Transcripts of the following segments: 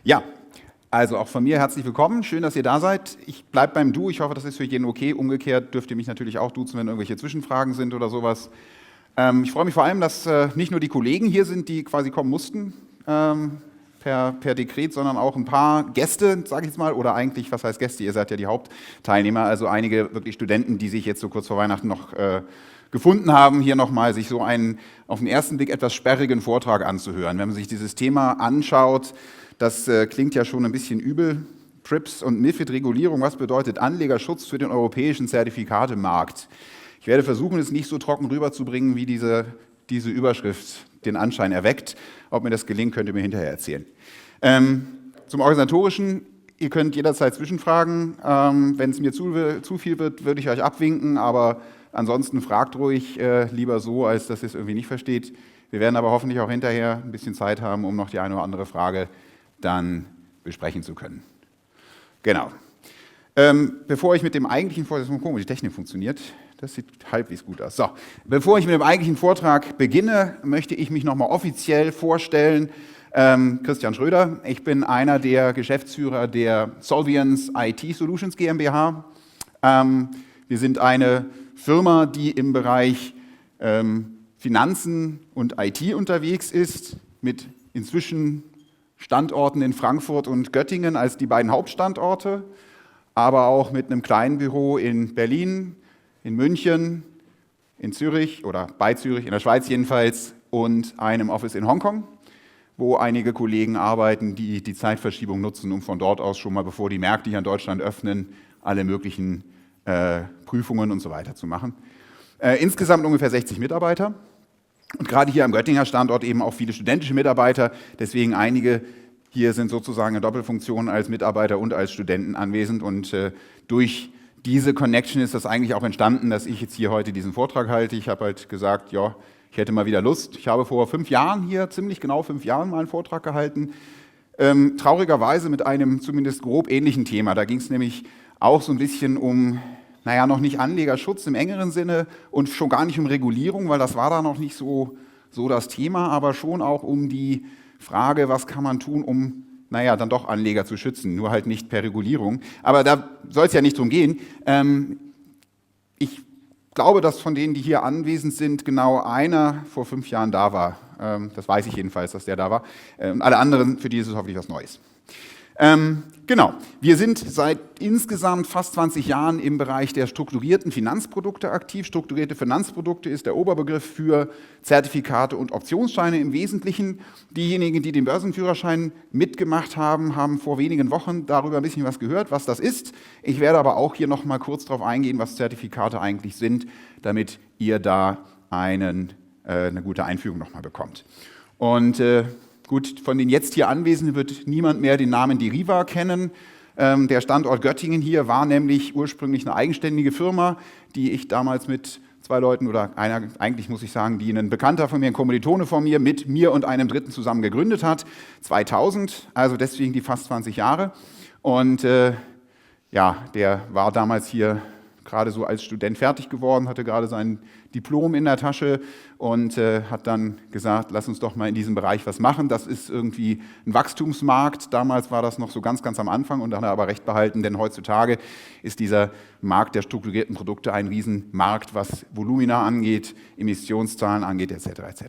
Ja, also auch von mir herzlich willkommen. Schön, dass ihr da seid. Ich bleibe beim Du. Ich hoffe, das ist für jeden okay. Umgekehrt dürft ihr mich natürlich auch duzen, wenn irgendwelche Zwischenfragen sind oder sowas. Ich freue mich vor allem, dass nicht nur die Kollegen hier sind, die quasi kommen mussten per Dekret, sondern auch ein paar Gäste, sage ich jetzt mal, oder eigentlich, was heißt Gäste? Ihr seid ja die Hauptteilnehmer, also einige wirklich Studenten, die sich jetzt so kurz vor Weihnachten noch gefunden haben, hier nochmal sich so einen auf den ersten Blick etwas sperrigen Vortrag anzuhören. Wenn man sich dieses Thema anschaut, das klingt ja schon ein bisschen übel. PRIPS und MiFID-Regulierung, was bedeutet Anlegerschutz für den europäischen Zertifikatemarkt? Ich werde versuchen, es nicht so trocken rüberzubringen, wie diese Überschrift den Anschein erweckt. Ob mir das gelingt, könnt ihr mir hinterher erzählen. Zum Organisatorischen, ihr könnt jederzeit zwischenfragen. Wenn es mir zu viel wird, würde ich euch abwinken, aber ansonsten fragt ruhig, lieber so, als dass ihr es irgendwie nicht versteht. Wir werden aber hoffentlich auch hinterher ein bisschen Zeit haben, um noch die eine oder andere Frage dann besprechen zu können. Genau. Bevor ich mit dem eigentlichen Vortrag, das ist mal komisch, die Technik funktioniert, das sieht halbwegs gut aus. So, bevor ich mit dem eigentlichen Vortrag beginne, möchte ich mich nochmal offiziell vorstellen. Christian Schröder, ich bin einer der Geschäftsführer der Solviance IT Solutions GmbH. Wir sind eine Firma, die im Bereich Finanzen und IT unterwegs ist, mit inzwischen Standorten in Frankfurt und Göttingen als die beiden Hauptstandorte, aber auch mit einem kleinen Büro in Berlin, in München, in Zürich oder bei Zürich, in der Schweiz jedenfalls, und einem Office in Hongkong, wo einige Kollegen arbeiten, die die Zeitverschiebung nutzen, um von dort aus schon mal, bevor die Märkte hier in Deutschland öffnen, alle möglichen Prüfungen und so weiter zu machen. Insgesamt ungefähr 60 Mitarbeiter. Und gerade hier am Göttinger Standort eben auch viele studentische Mitarbeiter, deswegen einige hier sind sozusagen in Doppelfunktion als Mitarbeiter und als Studenten anwesend. Und durch diese Connection ist das eigentlich auch entstanden, dass ich jetzt hier heute diesen Vortrag halte. Ich habe halt gesagt, ja, ich hätte mal wieder Lust. Ich habe vor 5 Jahren hier, ziemlich genau 5 Jahren, mal einen Vortrag gehalten. Traurigerweise mit einem zumindest grob ähnlichen Thema. Da ging es nämlich auch so ein bisschen um, naja, noch nicht Anlegerschutz im engeren Sinne und schon gar nicht um Regulierung, weil das war da noch nicht so das Thema, aber schon auch um die Frage, was kann man tun, um, naja, dann doch Anleger zu schützen, nur halt nicht per Regulierung. Aber da soll es ja nicht drum gehen. Ich glaube, dass von denen, die hier anwesend sind, genau einer vor 5 Jahren da war. Das weiß ich jedenfalls, dass der da war. Alle anderen, für die ist es hoffentlich was Neues. Genau, wir sind seit insgesamt fast 20 Jahren im Bereich der strukturierten Finanzprodukte aktiv. Strukturierte Finanzprodukte ist der Oberbegriff für Zertifikate und Optionsscheine im Wesentlichen. Diejenigen, die den Börsenführerschein mitgemacht haben, haben vor wenigen Wochen darüber ein bisschen was gehört, was das ist. Ich werde aber auch hier noch mal kurz darauf eingehen, was Zertifikate eigentlich sind, damit ihr da eine gute Einführung noch mal bekommt. Und gut, von den jetzt hier Anwesenden wird niemand mehr den Namen Deriva kennen. Der Standort Göttingen hier war nämlich ursprünglich eine eigenständige Firma, die ich damals mit 2 Leuten oder einer, eigentlich muss ich sagen, die ein Bekannter von mir, ein Kommilitone von mir, mit mir und einem Dritten zusammen gegründet hat. 2000, also deswegen die fast 20 Jahre. Und ja, der war damals hier gerade so als Student fertig geworden, hatte gerade sein Diplom in der Tasche und hat dann gesagt, lass uns doch mal in diesem Bereich was machen. Das ist irgendwie ein Wachstumsmarkt. Damals war das noch so ganz am Anfang und da hat er aber recht behalten, denn heutzutage ist dieser Markt der strukturierten Produkte ein Riesenmarkt, was Volumina angeht, Emissionszahlen angeht, etc. etc.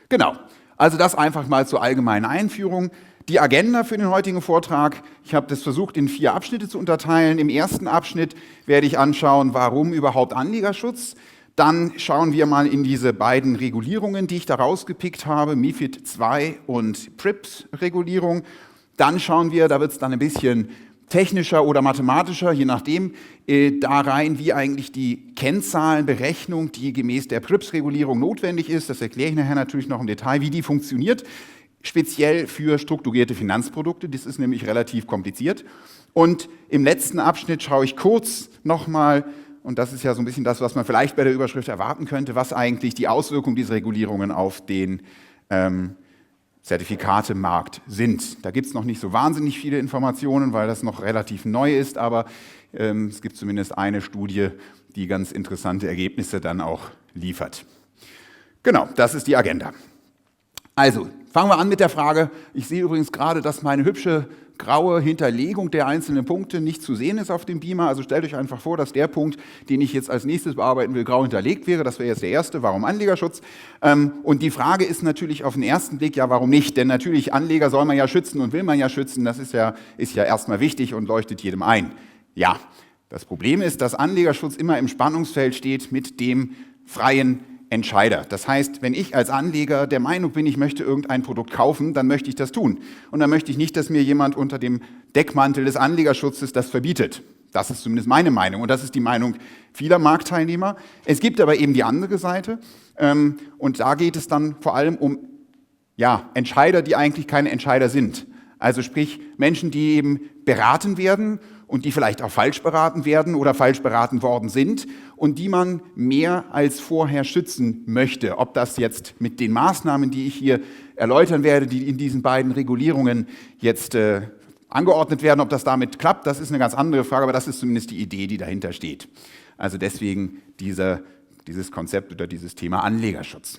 Genau, also das einfach mal zur allgemeinen Einführung. Die Agenda für den heutigen Vortrag, ich habe das versucht in 4 Abschnitte zu unterteilen. Im ersten Abschnitt werde ich anschauen, warum überhaupt Anlegerschutz. Dann schauen wir mal in diese beiden Regulierungen, die ich da rausgepickt habe, MiFID II und PRIPS-Regulierung. Dann schauen wir, da wird es dann ein bisschen technischer oder mathematischer, je nachdem, da rein, wie eigentlich die Kennzahlenberechnung, die gemäß der PRIPS-Regulierung notwendig ist. Das erkläre ich nachher natürlich noch im Detail, wie die funktioniert. Speziell für strukturierte Finanzprodukte, das ist nämlich relativ kompliziert. Und im letzten Abschnitt schaue ich kurz nochmal, und das ist ja so ein bisschen das, was man vielleicht bei der Überschrift erwarten könnte, was eigentlich die Auswirkungen dieser Regulierungen auf den Zertifikatemarkt sind. Da gibt es noch nicht so wahnsinnig viele Informationen, weil das noch relativ neu ist, aber es gibt zumindest eine Studie, die ganz interessante Ergebnisse dann auch liefert. Genau, das ist die Agenda. Also, fangen wir an mit der Frage. Ich sehe übrigens gerade, dass meine hübsche graue Hinterlegung der einzelnen Punkte nicht zu sehen ist auf dem Beamer. Also stellt euch einfach vor, dass der Punkt, den ich jetzt als nächstes bearbeiten will, grau hinterlegt wäre. Das wäre jetzt der erste. Warum Anlegerschutz? Und die Frage ist natürlich auf den ersten Blick, ja, warum nicht? Denn natürlich, Anleger soll man ja schützen und will man ja schützen. Das ist ja erstmal wichtig und leuchtet jedem ein. Ja, das Problem ist, dass Anlegerschutz immer im Spannungsfeld steht mit dem freien Entscheider. Das heißt, wenn ich als Anleger der Meinung bin, ich möchte irgendein Produkt kaufen, dann möchte ich das tun. Und dann möchte ich nicht, dass mir jemand unter dem Deckmantel des Anlegerschutzes das verbietet. Das ist zumindest meine Meinung und das ist die Meinung vieler Marktteilnehmer. Es gibt aber eben die andere Seite und da geht es dann vor allem um Entscheider, die eigentlich keine Entscheider sind. Also sprich Menschen, die eben beraten werden und die vielleicht auch falsch beraten werden oder falsch beraten worden sind und die man mehr als vorher schützen möchte. Ob das jetzt mit den Maßnahmen, die ich hier erläutern werde, die in diesen beiden Regulierungen jetzt angeordnet werden, ob das damit klappt, das ist eine ganz andere Frage, aber das ist zumindest die Idee, die dahinter steht. Also deswegen dieses Konzept oder dieses Thema Anlegerschutz.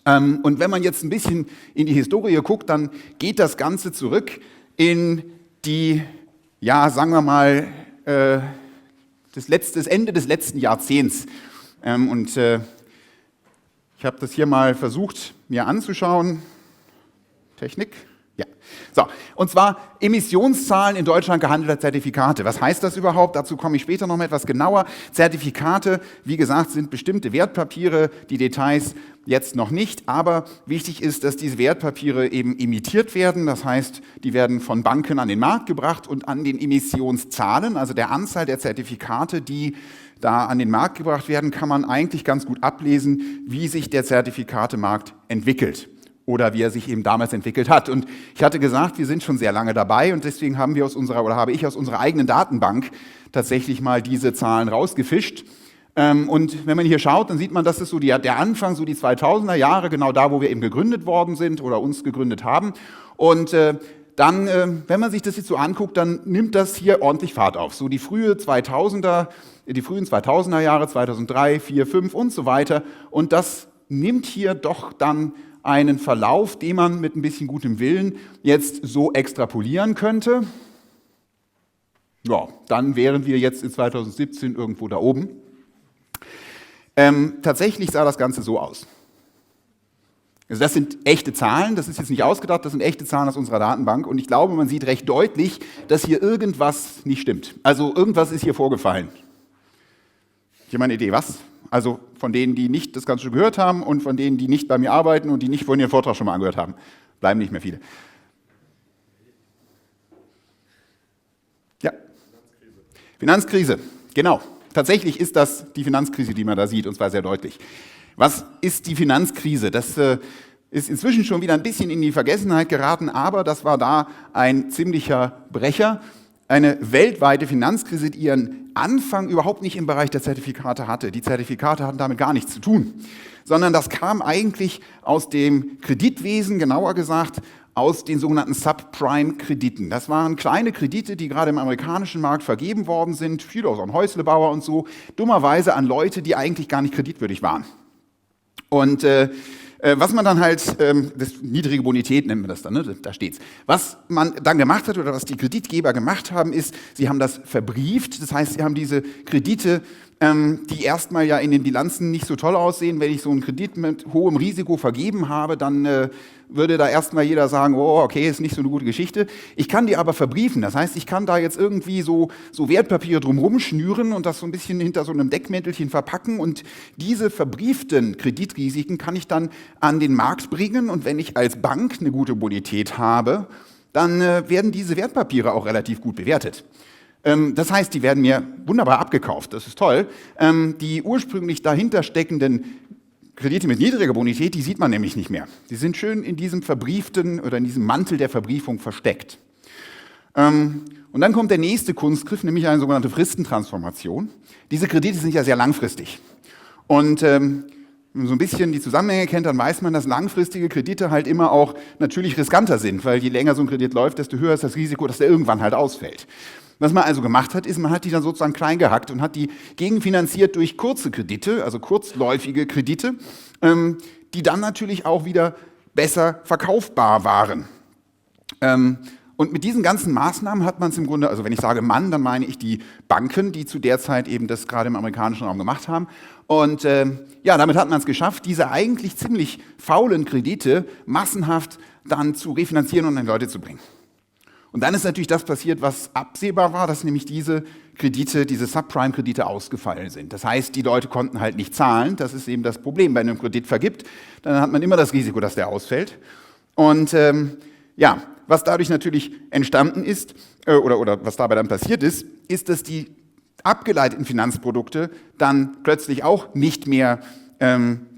Und wenn man jetzt ein bisschen in die Historie guckt, dann geht das Ganze zurück in die, sagen wir mal, das Ende des letzten Jahrzehnts. Ich habe das hier mal versucht, mir anzuschauen. Technik. Ja. So, und zwar Emissionszahlen in Deutschland gehandelter Zertifikate. Was heißt das überhaupt? Dazu komme ich später noch mal etwas genauer. Zertifikate, wie gesagt, sind bestimmte Wertpapiere, die Details jetzt noch nicht, aber wichtig ist, dass diese Wertpapiere eben emittiert werden. Das heißt, die werden von Banken an den Markt gebracht und an den Emissionszahlen, also der Anzahl der Zertifikate, die da an den Markt gebracht werden, kann man eigentlich ganz gut ablesen, wie sich der Zertifikatemarkt entwickelt. Oder wie er sich eben damals entwickelt hat. Und ich hatte gesagt, wir sind schon sehr lange dabei und deswegen habe ich aus unserer eigenen Datenbank tatsächlich mal diese Zahlen rausgefischt. Und wenn man hier schaut, dann sieht man, das ist so der Anfang, so die 2000er Jahre, genau da, wo wir eben gegründet worden sind oder uns gegründet haben. Und dann, wenn man sich das jetzt so anguckt, dann nimmt das hier ordentlich Fahrt auf. So die frühen 2000er Jahre, 2003, 4, 5 und so weiter. Und das nimmt hier doch dann einen Verlauf, den man mit ein bisschen gutem Willen jetzt so extrapolieren könnte. Ja, dann wären wir jetzt in 2017 irgendwo da oben. Tatsächlich sah das Ganze so aus. Also das sind echte Zahlen, das ist jetzt nicht ausgedacht, das sind echte Zahlen aus unserer Datenbank und ich glaube, man sieht recht deutlich, dass hier irgendwas nicht stimmt. Also irgendwas ist hier vorgefallen. Ich habe eine Idee, was? Also von denen, die nicht das Ganze schon gehört haben und von denen, die nicht bei mir arbeiten und die nicht vorhin den Vortrag schon mal angehört haben. Bleiben nicht mehr viele. Ja. Finanzkrise, genau. Tatsächlich ist das die Finanzkrise, die man da sieht, und zwar sehr deutlich. Was ist die Finanzkrise? Das ist inzwischen schon wieder ein bisschen in die Vergessenheit geraten, aber das war da ein ziemlicher Brecher. Eine weltweite Finanzkrise, die ihren Anfang überhaupt nicht im Bereich der Zertifikate hatte. Die Zertifikate hatten damit gar nichts zu tun, sondern das kam eigentlich aus dem Kreditwesen, genauer gesagt aus den sogenannten Subprime-Krediten. Das waren kleine Kredite, die gerade im amerikanischen Markt vergeben worden sind, viele aus einem Häuslebauer und so, dummerweise an Leute, die eigentlich gar nicht kreditwürdig waren. Und was man dann halt, das niedrige Bonität nennt man das dann, ne? Da steht's. Was man dann gemacht hat oder was die Kreditgeber gemacht haben, ist, sie haben das verbrieft. Das heißt, sie haben diese Kredite, die erstmal ja in den Bilanzen nicht so toll aussehen. Wenn ich so einen Kredit mit hohem Risiko vergeben habe, dann würde da erstmal jeder sagen, oh, okay, ist nicht so eine gute Geschichte. Ich kann die aber verbriefen. Das heißt, ich kann da jetzt irgendwie so Wertpapiere drumherum schnüren und das so ein bisschen hinter so einem Deckmäntelchen verpacken und diese verbrieften Kreditrisiken kann ich dann an den Markt bringen und wenn ich als Bank eine gute Bonität habe, dann werden diese Wertpapiere auch relativ gut bewertet. Das heißt, die werden mir wunderbar abgekauft, das ist toll. Die ursprünglich dahinter steckenden Kredite mit niedriger Bonität, die sieht man nämlich nicht mehr. Die sind schön in diesem verbrieften oder in diesem Mantel der Verbriefung versteckt. Und dann kommt der nächste Kunstgriff, nämlich eine sogenannte Fristentransformation. Diese Kredite sind ja sehr langfristig. Und wenn man so ein bisschen die Zusammenhänge kennt, dann weiß man, dass langfristige Kredite halt immer auch natürlich riskanter sind, weil je länger so ein Kredit läuft, desto höher ist das Risiko, dass der irgendwann halt ausfällt. Was man also gemacht hat, ist, man hat die dann sozusagen klein gehackt und hat die gegenfinanziert durch kurze Kredite, also kurzläufige Kredite, die dann natürlich auch wieder besser verkaufbar waren. Und mit diesen ganzen Maßnahmen hat man es im Grunde, also wenn ich sage Mann, dann meine ich die Banken, die zu der Zeit eben das gerade im amerikanischen Raum gemacht haben. Und ja, damit hat man es geschafft, diese eigentlich ziemlich faulen Kredite massenhaft dann zu refinanzieren und an Leute zu bringen. Und dann ist natürlich das passiert, was absehbar war, dass nämlich diese Kredite, diese Subprime-Kredite ausgefallen sind. Das heißt, die Leute konnten halt nicht zahlen. Das ist eben das Problem. Wenn man einen Kredit vergibt, dann hat man immer das Risiko, dass der ausfällt. Und ja, was dadurch natürlich entstanden ist, oder was dabei dann passiert ist, ist, dass die abgeleiteten Finanzprodukte dann plötzlich auch nicht mehr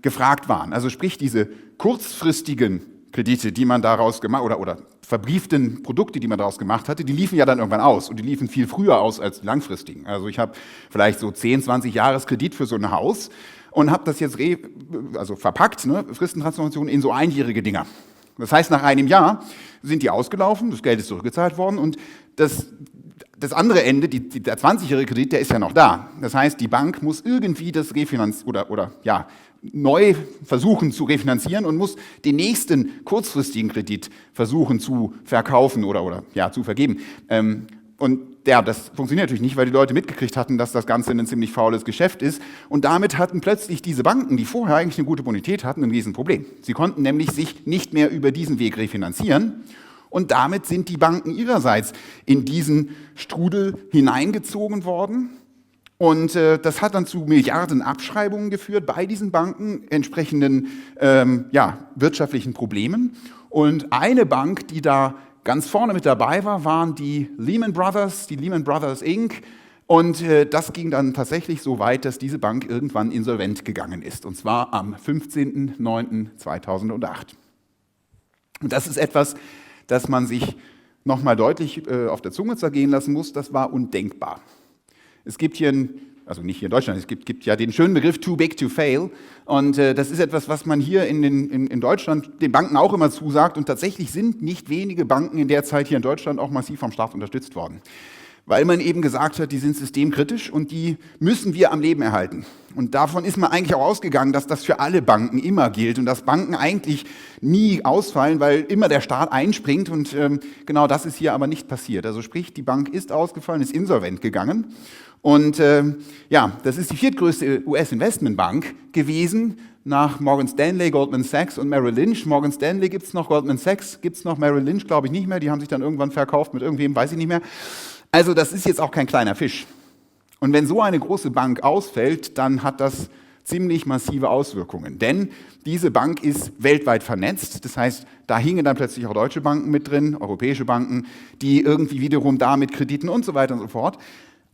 gefragt waren. Also sprich, diese kurzfristigen Kredite, die man daraus gemacht oder verbrieften Produkte, die man daraus gemacht hatte, die liefen ja dann irgendwann aus und die liefen viel früher aus als die langfristigen. Also ich habe vielleicht so 10, 20 Jahres Kredit für so ein Haus und habe das jetzt verpackt, ne, Fristentransformation in so einjährige Dinger. Das heißt, nach einem Jahr sind die ausgelaufen, das Geld ist zurückgezahlt worden und das andere Ende, der 20-jährige Kredit, der ist ja noch da. Das heißt, die Bank muss irgendwie das neu versuchen zu refinanzieren und muss den nächsten kurzfristigen Kredit versuchen zu verkaufen oder zu vergeben. Und ja, das funktioniert natürlich nicht, weil die Leute mitgekriegt hatten, dass das Ganze ein ziemlich faules Geschäft ist. Und damit hatten plötzlich diese Banken, die vorher eigentlich eine gute Bonität hatten, ein Riesenproblem. Sie konnten nämlich sich nicht mehr über diesen Weg refinanzieren. Und damit sind die Banken ihrerseits in diesen Strudel hineingezogen worden. Und das hat dann zu Milliarden Abschreibungen geführt bei diesen Banken, entsprechenden wirtschaftlichen Problemen. Und eine Bank, die da ganz vorne mit dabei war, waren die Lehman Brothers Inc. Und das ging dann tatsächlich so weit, dass diese Bank irgendwann insolvent gegangen ist. Und zwar am 15.09.2008. Und das ist etwas, das man sich nochmal deutlich auf der Zunge zergehen lassen muss. Das war undenkbar. Es gibt hier nicht hier in Deutschland, es gibt ja den schönen Begriff too big to fail. Und das ist etwas, was man hier in Deutschland den Banken auch immer zusagt. Und tatsächlich sind nicht wenige Banken in der Zeit hier in Deutschland auch massiv vom Staat unterstützt worden. Weil man eben gesagt hat, die sind systemkritisch und die müssen wir am Leben erhalten. Und davon ist man eigentlich auch ausgegangen, dass das für alle Banken immer gilt und dass Banken eigentlich nie ausfallen, weil immer der Staat einspringt und genau das ist hier aber nicht passiert. Also sprich, die Bank ist ausgefallen, ist insolvent gegangen und das ist die viertgrößte US-Investmentbank gewesen nach Morgan Stanley, Goldman Sachs und Merrill Lynch. Morgan Stanley gibt es noch, Goldman Sachs gibt es noch, Merrill Lynch glaube ich nicht mehr, die haben sich dann irgendwann verkauft mit irgendwem, weiß ich nicht mehr. Also das ist jetzt auch kein kleiner Fisch. Und wenn so eine große Bank ausfällt, dann hat das ziemlich massive Auswirkungen. Denn diese Bank ist weltweit vernetzt. Das heißt, da hingen dann plötzlich auch deutsche Banken mit drin, europäische Banken, die irgendwie wiederum da mit Krediten und so weiter und so fort.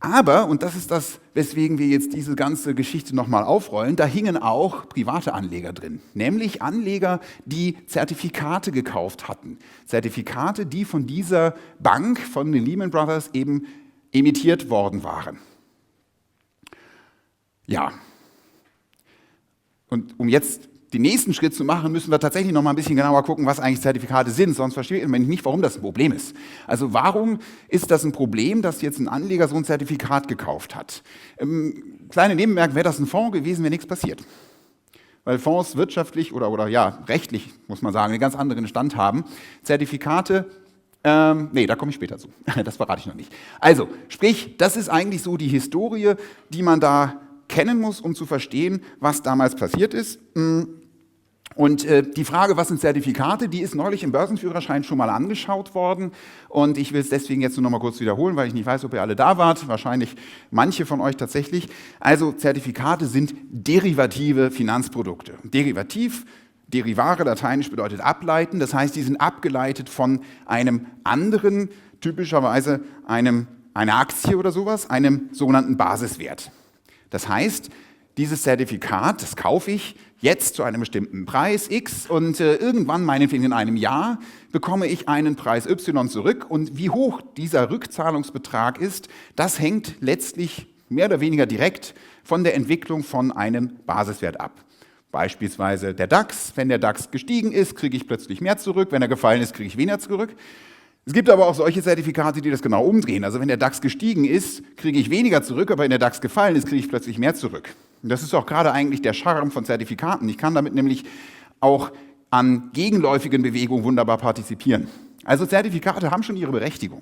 Aber, und das ist das, weswegen wir jetzt diese ganze Geschichte nochmal aufrollen, da hingen auch private Anleger drin. Nämlich Anleger, die Zertifikate gekauft hatten. Zertifikate, die von dieser Bank, von den Lehman Brothers eben emittiert worden waren. Ja. Und um jetzt den nächsten Schritt zu machen, müssen wir tatsächlich noch mal ein bisschen genauer gucken, was eigentlich Zertifikate sind, sonst verstehe ich nicht, warum das ein Problem ist. Also warum ist das ein Problem, dass jetzt ein Anleger so ein Zertifikat gekauft hat? Kleine Nebenmerkung, wäre das ein Fonds gewesen, wäre nichts passiert. Weil Fonds wirtschaftlich oder rechtlich, muss man sagen, einen ganz anderen Stand haben. Zertifikate, da komme ich später zu. Das verrate ich noch nicht. Also, sprich, das ist eigentlich so die Historie, die man da kennen muss, um zu verstehen, was damals passiert ist. Und die Frage, was sind Zertifikate, die ist neulich im Börsenführerschein schon mal angeschaut worden. Und ich will es deswegen jetzt nur noch mal kurz wiederholen, weil ich nicht weiß, ob ihr alle da wart. Wahrscheinlich manche von euch tatsächlich. Also Zertifikate sind derivative Finanzprodukte. Derivare, lateinisch bedeutet ableiten. Das heißt, die sind abgeleitet von einem anderen, typischerweise einer Aktie oder sowas, einem sogenannten Basiswert. Das heißt, dieses Zertifikat, das kaufe ich jetzt zu einem bestimmten Preis X und irgendwann, meinetwegen in einem Jahr, bekomme ich einen Preis Y zurück. Und wie hoch dieser Rückzahlungsbetrag ist, das hängt letztlich mehr oder weniger direkt von der Entwicklung von einem Basiswert ab. Beispielsweise der DAX. Wenn der DAX gestiegen ist, kriege ich plötzlich mehr zurück. Wenn er gefallen ist, kriege ich weniger zurück. Es gibt aber auch solche Zertifikate, die das genau umdrehen. Also wenn der DAX gestiegen ist, kriege ich weniger zurück, aber wenn der DAX gefallen ist, kriege ich plötzlich mehr zurück. Und das ist auch gerade eigentlich der Charme von Zertifikaten. Ich kann damit nämlich auch an gegenläufigen Bewegungen wunderbar partizipieren. Also Zertifikate haben schon ihre Berechtigung.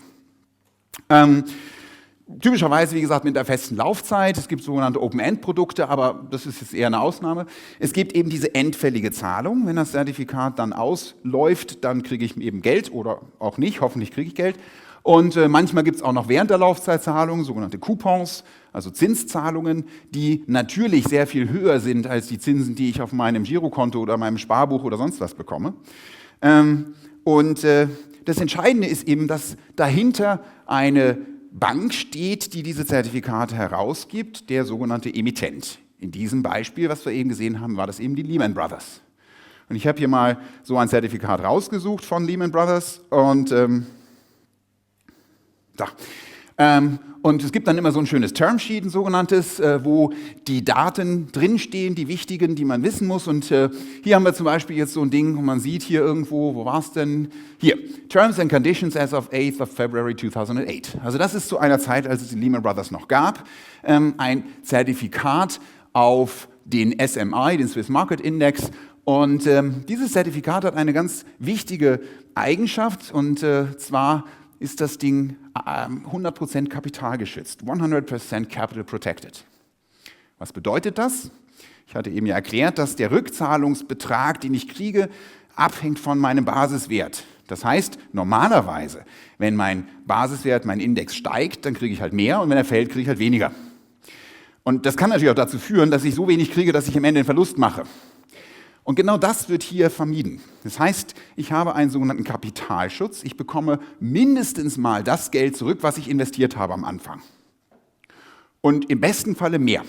Typischerweise, wie gesagt, mit einer festen Laufzeit. Es gibt sogenannte Open-End-Produkte, aber das ist jetzt eher eine Ausnahme. Es gibt eben diese endfällige Zahlung. Wenn das Zertifikat dann ausläuft, dann kriege ich eben Geld oder auch nicht. Hoffentlich kriege ich Geld. Und manchmal gibt es auch noch während der Laufzeit Zahlungen, sogenannte Coupons, also Zinszahlungen, die natürlich sehr viel höher sind als die Zinsen, die ich auf meinem Girokonto oder meinem Sparbuch oder sonst was bekomme. Das Entscheidende ist eben, dass dahinter eine Bank steht, die diese Zertifikate herausgibt, der sogenannte Emittent. In diesem Beispiel, was wir eben gesehen haben, war das eben die Lehman Brothers. Und ich habe hier mal so ein Zertifikat rausgesucht von Lehman Brothers und und es gibt dann immer so ein schönes Termsheet, ein sogenanntes, wo die Daten drinstehen, die wichtigen, die man wissen muss. Und hier haben wir zum Beispiel jetzt so ein Ding, und man sieht hier irgendwo, wo war es denn? Hier, Terms and Conditions as of 8th of February 2008. Also das ist zu einer Zeit, als es die Lehman Brothers noch gab, ein Zertifikat auf den SMI, den Swiss Market Index. Und dieses Zertifikat hat eine ganz wichtige Eigenschaft, und zwar ist das Ding 100% kapitalgeschützt, 100% capital protected. Was bedeutet das? Ich hatte eben ja erklärt, dass der Rückzahlungsbetrag, den ich kriege, abhängt von meinem Basiswert. Das heißt, normalerweise, wenn mein Basiswert, mein Index steigt, dann kriege ich halt mehr, und wenn er fällt, kriege ich halt weniger. Und das kann natürlich auch dazu führen, dass ich so wenig kriege, dass ich am Ende einen Verlust mache. Und genau das wird hier vermieden. Das heißt, ich habe einen sogenannten Kapitalschutz. Ich bekomme mindestens mal das Geld zurück, was ich investiert habe am Anfang. Und im besten Falle mehr.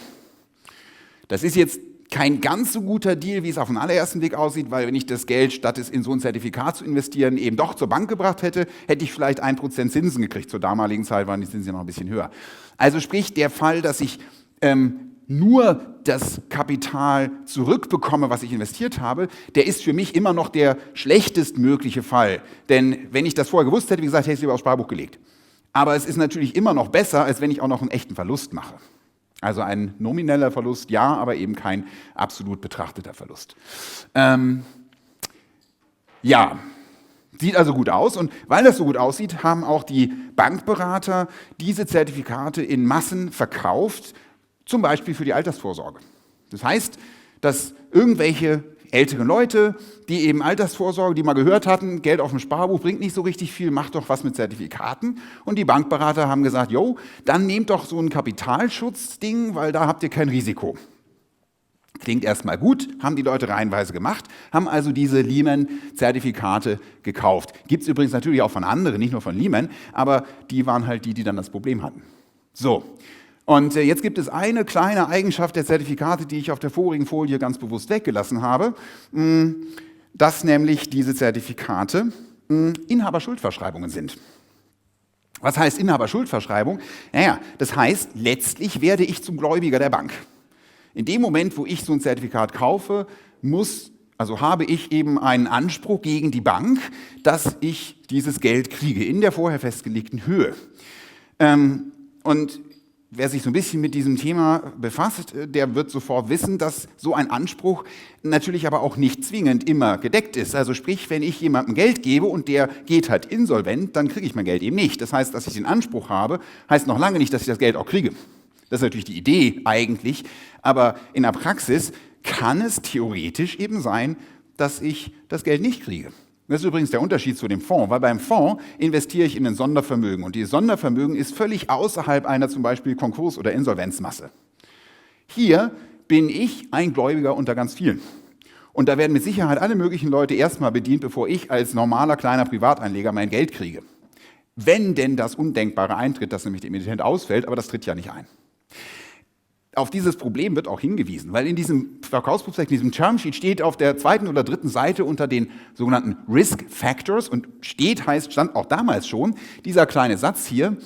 Das ist jetzt kein ganz so guter Deal, wie es auf den allerersten Blick aussieht, weil wenn ich das Geld, statt es in so ein Zertifikat zu investieren, eben doch zur Bank gebracht hätte, hätte ich vielleicht 1% Zinsen gekriegt. Zur damaligen Zeit waren die Zinsen ja noch ein bisschen höher. Also sprich, der Fall, dass ich nur das Kapital zurückbekomme, was ich investiert habe, der ist für mich immer noch der schlechtestmögliche Fall. Denn wenn ich das vorher gewusst hätte, wie gesagt, hätte ich es lieber aufs Sparbuch gelegt. Aber es ist natürlich immer noch besser, als wenn ich auch noch einen echten Verlust mache. Also ein nomineller Verlust, ja, aber eben kein absolut betrachteter Verlust. Ja, sieht also gut aus, und weil das so gut aussieht, haben auch die Bankberater diese Zertifikate in Massen verkauft, zum Beispiel für die Altersvorsorge. Das heißt, dass irgendwelche älteren Leute, die eben Altersvorsorge, die mal gehört hatten, Geld auf dem Sparbuch bringt nicht so richtig viel, macht doch was mit Zertifikaten. Und die Bankberater haben gesagt, jo, dann nehmt doch so ein Kapitalschutzding, weil da habt ihr kein Risiko. Klingt erstmal gut, haben die Leute reihenweise gemacht, haben also diese Lehman-Zertifikate gekauft. Gibt es übrigens natürlich auch von anderen, nicht nur von Lehman, aber die waren halt die dann das Problem hatten. So. Und jetzt gibt es eine kleine Eigenschaft der Zertifikate, die ich auf der vorigen Folie ganz bewusst weggelassen habe, dass nämlich diese Zertifikate Inhaberschuldverschreibungen sind. Was heißt Inhaberschuldverschreibung? Naja, das heißt, letztlich werde ich zum Gläubiger der Bank. In dem Moment, wo ich so ein Zertifikat kaufe, habe ich eben einen Anspruch gegen die Bank, dass ich dieses Geld kriege in der vorher festgelegten Höhe. Und wer sich so ein bisschen mit diesem Thema befasst, der wird sofort wissen, dass so ein Anspruch natürlich aber auch nicht zwingend immer gedeckt ist. Also sprich, wenn ich jemandem Geld gebe und der geht halt insolvent, dann kriege ich mein Geld eben nicht. Das heißt, dass ich den Anspruch habe, heißt noch lange nicht, dass ich das Geld auch kriege. Das ist natürlich die Idee eigentlich, aber in der Praxis kann es theoretisch eben sein, dass ich das Geld nicht kriege. Das ist übrigens der Unterschied zu dem Fonds, weil beim Fonds investiere ich in ein Sondervermögen, und dieses Sondervermögen ist völlig außerhalb einer zum Beispiel Konkurs- oder Insolvenzmasse. Hier bin ich ein Gläubiger unter ganz vielen. Und da werden mit Sicherheit alle möglichen Leute erstmal bedient, bevor ich als normaler kleiner Privatanleger mein Geld kriege. Wenn denn das Undenkbare eintritt, dass nämlich der Emittent ausfällt, aber das tritt ja nicht ein. Auf dieses Problem wird auch hingewiesen, weil in diesem Verkaufsprospekt, in diesem Termsheet steht auf der 2. oder 3. Seite unter den sogenannten Risk Factors, und stand auch damals schon, dieser kleine Satz hier,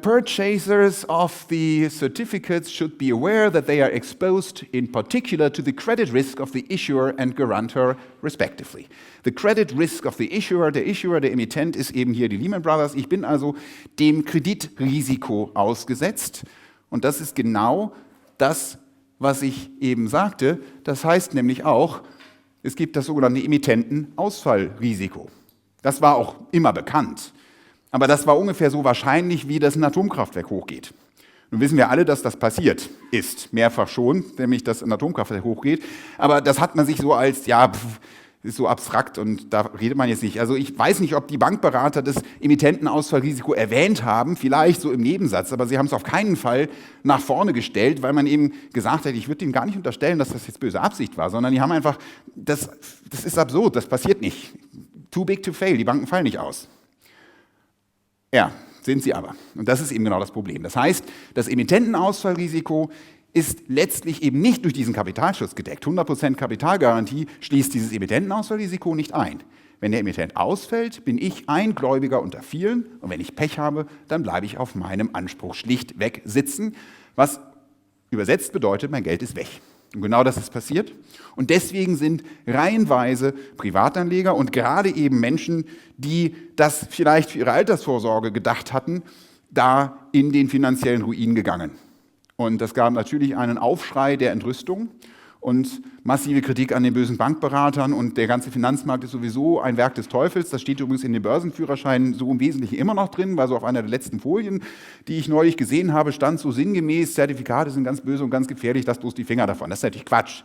Purchasers of the certificates should be aware that they are exposed in particular to the credit risk of the issuer and guarantor respectively. The credit risk of the issuer, der Emittent ist eben hier die Lehman Brothers. Ich bin also dem Kreditrisiko ausgesetzt. Und das ist genau das, was ich eben sagte. Das heißt nämlich auch, Es gibt das sogenannte Emittentenausfallrisiko. Das war auch immer bekannt. Aber das war ungefähr so wahrscheinlich, wie dass ein Atomkraftwerk hochgeht. Nun wissen wir alle, dass das passiert ist, mehrfach schon, nämlich dass ein Atomkraftwerk hochgeht. Aber das hat man sich so als, ja, ist so abstrakt und da redet man jetzt nicht. Also ich weiß nicht, ob die Bankberater das Emittentenausfallrisiko erwähnt haben, vielleicht so im Nebensatz, aber sie haben es auf keinen Fall nach vorne gestellt, weil man eben gesagt hat, ich würde ihnen gar nicht unterstellen, dass das jetzt böse Absicht war, sondern die haben einfach, das ist absurd, das passiert nicht. Too big to fail, die Banken fallen nicht aus. Ja, sind sie aber. Und das ist eben genau das Problem. Das heißt, das Emittentenausfallrisiko ist letztlich eben nicht durch diesen Kapitalschutz gedeckt. 100% Kapitalgarantie schließt dieses Emittentenausfallrisiko nicht ein. Wenn der Emittent ausfällt, bin ich ein Gläubiger unter vielen und wenn ich Pech habe, dann bleibe ich auf meinem Anspruch schlichtweg sitzen, was übersetzt bedeutet, mein Geld ist weg. Und genau das ist passiert. Und deswegen sind reihenweise Privatanleger und gerade eben Menschen, die das vielleicht für ihre Altersvorsorge gedacht hatten, da in den finanziellen Ruin gegangen. Und das gab natürlich einen Aufschrei der Entrüstung und massive Kritik an den bösen Bankberatern und der ganze Finanzmarkt ist sowieso ein Werk des Teufels. Das steht übrigens in den Börsenführerscheinen so im Wesentlichen immer noch drin, weil so auf einer der letzten Folien, die ich neulich gesehen habe, stand so sinngemäß, Zertifikate sind ganz böse und ganz gefährlich, lasst bloß die Finger davon. Das ist natürlich Quatsch.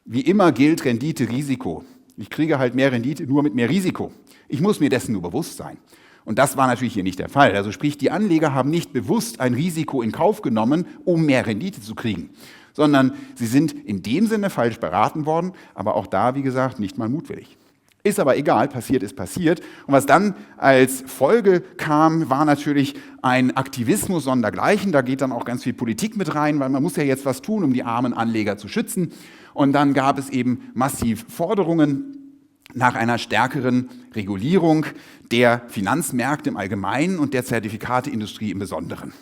Wie immer gilt Rendite, Risiko. Ich kriege halt mehr Rendite nur mit mehr Risiko. Ich muss mir dessen nur bewusst sein. Und das war natürlich hier nicht der Fall. Also sprich, die Anleger haben nicht bewusst ein Risiko in Kauf genommen, um mehr Rendite zu kriegen, sondern sie sind in dem Sinne falsch beraten worden, aber auch da, wie gesagt, nicht mal mutwillig. Ist aber egal, passiert ist passiert. Und was dann als Folge kam, war natürlich ein Aktivismus sondergleichen. Da geht dann auch ganz viel Politik mit rein, weil man muss ja jetzt was tun, um die armen Anleger zu schützen. Und dann gab es eben massiv Forderungen nach einer stärkeren Regulierung der Finanzmärkte im Allgemeinen und der Zertifikateindustrie im Besonderen.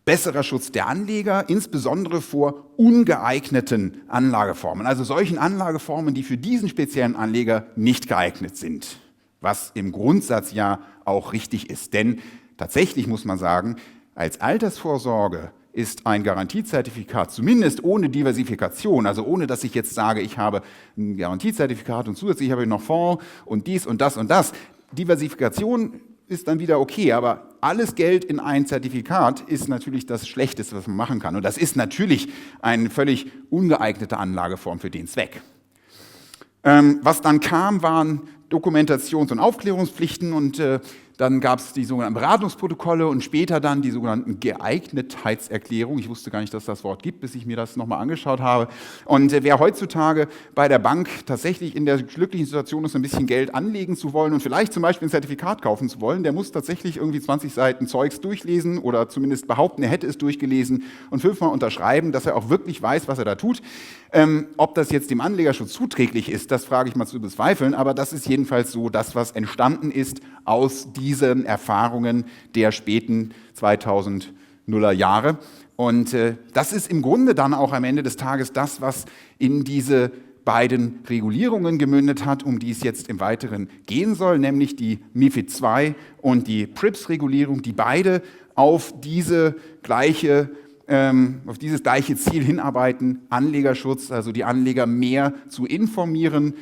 Besserer Schutz der Anleger, insbesondere vor ungeeigneten Anlageformen, also solchen Anlageformen, die für diesen speziellen Anleger nicht geeignet sind, was im Grundsatz ja auch richtig ist. Denn tatsächlich muss man sagen, als Altersvorsorge ist ein Garantiezertifikat, zumindest ohne Diversifikation, also ohne, dass ich jetzt sage, ich habe ein Garantiezertifikat und zusätzlich habe ich noch Fonds und dies und das und das. Diversifikation ist dann wieder okay, aber alles Geld in ein Zertifikat ist natürlich das Schlechteste, was man machen kann. Und das ist natürlich eine völlig ungeeignete Anlageform für den Zweck. Was dann kam, waren Dokumentations- und Aufklärungspflichten und dann gab es die sogenannten Beratungsprotokolle und später dann die sogenannten Geeignetheitserklärungen. Ich wusste gar nicht, dass das Wort gibt, bis ich mir das nochmal angeschaut habe. Und wer heutzutage bei der Bank tatsächlich in der glücklichen Situation ist, ein bisschen Geld anlegen zu wollen und vielleicht zum Beispiel ein Zertifikat kaufen zu wollen, der muss tatsächlich irgendwie 20 Seiten Zeugs durchlesen oder zumindest behaupten, er hätte es durchgelesen und 5-mal unterschreiben, dass er auch wirklich weiß, was er da tut. Ob das jetzt dem Anlegerschutz zuträglich ist, das frage ich mal zu bezweifeln, aber das ist jedenfalls so das, was entstanden ist aus diesen Erfahrungen der späten 2000er Jahre. Und das ist im Grunde dann auch am Ende des Tages das, was in diese beiden Regulierungen gemündet hat, um die es jetzt im Weiteren gehen soll, nämlich die MiFID II und die PRIIPs-Regulierung, die beide auf dieses gleiche Ziel hinarbeiten, Anlegerschutz, also die Anleger mehr zu informieren,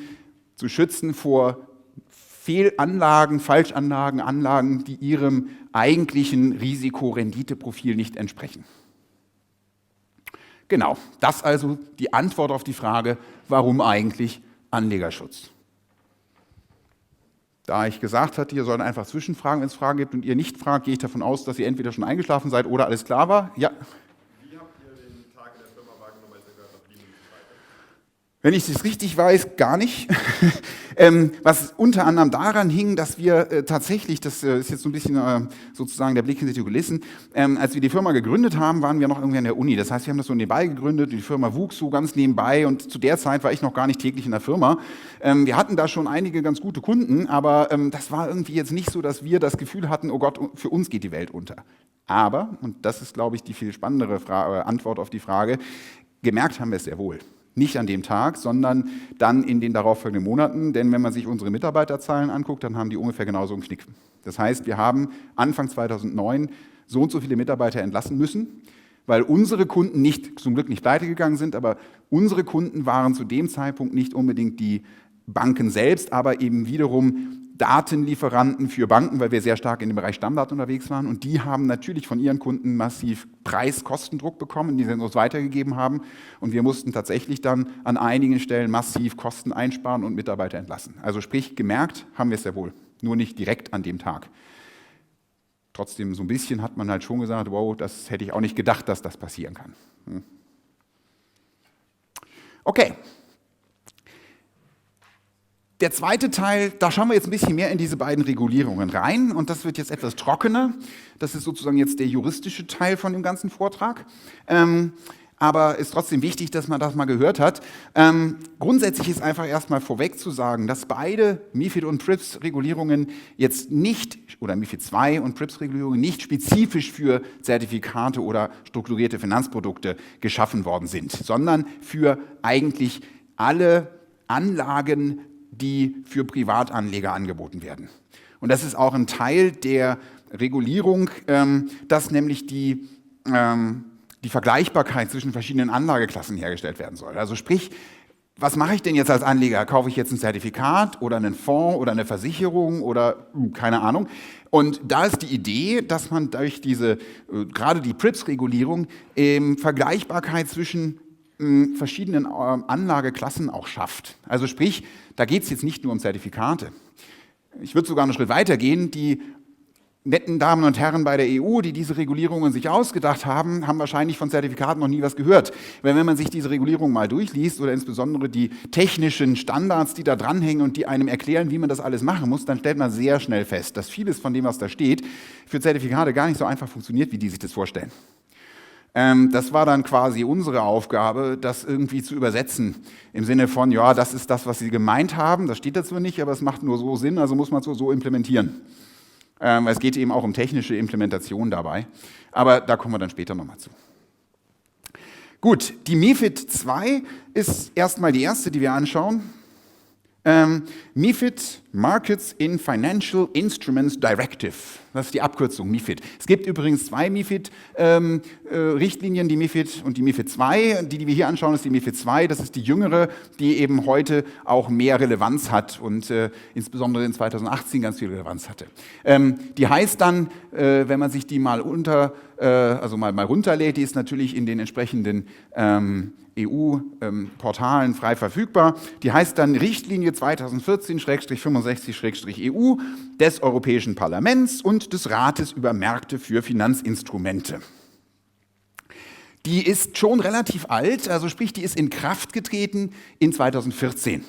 zu schützen vor Fehlanlagen, Falschanlagen, Anlagen, die ihrem eigentlichen Risiko-Rendite-Profil nicht entsprechen. Genau, das also die Antwort auf die Frage, warum eigentlich Anlegerschutz? Da ich gesagt hatte, ihr sollt einfach zwischenfragen, wenn es Fragen gibt und ihr nicht fragt, gehe ich davon aus, dass ihr entweder schon eingeschlafen seid oder alles klar war. Ja. Wie habt ihr den Tag in der Firma wahrgenommen, als ihr gehört habt, wie nimmt es weiter? Wenn ich das richtig weiß, gar nicht. Was unter anderem daran hing, dass wir tatsächlich, das ist jetzt so ein bisschen sozusagen der Blick hinter die Kulissen, als wir die Firma gegründet haben, waren wir noch irgendwie an der Uni. Das heißt, wir haben das so nebenbei gegründet, die Firma wuchs so ganz nebenbei und zu der Zeit war ich noch gar nicht täglich in der Firma. Wir hatten da schon einige ganz gute Kunden, aber das war irgendwie jetzt nicht so, dass wir das Gefühl hatten, oh Gott, für uns geht die Welt unter. Aber, und das ist, glaube ich, die viel spannendere Antwort auf die Frage, gemerkt haben wir es sehr wohl. Nicht an dem Tag, sondern dann in den darauffolgenden Monaten. Denn wenn man sich unsere Mitarbeiterzahlen anguckt, dann haben die ungefähr genauso einen Knick. Das heißt, wir haben Anfang 2009 so und so viele Mitarbeiter entlassen müssen, weil unsere Kunden zum Glück nicht pleite gegangen sind, aber unsere Kunden waren zu dem Zeitpunkt nicht unbedingt die Banken selbst, aber eben wiederum Datenlieferanten für Banken, weil wir sehr stark in dem Bereich Stammdaten unterwegs waren. Und die haben natürlich von ihren Kunden massiv Preis-Kostendruck bekommen, die sie uns weitergegeben haben. Und wir mussten tatsächlich dann an einigen Stellen massiv Kosten einsparen und Mitarbeiter entlassen. Also sprich, gemerkt haben wir es sehr wohl, nur nicht direkt an dem Tag. Trotzdem, so ein bisschen hat man halt schon gesagt, wow, das hätte ich auch nicht gedacht, dass das passieren kann. Okay. Der zweite Teil, da schauen wir jetzt ein bisschen mehr in diese beiden Regulierungen rein und das wird jetzt etwas trockener. Das ist sozusagen jetzt der juristische Teil von dem ganzen Vortrag. Aber ist trotzdem wichtig, dass man das mal gehört hat. Grundsätzlich ist einfach erstmal vorweg zu sagen, dass beide MiFID und PRIPS-Regulierungen jetzt nicht, oder MiFID II und PRIPS-Regulierungen nicht spezifisch für Zertifikate oder strukturierte Finanzprodukte geschaffen worden sind, sondern für eigentlich alle Anlagen, die für Privatanleger angeboten werden. Und das ist auch ein Teil der Regulierung, dass nämlich die Vergleichbarkeit zwischen verschiedenen Anlageklassen hergestellt werden soll. Also sprich, was mache ich denn jetzt als Anleger? Kaufe ich jetzt ein Zertifikat oder einen Fonds oder eine Versicherung oder keine Ahnung? Und da ist die Idee, dass man durch diese, gerade die PRIPS-Regulierung, Vergleichbarkeit zwischen verschiedenen Anlageklassen auch schafft. Also sprich, da geht es jetzt nicht nur um Zertifikate. Ich würde sogar einen Schritt weiter gehen. Die netten Damen und Herren bei der EU, die diese Regulierungen sich ausgedacht haben, haben wahrscheinlich von Zertifikaten noch nie was gehört. Weil wenn man sich diese Regulierung mal durchliest oder insbesondere die technischen Standards, die da dranhängen und die einem erklären, wie man das alles machen muss, dann stellt man sehr schnell fest, dass vieles von dem, was da steht, für Zertifikate gar nicht so einfach funktioniert, wie die sich das vorstellen. Das war dann quasi unsere Aufgabe, das irgendwie zu übersetzen. Im Sinne von, ja, das ist das, was sie gemeint haben, das steht dazu nicht, aber es macht nur so Sinn, also muss man es so implementieren. Es geht eben auch um technische Implementation dabei, aber da kommen wir dann später nochmal zu. Gut, die MiFID II ist erstmal die erste, die wir anschauen. MiFID, Markets in Financial Instruments Directive. Das ist die Abkürzung MiFID. Es gibt übrigens zwei MiFID-Richtlinien, die MiFID und die MiFID II. Die wir hier anschauen, ist die MiFID II. Das ist die jüngere, die eben heute auch mehr Relevanz hat und insbesondere in 2018 ganz viel Relevanz hatte. Die heißt dann, wenn man sich die mal mal runterlädt, die ist natürlich in den entsprechenden EU-Portalen frei verfügbar. Die heißt dann Richtlinie 2014/65/EU des Europäischen Parlaments und des Rates über Märkte für Finanzinstrumente. Die ist schon relativ alt, also sprich, die ist in Kraft getreten in 2014.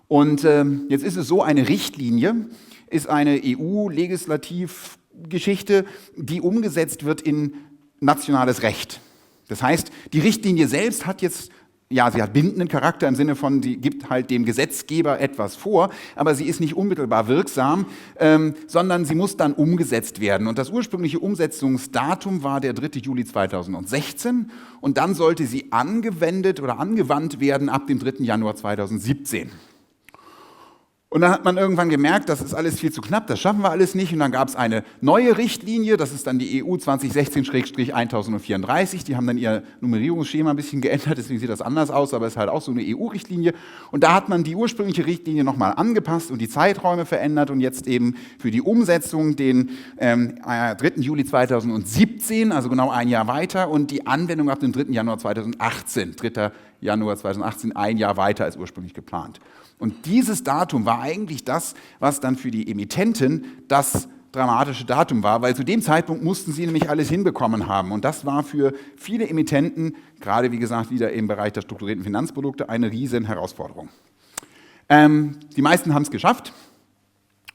Und jetzt ist es so, eine Richtlinie ist eine EU-Legislativgeschichte, die umgesetzt wird in nationales Recht. Das heißt, die Richtlinie selbst hat jetzt, ja, sie hat bindenden Charakter im Sinne von, sie gibt halt dem Gesetzgeber etwas vor, aber sie ist nicht unmittelbar wirksam, sondern sie muss dann umgesetzt werden. Und das ursprüngliche Umsetzungsdatum war der 3. Juli 2016 und dann sollte sie angewandt werden ab dem 3. Januar 2017. Und dann hat man irgendwann gemerkt, das ist alles viel zu knapp, das schaffen wir alles nicht. Und dann gab es eine neue Richtlinie, das ist dann die EU 2016/1034. Die haben dann ihr Nummerierungsschema ein bisschen geändert, deswegen sieht das anders aus, aber es ist halt auch so eine EU-Richtlinie. Und da hat man die ursprüngliche Richtlinie nochmal angepasst und die Zeiträume verändert und jetzt eben für die Umsetzung den 3. Juli 2017, also genau ein Jahr weiter, und die Anwendung ab dem 3. Januar 2018. 3. Januar 2018, ein Jahr weiter als ursprünglich geplant. Und dieses Datum war eigentlich das, was dann für die Emittenten das dramatische Datum war, weil zu dem Zeitpunkt mussten sie nämlich alles hinbekommen haben. Und das war für viele Emittenten, gerade wie gesagt wieder im Bereich der strukturierten Finanzprodukte, eine riesen Herausforderung. Die meisten haben es geschafft.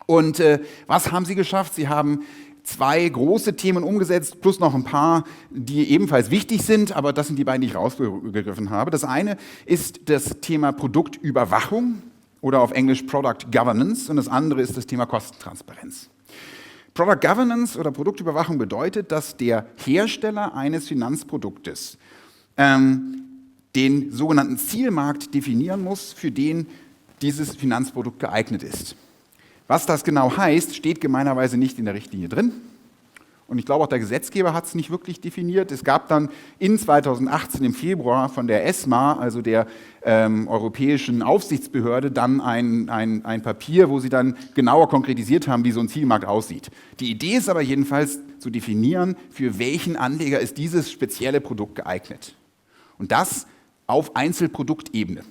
Und was haben sie geschafft? Sie haben zwei große Themen umgesetzt, plus noch ein paar, die ebenfalls wichtig sind, aber das sind die beiden, die ich rausgegriffen habe. Das eine ist das Thema Produktüberwachung oder auf Englisch Product Governance und das andere ist das Thema Kostentransparenz. Product Governance oder Produktüberwachung bedeutet, dass der Hersteller eines Finanzproduktes den sogenannten Zielmarkt definieren muss, für den dieses Finanzprodukt geeignet ist. Was das genau heißt, steht gemeinerweise nicht in der Richtlinie drin. Und ich glaube, auch der Gesetzgeber hat es nicht wirklich definiert. Es gab dann in 2018 im Februar von der ESMA, also der Europäischen Aufsichtsbehörde, dann ein Papier, wo sie dann genauer konkretisiert haben, wie so ein Zielmarkt aussieht. Die Idee ist aber jedenfalls zu definieren, für welchen Anleger ist dieses spezielle Produkt geeignet. Und das auf Einzelproduktebene.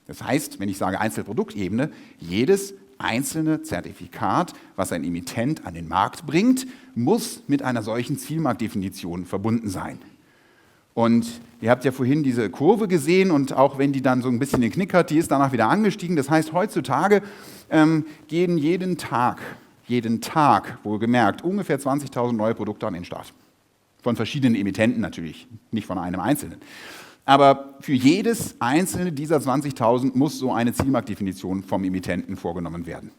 Das heißt, wenn ich sage Einzelproduktebene, jedes einzelne Zertifikat, was ein Emittent an den Markt bringt, muss mit einer solchen Zielmarktdefinition verbunden sein. Und ihr habt ja vorhin diese Kurve gesehen und auch wenn die dann so ein bisschen den Knick hat, die ist danach wieder angestiegen. Das heißt, heutzutage gehen jeden Tag, wohlgemerkt, ungefähr 20.000 neue Produkte an den Start. Von verschiedenen Emittenten natürlich, nicht von einem einzelnen. Aber für jedes einzelne dieser 20.000 muss so eine Zielmarktdefinition vom Emittenten vorgenommen werden.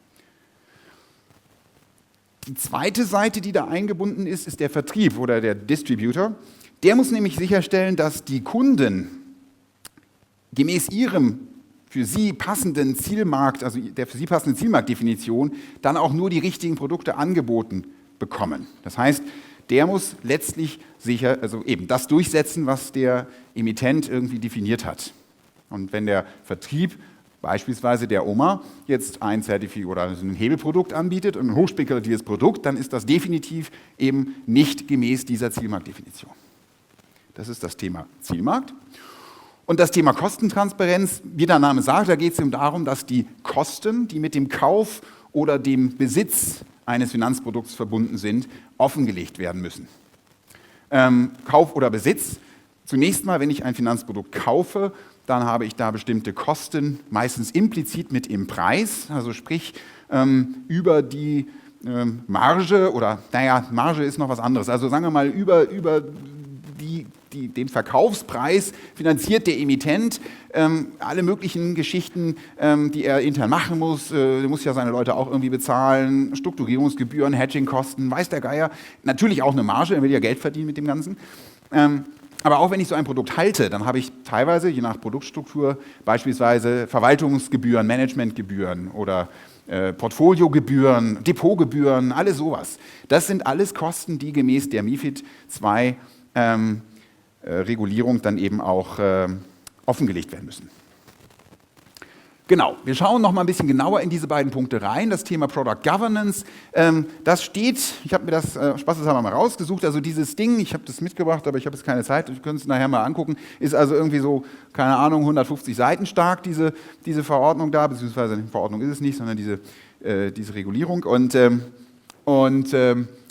Die zweite Seite, die da eingebunden ist, ist der Vertrieb oder der Distributor. Der muss nämlich sicherstellen, dass die Kunden gemäß ihrem für sie passenden Zielmarkt, also der für sie passenden Zielmarktdefinition, dann auch nur die richtigen Produkte angeboten bekommen. Das heißt, der muss letztlich sicher, also eben das durchsetzen, was der Emittent irgendwie definiert hat. Und wenn der Vertrieb, beispielsweise der Oma, jetzt ein Zertifikat oder ein Hebelprodukt anbietet, ein hochspekulatives Produkt, dann ist das definitiv eben nicht gemäß dieser Zielmarktdefinition. Das ist das Thema Zielmarkt. Und das Thema Kostentransparenz, wie der Name sagt, da geht es eben darum, dass die Kosten, die mit dem Kauf oder dem Besitz eines Finanzprodukts verbunden sind, offengelegt werden müssen. Kauf oder Besitz. Zunächst mal, wenn ich ein Finanzprodukt kaufe, dann habe ich da bestimmte Kosten, meistens implizit mit im Preis, also sprich über die Marge oder, naja, Marge ist noch was anderes, also sagen wir mal über den Verkaufspreis finanziert der Emittent alle möglichen Geschichten, die er intern machen muss. Er muss ja seine Leute auch irgendwie bezahlen, Strukturierungsgebühren, Hedgingkosten, weiß der Geier. Natürlich auch eine Marge, er will ja Geld verdienen mit dem Ganzen. Aber auch wenn ich so ein Produkt halte, dann habe ich teilweise, je nach Produktstruktur, beispielsweise Verwaltungsgebühren, Managementgebühren oder Portfoliogebühren, Depotgebühren, alles sowas. Das sind alles Kosten, die gemäß der MiFID II Regulierung dann eben auch offengelegt werden müssen. Genau, wir schauen noch mal ein bisschen genauer in diese beiden Punkte rein. Das Thema Product Governance, das steht, ich habe mir das spaßeshalber mal rausgesucht, also dieses Ding, ich habe das mitgebracht, aber ich habe jetzt keine Zeit, wir können es nachher mal angucken, ist also irgendwie so, keine Ahnung, 150 Seiten stark, diese Verordnung da, beziehungsweise Verordnung ist es nicht, sondern diese Regulierung und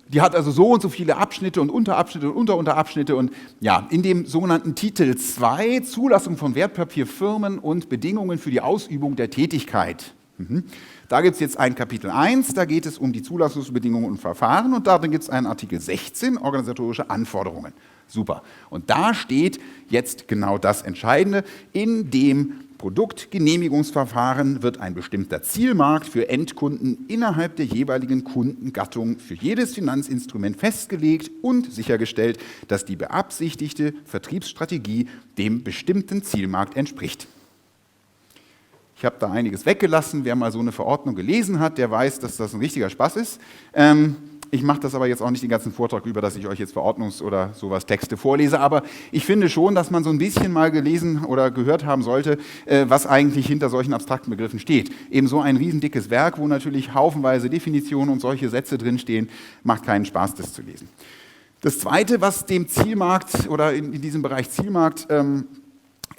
die hat also so und so viele Abschnitte und Unterabschnitte und Unterabschnitte und ja, in dem sogenannten Titel 2, Zulassung von Wertpapierfirmen und Bedingungen für die Ausübung der Tätigkeit. Da gibt es jetzt ein Kapitel 1, da geht es um die Zulassungsbedingungen und Verfahren und darin gibt es einen Artikel 16, organisatorische Anforderungen. Super. Und da steht jetzt genau das Entscheidende, in dem Produktgenehmigungsverfahren wird ein bestimmter Zielmarkt für Endkunden innerhalb der jeweiligen Kundengattung für jedes Finanzinstrument festgelegt und sichergestellt, dass die beabsichtigte Vertriebsstrategie dem bestimmten Zielmarkt entspricht. Ich habe da einiges weggelassen. Wer mal so eine Verordnung gelesen hat, der weiß, dass das ein richtiger Spaß ist. Ich mache das aber jetzt auch nicht den ganzen Vortrag über, dass ich euch jetzt Verordnungs- oder sowas Texte vorlese, aber ich finde schon, dass man so ein bisschen mal gelesen oder gehört haben sollte, was eigentlich hinter solchen abstrakten Begriffen steht. Eben so ein riesendickes Werk, wo natürlich haufenweise Definitionen und solche Sätze drinstehen, macht keinen Spaß, das zu lesen. Das Zweite, was dem Zielmarkt oder in diesem Bereich Zielmarkt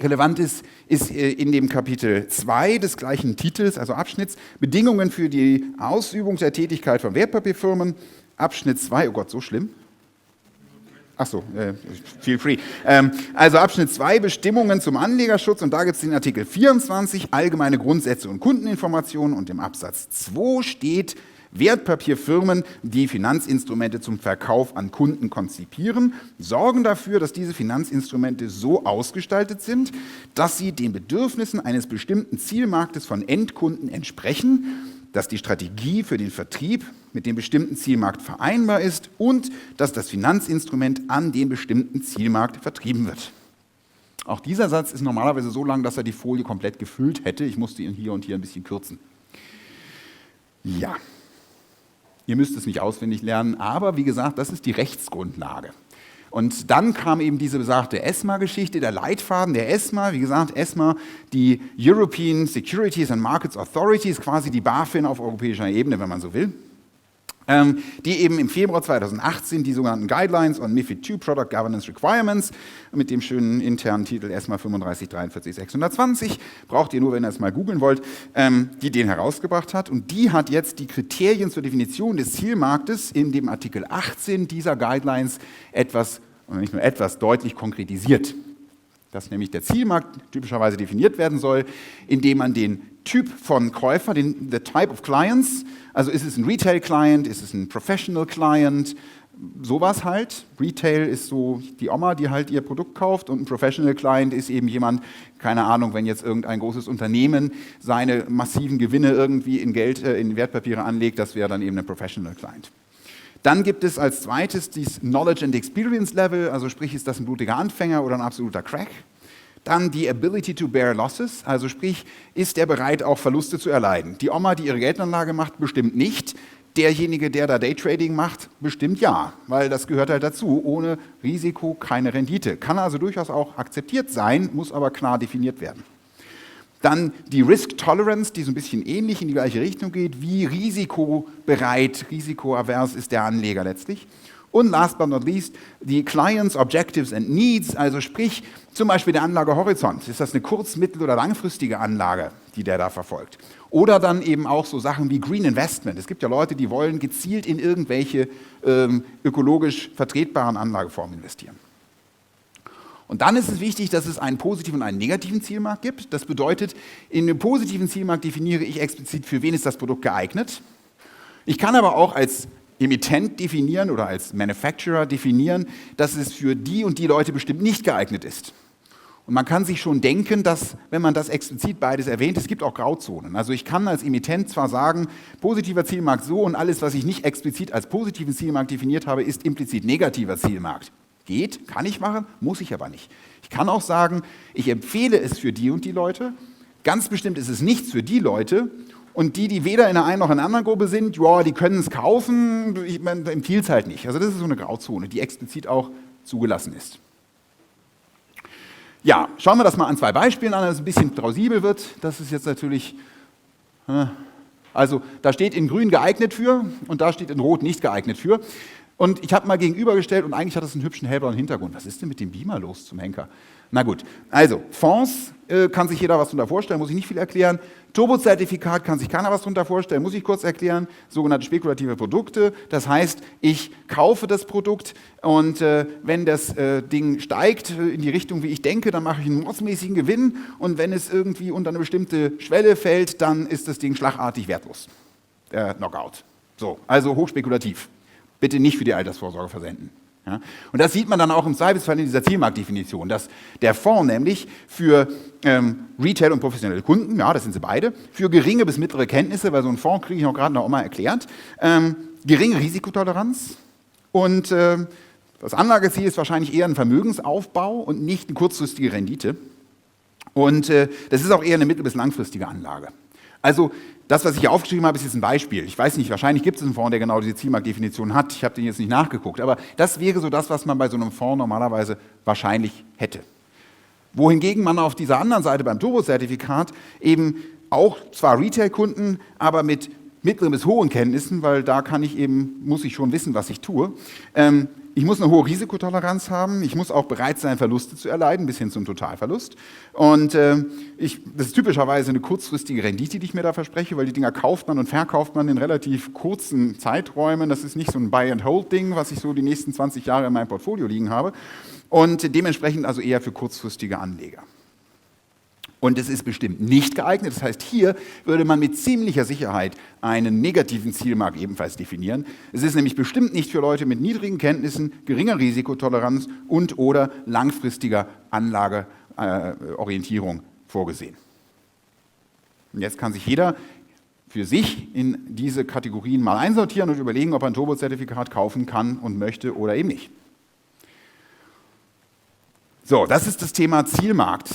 relevant ist, ist in dem Kapitel 2 des gleichen Titels, also Abschnitts, Bedingungen für die Ausübung der Tätigkeit von Wertpapierfirmen. Abschnitt 2, oh Gott, so schlimm. Ach so, feel free. Also Abschnitt 2, Bestimmungen zum Anlegerschutz und da gibt es den Artikel 24, allgemeine Grundsätze und Kundeninformationen und im Absatz 2 steht, Wertpapierfirmen, die Finanzinstrumente zum Verkauf an Kunden konzipieren, sorgen dafür, dass diese Finanzinstrumente so ausgestaltet sind, dass sie den Bedürfnissen eines bestimmten Zielmarktes von Endkunden entsprechen, dass die Strategie für den Vertrieb mit dem bestimmten Zielmarkt vereinbar ist und dass das Finanzinstrument an den bestimmten Zielmarkt vertrieben wird. Auch dieser Satz ist normalerweise so lang, dass er die Folie komplett gefüllt hätte. Ich musste ihn hier und hier ein bisschen kürzen. Ja. Ihr müsst es nicht auswendig lernen, aber wie gesagt, das ist die Rechtsgrundlage. Und dann kam eben diese besagte ESMA-Geschichte, der Leitfaden der ESMA. Wie gesagt, ESMA, die European Securities and Markets Authority, ist quasi die BaFin auf europäischer Ebene, wenn man so will, die eben im Februar 2018 die sogenannten Guidelines on MiFID II Product Governance Requirements mit dem schönen internen Titel ESMA 3543620, braucht ihr nur, wenn ihr es mal googeln wollt, die den herausgebracht hat. Und die hat jetzt die Kriterien zur Definition des Zielmarktes in dem Artikel 18 dieser Guidelines etwas, und nicht nur etwas, deutlich konkretisiert. Dass nämlich der Zielmarkt typischerweise definiert werden soll, indem man den Typ von Käufer, the type of clients, also ist es ein Retail-Client, ist es ein Professional-Client, sowas halt. Retail ist so die Oma, die halt ihr Produkt kauft, und ein Professional-Client ist eben jemand, keine Ahnung, wenn jetzt irgendein großes Unternehmen seine massiven Gewinne irgendwie in Geld, in Wertpapiere anlegt, das wäre dann eben ein Professional-Client. Dann gibt es als zweites dieses Knowledge and Experience Level, also sprich, ist das ein blutiger Anfänger oder ein absoluter Crack. Dann die Ability to bear losses, also sprich, ist er bereit, auch Verluste zu erleiden. Die Oma, die ihre Geldanlage macht, bestimmt nicht. Derjenige, der da Daytrading macht, bestimmt ja, weil das gehört halt dazu. Ohne Risiko keine Rendite. Kann also durchaus auch akzeptiert sein, muss aber klar definiert werden. Dann die Risk Tolerance, die so ein bisschen ähnlich in die gleiche Richtung geht. Wie risikobereit, risikoavers ist der Anleger letztlich. Und last but not least, die Clients, Objectives and Needs, also sprich zum Beispiel der Anlagehorizont. Ist das eine kurz-, mittel- oder langfristige Anlage, die der da verfolgt? Oder dann eben auch so Sachen wie Green Investment. Es gibt ja Leute, die wollen gezielt in irgendwelche ökologisch vertretbaren Anlageformen investieren. Und dann ist es wichtig, dass es einen positiven und einen negativen Zielmarkt gibt. Das bedeutet, in einem positiven Zielmarkt definiere ich explizit, für wen ist das Produkt geeignet. Ich kann aber auch als Emittent definieren oder als Manufacturer definieren, dass es für die und die Leute bestimmt nicht geeignet ist. Und man kann sich schon denken, dass, wenn man das explizit beides erwähnt, es gibt auch Grauzonen. Also ich kann als Emittent zwar sagen, positiver Zielmarkt so, und alles, was ich nicht explizit als positiven Zielmarkt definiert habe, ist implizit negativer Zielmarkt. Geht, kann ich machen, muss ich aber nicht. Ich kann auch sagen, ich empfehle es für die und die Leute, ganz bestimmt ist es nichts für die Leute, und die weder in der einen noch in der anderen Gruppe sind, ja, die können es kaufen, ich empfehle es halt nicht. Also das ist so eine Grauzone, die explizit auch zugelassen ist. Ja, schauen wir das mal an 2 Beispielen an, dass es ein bisschen plausibel wird. Das ist jetzt natürlich, also da steht in grün geeignet für und da steht in rot nicht geeignet für. Und ich habe mal gegenübergestellt und eigentlich hat es einen hübschen hellblauen Hintergrund. Was ist denn mit dem Beamer los zum Henker? Na gut, also Fonds kann sich jeder was darunter vorstellen, muss ich nicht viel erklären. Turbozertifikat kann sich keiner was darunter vorstellen, muss ich kurz erklären. Sogenannte spekulative Produkte, das heißt, ich kaufe das Produkt und wenn das Ding steigt in die Richtung, wie ich denke, dann mache ich einen mordsmäßigen Gewinn, und wenn es irgendwie unter eine bestimmte Schwelle fällt, dann ist das Ding schlagartig wertlos. Knockout. So, also hochspekulativ. Bitte nicht für die Altersvorsorge versenden. Ja? Und das sieht man dann auch im Zweifelsfall in dieser Zielmarktdefinition, dass der Fonds nämlich für Retail- und professionelle Kunden, ja, das sind sie beide, für geringe bis mittlere Kenntnisse, weil so ein Fonds, kriege ich auch gerade noch mal erklärt, geringe Risikotoleranz, und das Anlageziel ist wahrscheinlich eher ein Vermögensaufbau und nicht eine kurzfristige Rendite. Und das ist auch eher eine mittel- bis langfristige Anlage. Also das, was ich hier aufgeschrieben habe, ist jetzt ein Beispiel. Ich weiß nicht, wahrscheinlich gibt es einen Fonds, der genau diese Zielmarktdefinition hat. Ich habe den jetzt nicht nachgeguckt. Aber das wäre so das, was man bei so einem Fonds normalerweise wahrscheinlich hätte. Wohingegen man auf dieser anderen Seite beim Turbozertifikat eben auch zwar Retail-Kunden, aber mit mittleren bis hohen Kenntnissen, weil da muss ich schon wissen, was ich tue. Ich muss eine hohe Risikotoleranz haben, ich muss auch bereit sein, Verluste zu erleiden, bis hin zum Totalverlust. Und das ist typischerweise eine kurzfristige Rendite, die ich mir da verspreche, weil die Dinger kauft man und verkauft man in relativ kurzen Zeiträumen. Das ist nicht so ein Buy-and-Hold-Ding, was ich so die nächsten 20 Jahre in meinem Portfolio liegen habe. Und dementsprechend also eher für kurzfristige Anleger. Und es ist bestimmt nicht geeignet. Das heißt, hier würde man mit ziemlicher Sicherheit einen negativen Zielmarkt ebenfalls definieren. Es ist nämlich bestimmt nicht für Leute mit niedrigen Kenntnissen, geringer Risikotoleranz und oder langfristiger Anlageorientierung vorgesehen. Und jetzt kann sich jeder für sich in diese Kategorien mal einsortieren und überlegen, ob er ein Turbozertifikat kaufen kann und möchte oder eben nicht. So, das ist das Thema Zielmarkt.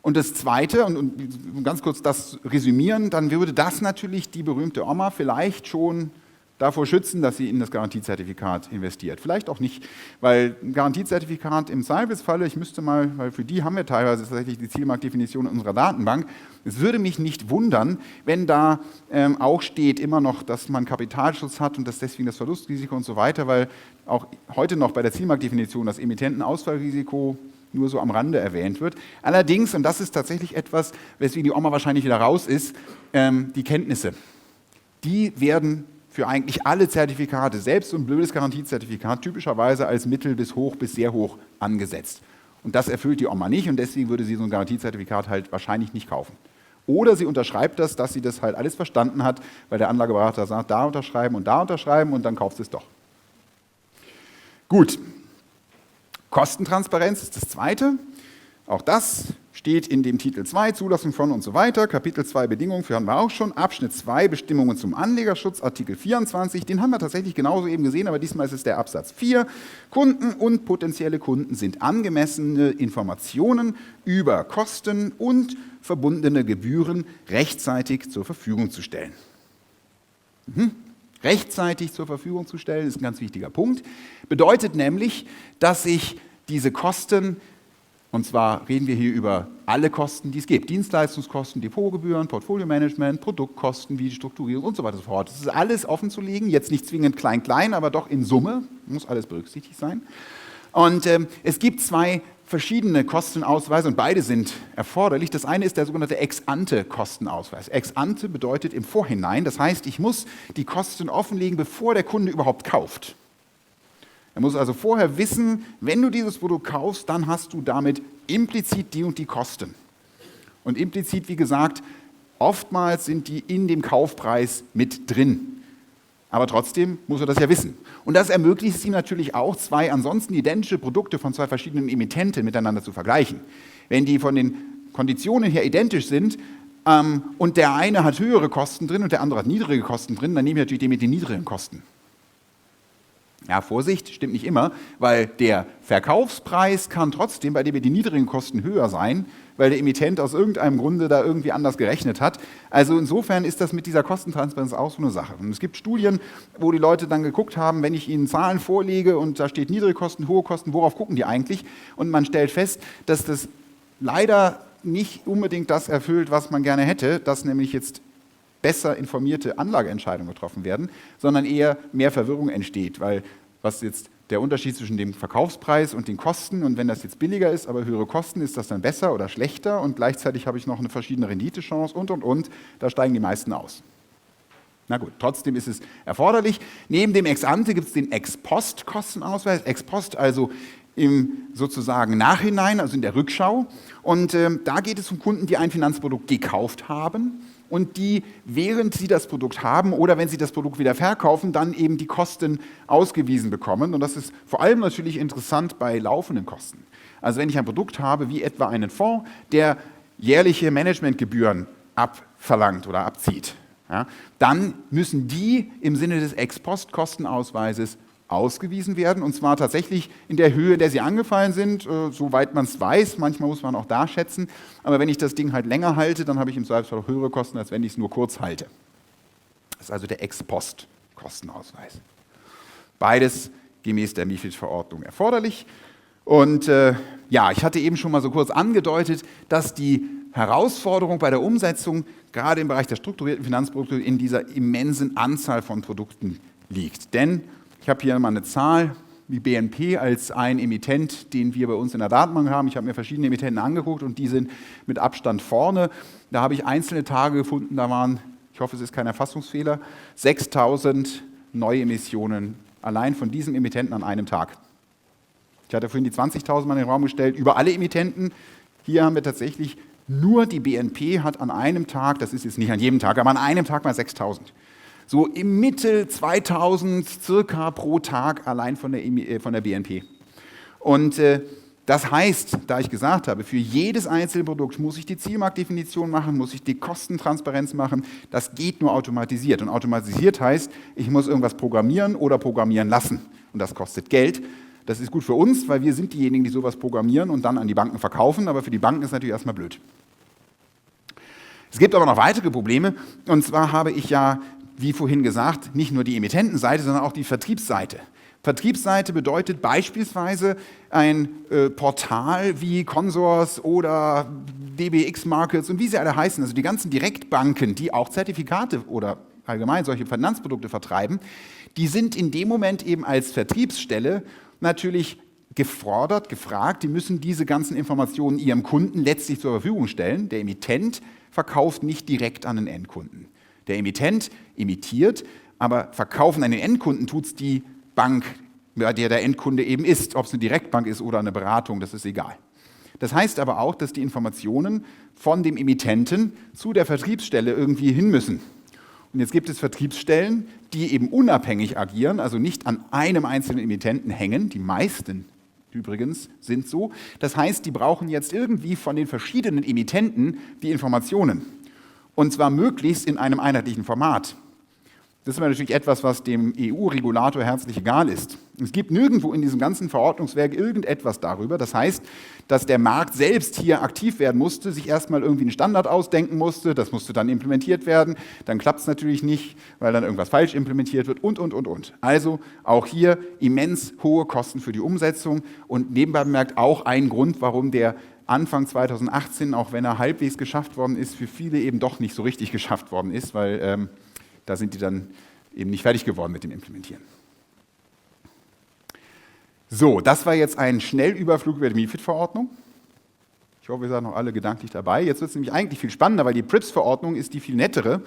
Und das Zweite, und ganz kurz das resümieren, dann würde das natürlich die berühmte Oma vielleicht schon davor schützen, dass sie in das Garantiezertifikat investiert. Vielleicht auch nicht, weil ein Garantiezertifikat im Zweifelsfalle, ich müsste mal, weil für die haben wir teilweise tatsächlich die Zielmarktdefinition in unserer Datenbank, es würde mich nicht wundern, wenn da auch steht immer noch, dass man Kapitalschutz hat und dass deswegen das Verlustrisiko und so weiter, weil auch heute noch bei der Zielmarktdefinition das Emittentenausfallrisiko nur so am Rande erwähnt wird. Allerdings, und das ist tatsächlich etwas, weswegen die Oma wahrscheinlich wieder raus ist, die Kenntnisse, die werden für eigentlich alle Zertifikate, selbst so ein blödes Garantiezertifikat, typischerweise als mittel bis hoch bis sehr hoch angesetzt. Und das erfüllt die Oma nicht und deswegen würde sie so ein Garantiezertifikat halt wahrscheinlich nicht kaufen. Oder sie unterschreibt das, dass sie das halt alles verstanden hat, weil der Anlageberater sagt, da unterschreiben und dann kauft sie es doch. Gut, Kostentransparenz ist das Zweite. Auch das steht in dem Titel 2, Zulassung von und so weiter, Kapitel 2 Bedingungen, für haben wir auch schon, Abschnitt 2 Bestimmungen zum Anlegerschutz, Artikel 24, den haben wir tatsächlich genauso eben gesehen, aber diesmal ist es der Absatz 4. Kunden und potenzielle Kunden sind angemessene Informationen über Kosten und verbundene Gebühren rechtzeitig zur Verfügung zu stellen. Rechtzeitig zur Verfügung zu stellen ist ein ganz wichtiger Punkt. Bedeutet nämlich, dass ich diese Kosten, und zwar reden wir hier über alle Kosten, die es gibt. Dienstleistungskosten, Depotgebühren, Portfolio-Management, Produktkosten wie die Strukturierung und so weiter und so fort. Das ist alles offenzulegen, jetzt nicht zwingend klein-klein, aber doch in Summe, muss alles berücksichtigt sein. Und es gibt zwei verschiedene Kostenausweise und beide sind erforderlich. Das eine ist der sogenannte Ex-ante-Kostenausweis. Ex-ante bedeutet im Vorhinein, das heißt, ich muss die Kosten offenlegen, bevor der Kunde überhaupt kauft. Er muss also vorher wissen, wenn du dieses Produkt kaufst, dann hast du damit implizit die und die Kosten. Und implizit, wie gesagt, oftmals sind die in dem Kaufpreis mit drin. Aber trotzdem muss er das ja wissen. Und das ermöglicht es ihm natürlich auch, zwei ansonsten identische Produkte von zwei verschiedenen Emittenten miteinander zu vergleichen. Wenn die von den Konditionen her identisch sind und der eine hat höhere Kosten drin und der andere hat niedrige Kosten drin, dann nehme ich natürlich den mit den niedrigen Kosten. Ja, Vorsicht, stimmt nicht immer, weil der Verkaufspreis kann trotzdem bei dem mit den niedrigen Kosten höher sein, weil der Emittent aus irgendeinem Grunde da irgendwie anders gerechnet hat. Also insofern ist das mit dieser Kostentransparenz auch so eine Sache. Und es gibt Studien, wo die Leute dann geguckt haben, wenn ich ihnen Zahlen vorlege und da steht niedrige Kosten, hohe Kosten, worauf gucken die eigentlich? Und man stellt fest, dass das leider nicht unbedingt das erfüllt, was man gerne hätte, dass nämlich jetzt besser informierte Anlageentscheidungen getroffen werden, sondern eher mehr Verwirrung entsteht, weil was jetzt der Unterschied zwischen dem Verkaufspreis und den Kosten und wenn das jetzt billiger ist, aber höhere Kosten, ist das dann besser oder schlechter und gleichzeitig habe ich noch eine verschiedene Renditechance und, da steigen die meisten aus. Na gut, trotzdem ist es erforderlich. Neben dem Ex-ante gibt es den Ex-post-Kostenausweis, Ex-post also im sozusagen Nachhinein, also in der Rückschau und da geht es um Kunden, die ein Finanzprodukt gekauft haben und die, während sie das Produkt haben oder wenn sie das Produkt wieder verkaufen, dann eben die Kosten ausgewiesen bekommen. Und das ist vor allem natürlich interessant bei laufenden Kosten. Also wenn ich ein Produkt habe, wie etwa einen Fonds, der jährliche Managementgebühren abverlangt oder abzieht, ja, dann müssen die im Sinne des Ex-Post-Kostenausweises ausgewiesen werden, und zwar tatsächlich in der Höhe, in der sie angefallen sind, soweit man es weiß. Manchmal muss man auch da schätzen, aber wenn ich das Ding halt länger halte, dann habe ich im Zweifelsfall auch höhere Kosten, als wenn ich es nur kurz halte. Das ist also der Ex-Post-Kostenausweis. Beides gemäß der MiFID-Verordnung erforderlich. Und ja, ich hatte eben schon mal so kurz angedeutet, dass die Herausforderung bei der Umsetzung gerade im Bereich der strukturierten Finanzprodukte in dieser immensen Anzahl von Produkten liegt. Denn ich habe hier mal eine Zahl, wie BNP als ein Emittent, den wir bei uns in der Datenbank haben. Ich habe mir verschiedene Emittenten angeguckt und die sind mit Abstand vorne. Da habe ich einzelne Tage gefunden, da waren, ich hoffe, es ist kein Erfassungsfehler, 6.000 Neuemissionen allein von diesem Emittenten an einem Tag. Ich hatte vorhin die 20.000 mal in den Raum gestellt, über alle Emittenten. Hier haben wir tatsächlich nur die BNP hat an einem Tag, das ist jetzt nicht an jedem Tag, aber an einem Tag mal 6.000. So im Mittel 2.000 circa pro Tag allein von der BNP. Und das heißt, da ich gesagt habe, für jedes einzelne Produkt muss ich die Zielmarktdefinition machen, muss ich die Kostentransparenz machen, das geht nur automatisiert. Und automatisiert heißt, ich muss irgendwas programmieren oder programmieren lassen. Und das kostet Geld. Das ist gut für uns, weil wir sind diejenigen, die sowas programmieren und dann an die Banken verkaufen, aber für die Banken ist es natürlich erstmal blöd. Es gibt aber noch weitere Probleme, und zwar habe ich ja, wie vorhin gesagt, nicht nur die Emittentenseite, sondern auch die Vertriebsseite. Vertriebsseite bedeutet beispielsweise ein Portal wie Consors oder DBX Markets und wie sie alle heißen, also die ganzen Direktbanken, die auch Zertifikate oder allgemein solche Finanzprodukte vertreiben, die sind in dem Moment eben als Vertriebsstelle natürlich gefordert, gefragt, die müssen diese ganzen Informationen ihrem Kunden letztlich zur Verfügung stellen. Der Emittent verkauft nicht direkt an den Endkunden. Der Emittent emittiert, aber verkaufen an den Endkunden tut es die Bank, bei der der Endkunde eben ist. Ob es eine Direktbank ist oder eine Beratung, das ist egal. Das heißt aber auch, dass die Informationen von dem Emittenten zu der Vertriebsstelle irgendwie hin müssen. Und jetzt gibt es Vertriebsstellen, die eben unabhängig agieren, also nicht an einem einzelnen Emittenten hängen. Die meisten übrigens sind so. Das heißt, die brauchen jetzt irgendwie von den verschiedenen Emittenten die Informationen. Und zwar möglichst in einem einheitlichen Format. Das ist natürlich etwas, was dem EU-Regulator herzlich egal ist. Es gibt nirgendwo in diesem ganzen Verordnungswerk irgendetwas darüber. Das heißt, dass der Markt selbst hier aktiv werden musste, sich erstmal irgendwie einen Standard ausdenken musste, das musste dann implementiert werden. Dann klappt es natürlich nicht, weil dann irgendwas falsch implementiert wird und. Also auch hier immens hohe Kosten für die Umsetzung und nebenbei bemerkt auch ein Grund, warum der Anfang 2018, auch wenn er halbwegs geschafft worden ist, für viele eben doch nicht so richtig geschafft worden ist, weil da sind die dann eben nicht fertig geworden mit dem Implementieren. So, das war jetzt ein Schnellüberflug über die MiFID-Verordnung. Ich hoffe, ihr seid noch alle gedanklich dabei. Jetzt wird es nämlich eigentlich viel spannender, weil die PRIPS-Verordnung ist die viel nettere.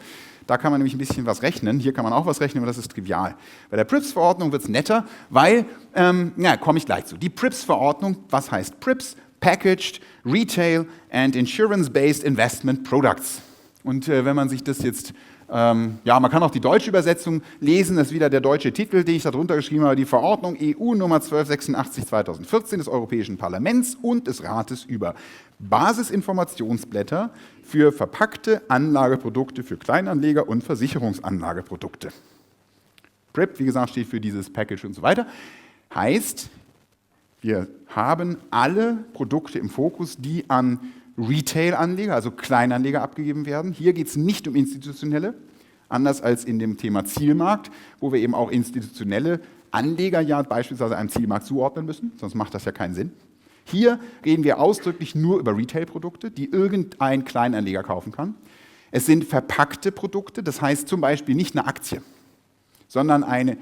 Da kann man nämlich ein bisschen was rechnen. Hier kann man auch was rechnen, aber das ist trivial. Bei der PRIPS-Verordnung wird es netter, weil, komme ich gleich zu. Die PRIPS-Verordnung, was heißt PRIPS? Packaged Retail and Insurance-Based Investment Products. Und wenn man sich das jetzt man kann auch die deutsche Übersetzung lesen, das ist wieder der deutsche Titel, den ich da drunter geschrieben habe, die Verordnung EU Nummer 1286/2014 des Europäischen Parlaments und des Rates über Basisinformationsblätter für verpackte Anlageprodukte für Kleinanleger und Versicherungsanlageprodukte. PRIP, wie gesagt, steht für dieses Package und so weiter. Heißt, wir haben alle Produkte im Fokus, die an Retail-Anleger, also Kleinanleger abgegeben werden. Hier geht es nicht um institutionelle, anders als in dem Thema Zielmarkt, wo wir eben auch institutionelle Anleger ja beispielsweise einem Zielmarkt zuordnen müssen, sonst macht das ja keinen Sinn. Hier reden wir ausdrücklich nur über Retail-Produkte, die irgendein Kleinanleger kaufen kann. Es sind verpackte Produkte, das heißt zum Beispiel nicht eine Aktie, sondern eine,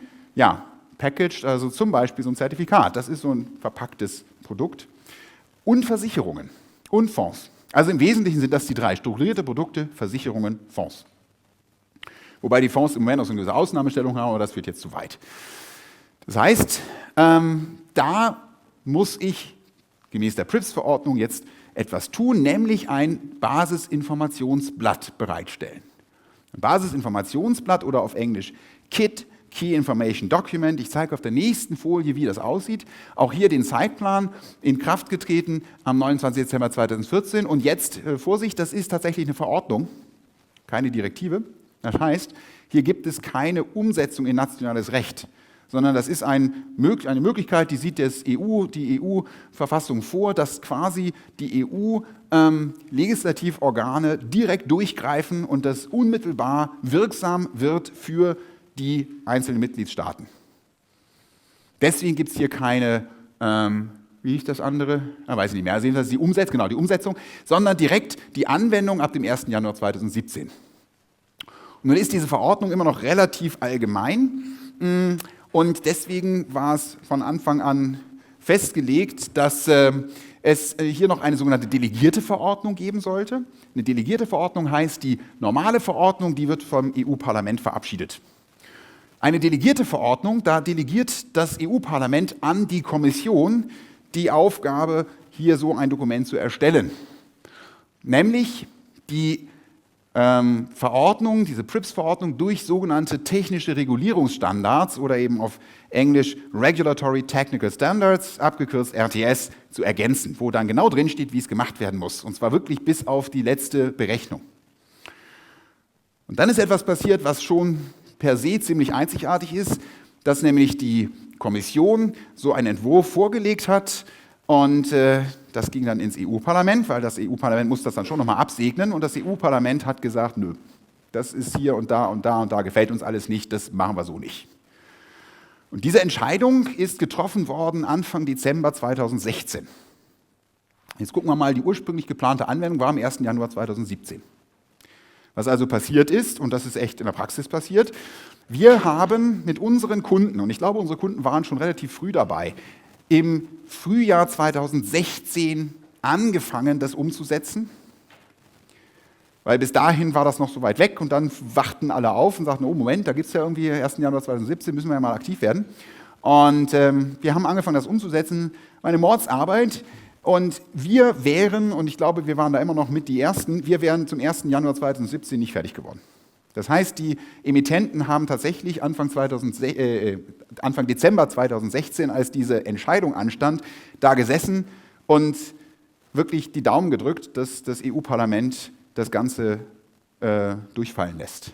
packaged, also zum Beispiel so ein Zertifikat, das ist so ein verpacktes Produkt. Und Versicherungen. Und Fonds. Also im Wesentlichen sind das die drei: strukturierte Produkte, Versicherungen, Fonds. Wobei die Fonds im Moment auch so eine gewisse Ausnahmestellung haben, aber das führt jetzt zu weit. Das heißt, da muss ich gemäß der PRIPS-Verordnung jetzt etwas tun, nämlich ein Basisinformationsblatt bereitstellen. Ein Basisinformationsblatt oder auf Englisch KID, Key Information Document. Ich zeige auf der nächsten Folie, wie das aussieht. Auch hier den Zeitplan in Kraft getreten am 29. Dezember 2014. Und jetzt, Vorsicht, das ist tatsächlich eine Verordnung, keine Direktive. Das heißt, hier gibt es keine Umsetzung in nationales Recht, sondern das ist eine Möglichkeit, die sieht die EU-Verfassung vor, dass quasi die EU-Legislativorgane direkt durchgreifen und das unmittelbar wirksam wird für die einzelnen Mitgliedstaaten. Deswegen gibt es hier keine, wie hieß das andere? Weiß ich nicht mehr. Also jedenfalls die Umsetzung, sondern direkt die Anwendung ab dem 1. Januar 2017. Und nun ist diese Verordnung immer noch relativ allgemein und deswegen war es von Anfang an festgelegt, dass es hier noch eine sogenannte delegierte Verordnung geben sollte. Eine delegierte Verordnung heißt, die normale Verordnung, die wird vom EU-Parlament verabschiedet. Eine delegierte Verordnung, da delegiert das EU-Parlament an die Kommission die Aufgabe, hier so ein Dokument zu erstellen. Nämlich die Verordnung, diese PRIPS-Verordnung durch sogenannte technische Regulierungsstandards oder eben auf Englisch Regulatory Technical Standards, abgekürzt RTS, zu ergänzen, wo dann genau drin steht, wie es gemacht werden muss. Und zwar wirklich bis auf die letzte Berechnung. Und dann ist etwas passiert, was schon per se ziemlich einzigartig ist, dass nämlich die Kommission so einen Entwurf vorgelegt hat und das ging dann ins EU-Parlament, weil das EU-Parlament muss das dann schon nochmal absegnen und das EU-Parlament hat gesagt, nö, das ist hier und da und da und da, gefällt uns alles nicht, das machen wir so nicht. Und diese Entscheidung ist getroffen worden Anfang Dezember 2016. Jetzt gucken wir mal, die ursprünglich geplante Anwendung war am 1. Januar 2017. Was also passiert ist, und das ist echt in der Praxis passiert, wir haben mit unseren Kunden, und ich glaube, unsere Kunden waren schon relativ früh dabei, im Frühjahr 2016 angefangen, das umzusetzen, weil bis dahin war das noch so weit weg und dann wachten alle auf und sagten, oh Moment, da gibt es ja irgendwie 1. Januar 2017, müssen wir ja mal aktiv werden. Und wir haben angefangen, das umzusetzen, eine Mordsarbeit. Und wir wären, und ich glaube, wir waren da immer noch mit die Ersten, wir wären zum 1. Januar 2017 nicht fertig geworden. Das heißt, die Emittenten haben tatsächlich Anfang Dezember 2016, als diese Entscheidung anstand, da gesessen und wirklich die Daumen gedrückt, dass das EU-Parlament das Ganze durchfallen lässt.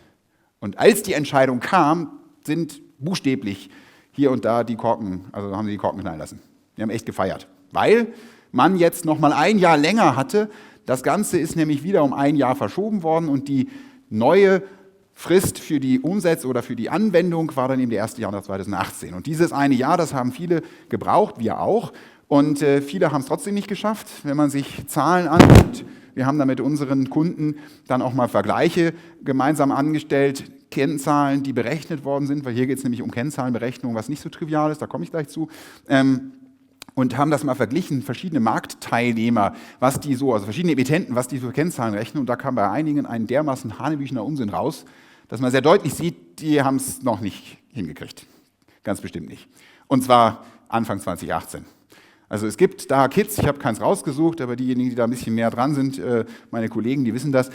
Und als die Entscheidung kam, sind buchstäblich hier und da die Korken, also haben sie die Korken knallen lassen. Die haben echt gefeiert, weil man jetzt noch mal ein Jahr länger hatte. Das Ganze ist nämlich wieder um ein Jahr verschoben worden und die neue Frist für die Umsetzung oder für die Anwendung war dann eben der 1. Januar 2018. Und dieses eine Jahr, das haben viele gebraucht, wir auch. Und viele haben es trotzdem nicht geschafft. Wenn man sich Zahlen anguckt, wir haben da mit unseren Kunden dann auch mal Vergleiche gemeinsam angestellt, Kennzahlen, die berechnet worden sind, weil hier geht es nämlich um Kennzahlenberechnung, was nicht so trivial ist, da komme ich gleich zu. Und haben das mal verglichen, verschiedene Marktteilnehmer, was die so, also verschiedene Emittenten, was die für Kennzahlen rechnen. Und da kam bei einigen ein dermaßen hanebüchener Unsinn raus, dass man sehr deutlich sieht, die haben es noch nicht hingekriegt. Ganz bestimmt nicht. Und zwar Anfang 2018. Also es gibt da Kits, ich habe keins rausgesucht, aber diejenigen, die da ein bisschen mehr dran sind, meine Kollegen, die wissen das,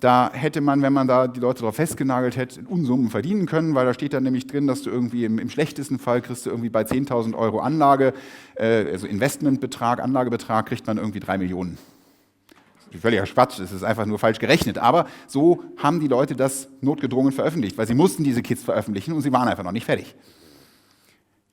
da hätte man, wenn man da die Leute darauf festgenagelt hätte, Unsummen verdienen können, weil da steht dann nämlich drin, dass du irgendwie im schlechtesten Fall kriegst du irgendwie bei 10.000 Euro Anlage, also Investmentbetrag, Anlagebetrag, kriegt man irgendwie 3 Millionen. Das ist völliger Quatsch, das ist einfach nur falsch gerechnet. Aber so haben die Leute das notgedrungen veröffentlicht, weil sie mussten diese Kits veröffentlichen und sie waren einfach noch nicht fertig.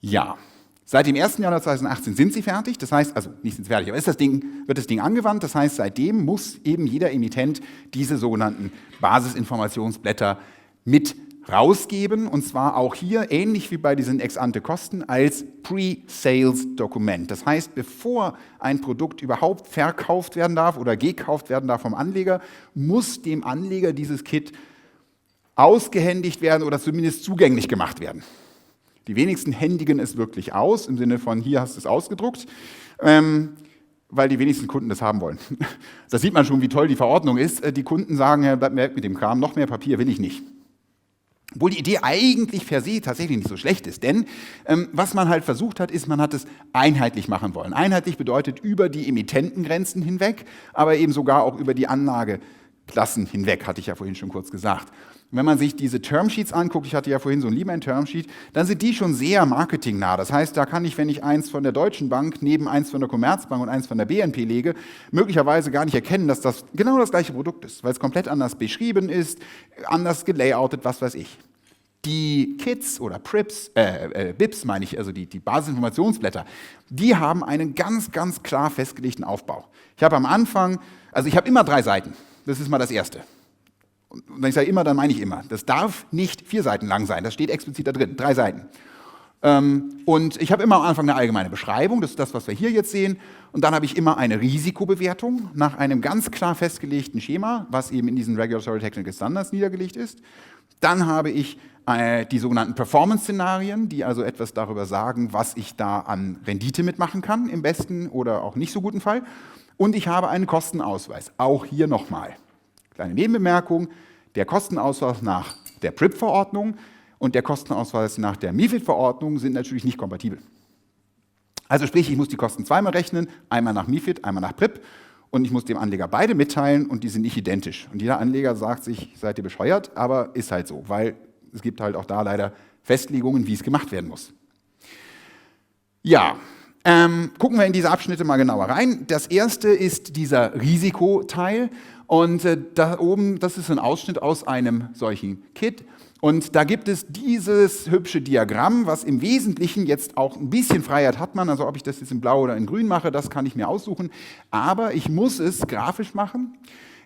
Ja. Seit dem 1. Januar 2018 sind sie fertig, das heißt, also nicht sind sie fertig, aber wird das Ding angewandt, das heißt, seitdem muss eben jeder Emittent diese sogenannten Basisinformationsblätter mit rausgeben und zwar auch hier, ähnlich wie bei diesen Ex-ante-Kosten, als Pre-Sales-Dokument. Das heißt, bevor ein Produkt überhaupt verkauft werden darf oder gekauft werden darf vom Anleger, muss dem Anleger dieses Kit ausgehändigt werden oder zumindest zugänglich gemacht werden. Die wenigsten händigen es wirklich aus, im Sinne von, hier hast du es ausgedruckt, weil die wenigsten Kunden das haben wollen. Da sieht man schon, wie toll die Verordnung ist. Die Kunden sagen, ja, bleib mir weg mit dem Kram, noch mehr Papier will ich nicht. Obwohl die Idee eigentlich per se tatsächlich nicht so schlecht ist. Denn was man halt versucht hat, ist, man hat es einheitlich machen wollen. Einheitlich bedeutet über die Emittentengrenzen hinweg, aber eben sogar auch über die Anlageklassen hinweg, hatte ich ja vorhin schon kurz gesagt. Wenn man sich diese Termsheets anguckt, ich hatte ja vorhin so ein Lehman-Termsheet, dann sind die schon sehr marketingnah. Das heißt, da kann ich, wenn ich eins von der Deutschen Bank neben eins von der Commerzbank und eins von der BNP lege, möglicherweise gar nicht erkennen, dass das genau das gleiche Produkt ist, weil es komplett anders beschrieben ist, anders gelayoutet, was weiß ich. Die Kits oder BIPs meine ich, also die Basisinformationsblätter, die haben einen ganz, ganz klar festgelegten Aufbau. Ich habe am Anfang, also ich habe immer 3 Seiten, das ist mal das Erste. Und wenn ich sage immer, dann meine ich immer. Das darf nicht 4 Seiten lang sein, das steht explizit da drin, 3 Seiten. Und ich habe immer am Anfang eine allgemeine Beschreibung, das ist das, was wir hier jetzt sehen. Und dann habe ich immer eine Risikobewertung nach einem ganz klar festgelegten Schema, was eben in diesen Regulatory Technical Standards niedergelegt ist. Dann habe ich die sogenannten Performance-Szenarien, die also etwas darüber sagen, was ich da an Rendite mitmachen kann, im besten oder auch nicht so guten Fall. Und ich habe einen Kostenausweis, auch hier nochmal. Kleine Nebenbemerkung, der Kostenausweis nach der PRIIP-Verordnung und der Kostenausweis nach der MiFID-Verordnung sind natürlich nicht kompatibel. Also sprich, ich muss die Kosten zweimal rechnen, einmal nach MiFID, einmal nach PRIIP und ich muss dem Anleger beide mitteilen und die sind nicht identisch. Und jeder Anleger sagt sich, seid ihr bescheuert, aber ist halt so, weil es gibt halt auch da leider Festlegungen, wie es gemacht werden muss. Ja, gucken wir in diese Abschnitte mal genauer rein. Das erste ist dieser Risikoteil. Und da oben, das ist ein Ausschnitt aus einem solchen Kit. Und da gibt es dieses hübsche Diagramm, was im Wesentlichen jetzt auch ein bisschen Freiheit hat man, also ob ich das jetzt in blau oder in grün mache, das kann ich mir aussuchen, aber ich muss es grafisch machen.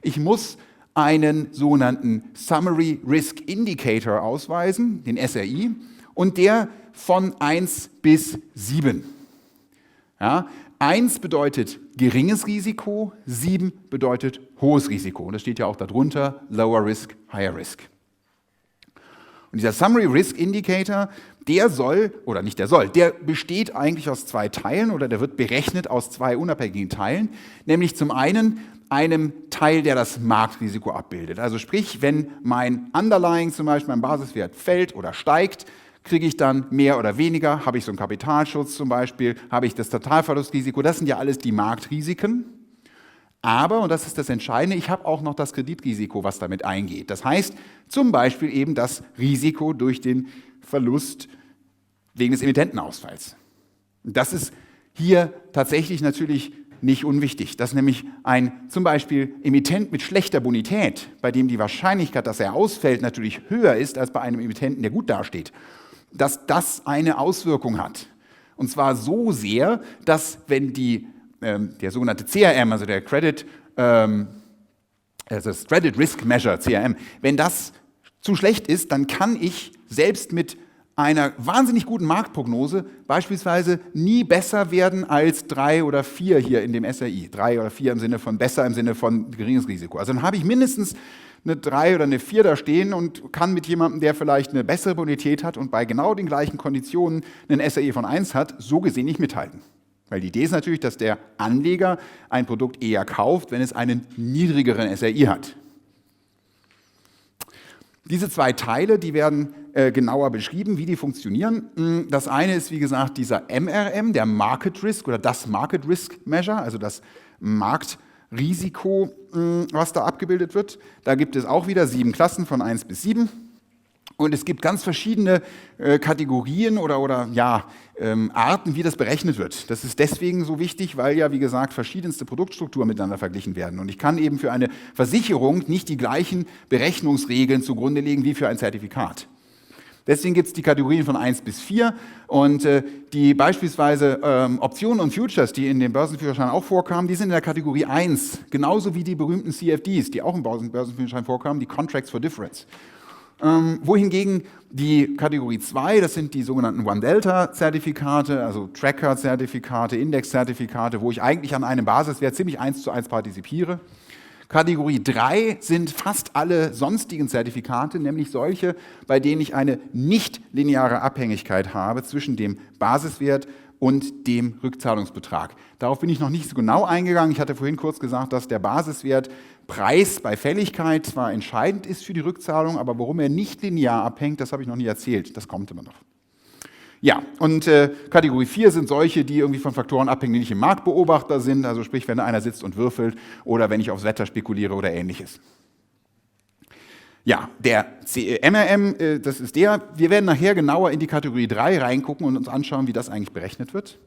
Ich muss einen sogenannten Summary Risk Indicator ausweisen, den SRI, und der von 1 bis 7. Ja, 1 bedeutet geringes Risiko, 7 bedeutet hohes Risiko. Und das steht ja auch darunter, Lower Risk, Higher Risk. Und dieser Summary Risk Indicator, der besteht eigentlich aus 2 Teilen oder der wird berechnet aus 2 unabhängigen Teilen, nämlich zum einen einem Teil, der das Marktrisiko abbildet. Also sprich, wenn mein Underlying, zum Beispiel mein Basiswert, fällt oder steigt, kriege ich dann mehr oder weniger, habe ich so einen Kapitalschutz zum Beispiel, habe ich das Totalverlustrisiko, das sind ja alles die Marktrisiken. Aber, und das ist das Entscheidende, ich habe auch noch das Kreditrisiko, was damit eingeht. Das heißt zum Beispiel eben das Risiko durch den Verlust wegen des Emittentenausfalls. Das ist hier tatsächlich natürlich nicht unwichtig, dass nämlich ein zum Beispiel Emittent mit schlechter Bonität, bei dem die Wahrscheinlichkeit, dass er ausfällt, natürlich höher ist als bei einem Emittenten, der gut dasteht, dass das eine Auswirkung hat. Und zwar so sehr, dass wenn der sogenannte CRM, also der Credit Risk Measure, CRM, wenn das zu schlecht ist, dann kann ich selbst mit einer wahnsinnig guten Marktprognose beispielsweise nie besser werden als 3 oder 4 hier in dem SRI. 3 oder 4 im Sinne von besser, im Sinne von geringes Risiko. Also dann habe ich mindestens eine 3 oder eine 4 da stehen und kann mit jemandem, der vielleicht eine bessere Bonität hat und bei genau den gleichen Konditionen einen SRI von 1 hat, so gesehen nicht mithalten. Weil die Idee ist natürlich, dass der Anleger ein Produkt eher kauft, wenn es einen niedrigeren SRI hat. Diese 2 Teile, die werden genauer beschrieben, wie die funktionieren. Das eine ist, wie gesagt, dieser MRM, der Market Risk oder das Market Risk Measure, also das Marktrisiko, was da abgebildet wird. Da gibt es auch wieder 7 Klassen von 1 bis 7. Und es gibt ganz verschiedene Kategorien oder Arten, wie das berechnet wird. Das ist deswegen so wichtig, weil ja, wie gesagt, verschiedenste Produktstrukturen miteinander verglichen werden. Und ich kann eben für eine Versicherung nicht die gleichen Berechnungsregeln zugrunde legen wie für ein Zertifikat. Deswegen gibt es die Kategorien von 1 bis 4 und die beispielsweise Optionen und Futures, die in dem Börsenführerschein auch vorkamen, die sind in der Kategorie 1, genauso wie die berühmten CFDs, die auch im Börsenführerschein vorkamen, die Contracts for Difference. Wohingegen die Kategorie 2, das sind die sogenannten One-Delta-Zertifikate, also Tracker-Zertifikate, Index-Zertifikate, wo ich eigentlich an einem Basiswert ziemlich 1:1 partizipiere. Kategorie 3 sind fast alle sonstigen Zertifikate, nämlich solche, bei denen ich eine nicht-lineare Abhängigkeit habe zwischen dem Basiswert und dem Rückzahlungsbetrag. Darauf bin ich noch nicht so genau eingegangen. Ich hatte vorhin kurz gesagt, dass der Basiswertpreis bei Fälligkeit zwar entscheidend ist für die Rückzahlung, aber warum er nicht linear abhängt, das habe ich noch nie erzählt. Das kommt immer noch. Ja, und Kategorie 4 sind solche, die irgendwie von Faktoren abhängen, die nicht im Markt beobachtbar sind, also sprich, wenn da einer sitzt und würfelt oder wenn ich aufs Wetter spekuliere oder Ähnliches. Ja, der MRM, das ist wir werden nachher genauer in die Kategorie 3 reingucken und uns anschauen, wie das eigentlich berechnet wird.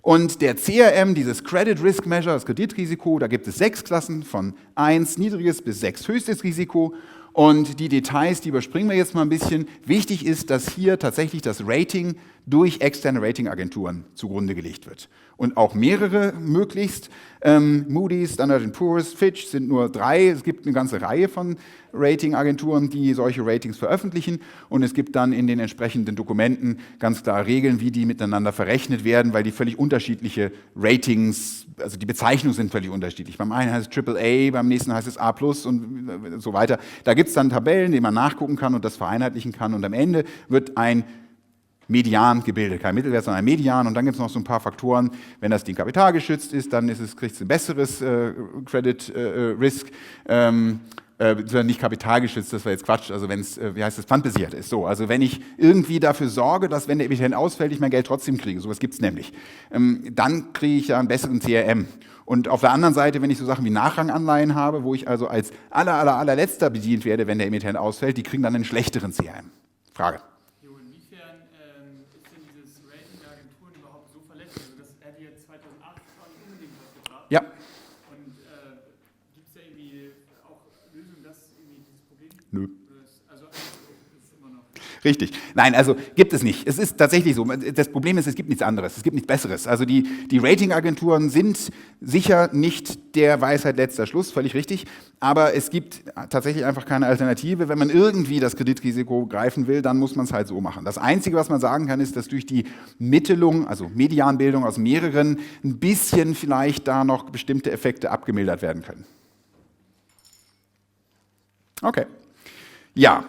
Und der CRM, dieses Credit Risk Measure, das Kreditrisiko, da gibt es 6 Klassen von 1 niedriges bis 6 höchstes Risiko. Und die Details, die überspringen wir jetzt mal ein bisschen. Wichtig ist, dass hier tatsächlich das Rating durch externe Ratingagenturen zugrunde gelegt wird. Und auch mehrere möglichst. Moody's, Standard & Poor's, Fitch sind nur 3. Es gibt eine ganze Reihe von Ratingagenturen, die solche Ratings veröffentlichen. Und es gibt dann in den entsprechenden Dokumenten ganz klar Regeln, wie die miteinander verrechnet werden, weil die völlig unterschiedliche Ratings, also die Bezeichnungen sind völlig unterschiedlich. Beim einen heißt es AAA, beim nächsten heißt es A+ und so weiter. Da gibt es dann Tabellen, die man nachgucken kann und das vereinheitlichen kann. Und am Ende wird ein Median gebildet, kein Mittelwert, sondern ein Median. Und dann gibt es noch so ein paar Faktoren. Wenn das Ding kapitalgeschützt ist, dann kriegt es ein besseres Credit Risk. Nicht kapitalgeschützt, das war jetzt Quatsch, also wenn es, pfandbesichert ist. So, also wenn ich irgendwie dafür sorge, dass wenn der Emittent ausfällt, ich mein Geld trotzdem kriege, sowas gibt es nämlich, dann kriege ich ja einen besseren CRM. Und auf der anderen Seite, wenn ich so Sachen wie Nachranganleihen habe, wo ich also als allerletzter bedient werde, wenn der Emittent ausfällt, die kriegen dann einen schlechteren CRM. Frage. Inwiefern ist denn dieses Rating der Agenturen überhaupt so verlässlich? Also das hätte jetzt 2008 schon unbedingt was gebracht. Ja. Und gibt es da irgendwie auch Lösungen, dass irgendwie dieses Problem? Nö. Also ist immer Richtig. Nein, also gibt es nicht. Es ist tatsächlich so. Das Problem ist, es gibt nichts anderes. Es gibt nichts Besseres. Also die Ratingagenturen sind sicher nicht der Weisheit letzter Schluss, völlig richtig. Aber es gibt tatsächlich einfach keine Alternative. Wenn man irgendwie das Kreditrisiko greifen will, dann muss man es halt so machen. Das Einzige, was man sagen kann, ist, dass durch die Mittelung, also Medianbildung aus mehreren, ein bisschen vielleicht da noch bestimmte Effekte abgemildert werden können. Okay. Ja.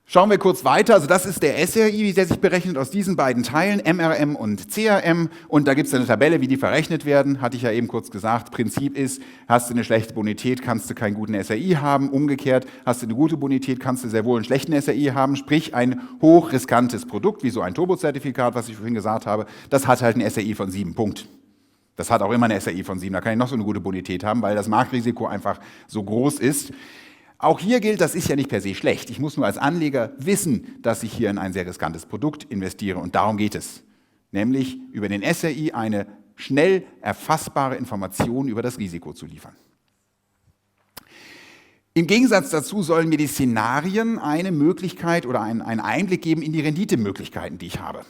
Schauen wir kurz weiter. Also das ist der SRI, der sich berechnet aus diesen beiden Teilen, MRM und CRM. Und da gibt es eine Tabelle, wie die verrechnet werden. Hatte ich ja eben kurz gesagt. Prinzip ist, hast du eine schlechte Bonität, kannst du keinen guten SRI haben. Umgekehrt, hast du eine gute Bonität, kannst du sehr wohl einen schlechten SRI haben. Sprich, ein hochriskantes Produkt, wie so ein Turbozertifikat, was ich vorhin gesagt habe, das hat halt ein SRI von 7. Punkt. Das hat auch immer ein SRI von 7. Da kann ich noch so eine gute Bonität haben, weil das Marktrisiko einfach so groß ist. Auch hier gilt, das ist ja nicht per se schlecht. Ich muss nur als Anleger wissen, dass ich hier in ein sehr riskantes Produkt investiere. Und darum geht es. Nämlich über den SRI eine schnell erfassbare Information über das Risiko zu liefern. Im Gegensatz dazu sollen mir die Szenarien eine Möglichkeit oder einen Einblick geben in die Renditemöglichkeiten, die ich habe.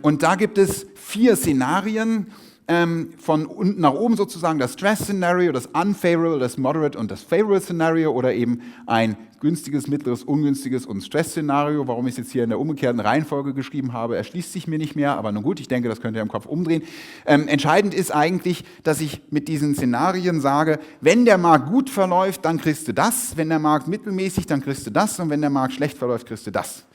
Und da gibt es 4 Szenarien. Von unten nach oben sozusagen das Stress-Szenario, das Unfavorable, das Moderate und das Favorable-Szenario oder eben ein günstiges, mittleres, ungünstiges und Stress-Szenario. Warum ich es jetzt hier in der umgekehrten Reihenfolge geschrieben habe, erschließt sich mir nicht mehr, aber nun gut, ich denke, das könnt ihr im Kopf umdrehen. Entscheidend ist eigentlich, dass ich mit diesen Szenarien sage, wenn der Markt gut verläuft, dann kriegst du das, wenn der Markt mittelmäßig, dann kriegst du das und wenn der Markt schlecht verläuft, kriegst du das.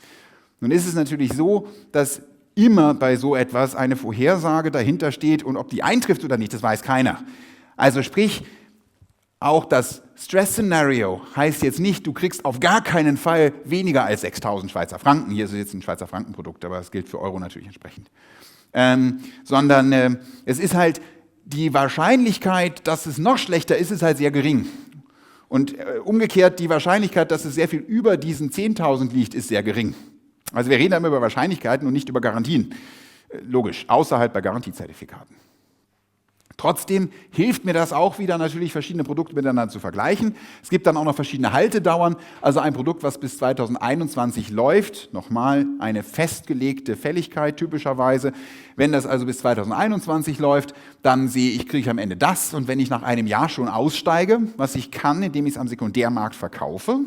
Nun ist es natürlich so, dass immer bei so etwas eine Vorhersage dahinter steht und ob die eintrifft oder nicht, das weiß keiner. Also sprich, auch das Stress-Szenario heißt jetzt nicht, du kriegst auf gar keinen Fall weniger als 6.000 Schweizer Franken. Hier ist jetzt ein Schweizer Frankenprodukt, aber das gilt für Euro natürlich entsprechend. Sondern es ist halt die Wahrscheinlichkeit, dass es noch schlechter ist halt sehr gering. Und umgekehrt die Wahrscheinlichkeit, dass es sehr viel über diesen 10.000 liegt, ist sehr gering. Also wir reden immer über Wahrscheinlichkeiten und nicht über Garantien. Logisch, außer halt bei Garantiezertifikaten. Trotzdem hilft mir das auch wieder natürlich, verschiedene Produkte miteinander zu vergleichen. Es gibt dann auch noch verschiedene Haltedauern. Also ein Produkt, was bis 2021 läuft, nochmal eine festgelegte Fälligkeit typischerweise. Wenn das also bis 2021 läuft, dann sehe ich, kriege ich am Ende das. Und wenn ich nach einem Jahr schon aussteige, was ich kann, indem ich es am Sekundärmarkt verkaufe,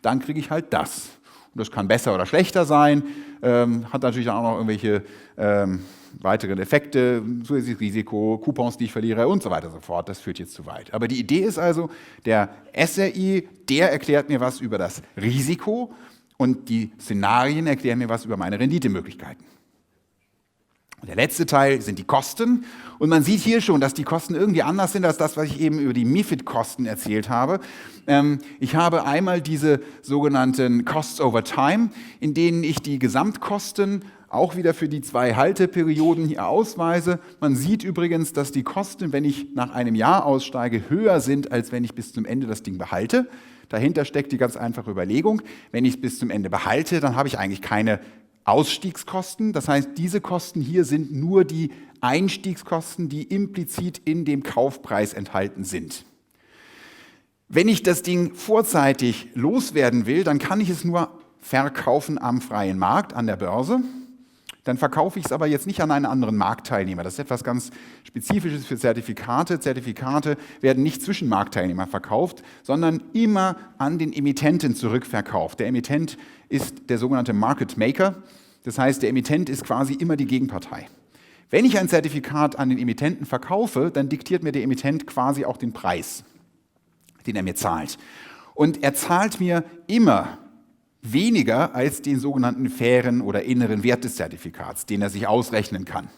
dann kriege ich halt das. Das kann besser oder schlechter sein, hat natürlich auch noch irgendwelche weiteren Effekte, zusätzliches Risiko, Coupons, die ich verliere und so weiter und so fort. Das führt jetzt zu weit. Aber die Idee ist also, der SRI, der erklärt mir was über das Risiko und die Szenarien erklären mir was über meine Renditemöglichkeiten. Und der letzte Teil sind die Kosten. Und man sieht hier schon, dass die Kosten irgendwie anders sind als das, was ich eben über die MiFID-Kosten erzählt habe. Ich habe einmal diese sogenannten Costs over Time, in denen ich die Gesamtkosten auch wieder für die 2 Halteperioden hier ausweise. Man sieht übrigens, dass die Kosten, wenn ich nach einem Jahr aussteige, höher sind, als wenn ich bis zum Ende das Ding behalte. Dahinter steckt die ganz einfache Überlegung, wenn ich es bis zum Ende behalte, dann habe ich eigentlich keine Ausstiegskosten. Das heißt, diese Kosten hier sind nur die Einstiegskosten, die implizit in dem Kaufpreis enthalten sind. Wenn ich das Ding vorzeitig loswerden will, dann kann ich es nur verkaufen am freien Markt, an der Börse. Dann verkaufe ich es aber jetzt nicht an einen anderen Marktteilnehmer. Das ist etwas ganz Spezifisches für Zertifikate. Zertifikate werden nicht zwischen Marktteilnehmern verkauft, sondern immer an den Emittenten zurückverkauft. Der Emittent ist der sogenannte Market Maker. Das heißt, der Emittent ist quasi immer die Gegenpartei. Wenn ich ein Zertifikat an den Emittenten verkaufe, dann diktiert mir der Emittent quasi auch den Preis, den er mir zahlt. Und er zahlt mir immer weniger als den sogenannten fairen oder inneren Wert des Zertifikats, den er sich ausrechnen kann.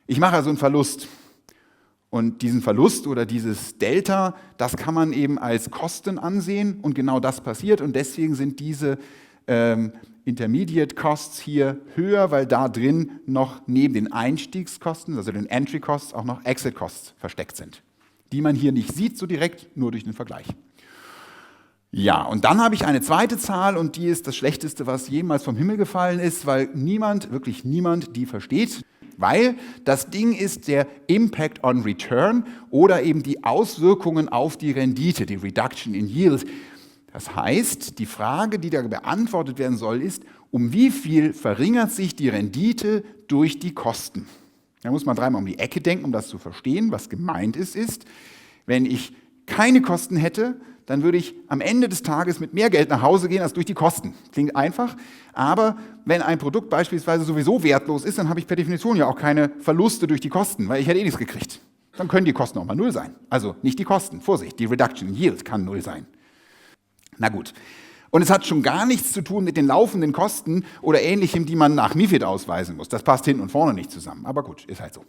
Ich mache also einen Verlust. Und diesen Verlust oder dieses Delta, das kann man eben als Kosten ansehen und genau das passiert. Und deswegen sind diese Intermediate Costs hier höher, weil da drin noch neben den Einstiegskosten, also den Entry Costs, auch noch Exit Costs versteckt sind, die man hier nicht sieht so direkt, nur durch den Vergleich. Ja, und dann habe ich eine zweite Zahl und die ist das Schlechteste, was jemals vom Himmel gefallen ist, weil niemand, wirklich niemand, die versteht. Weil das Ding ist der Impact on Return oder eben die Auswirkungen auf die Rendite, die Reduction in Yield. Das heißt, die Frage, die da beantwortet werden soll, ist, um wie viel verringert sich die Rendite durch die Kosten? Da muss man dreimal um die Ecke denken, um das zu verstehen. Was gemeint ist, wenn ich keine Kosten hätte, dann würde ich am Ende des Tages mit mehr Geld nach Hause gehen als durch die Kosten. Klingt einfach, aber wenn ein Produkt beispielsweise sowieso wertlos ist, dann habe ich per Definition ja auch keine Verluste durch die Kosten, weil ich hätte eh nichts gekriegt. Dann können die Kosten auch mal null sein. Also nicht die Kosten, Vorsicht, die Reduction in Yield kann null sein. Na gut. Und es hat schon gar nichts zu tun mit den laufenden Kosten oder Ähnlichem, die man nach MiFID ausweisen muss. Das passt hinten und vorne nicht zusammen. Aber gut, ist halt so.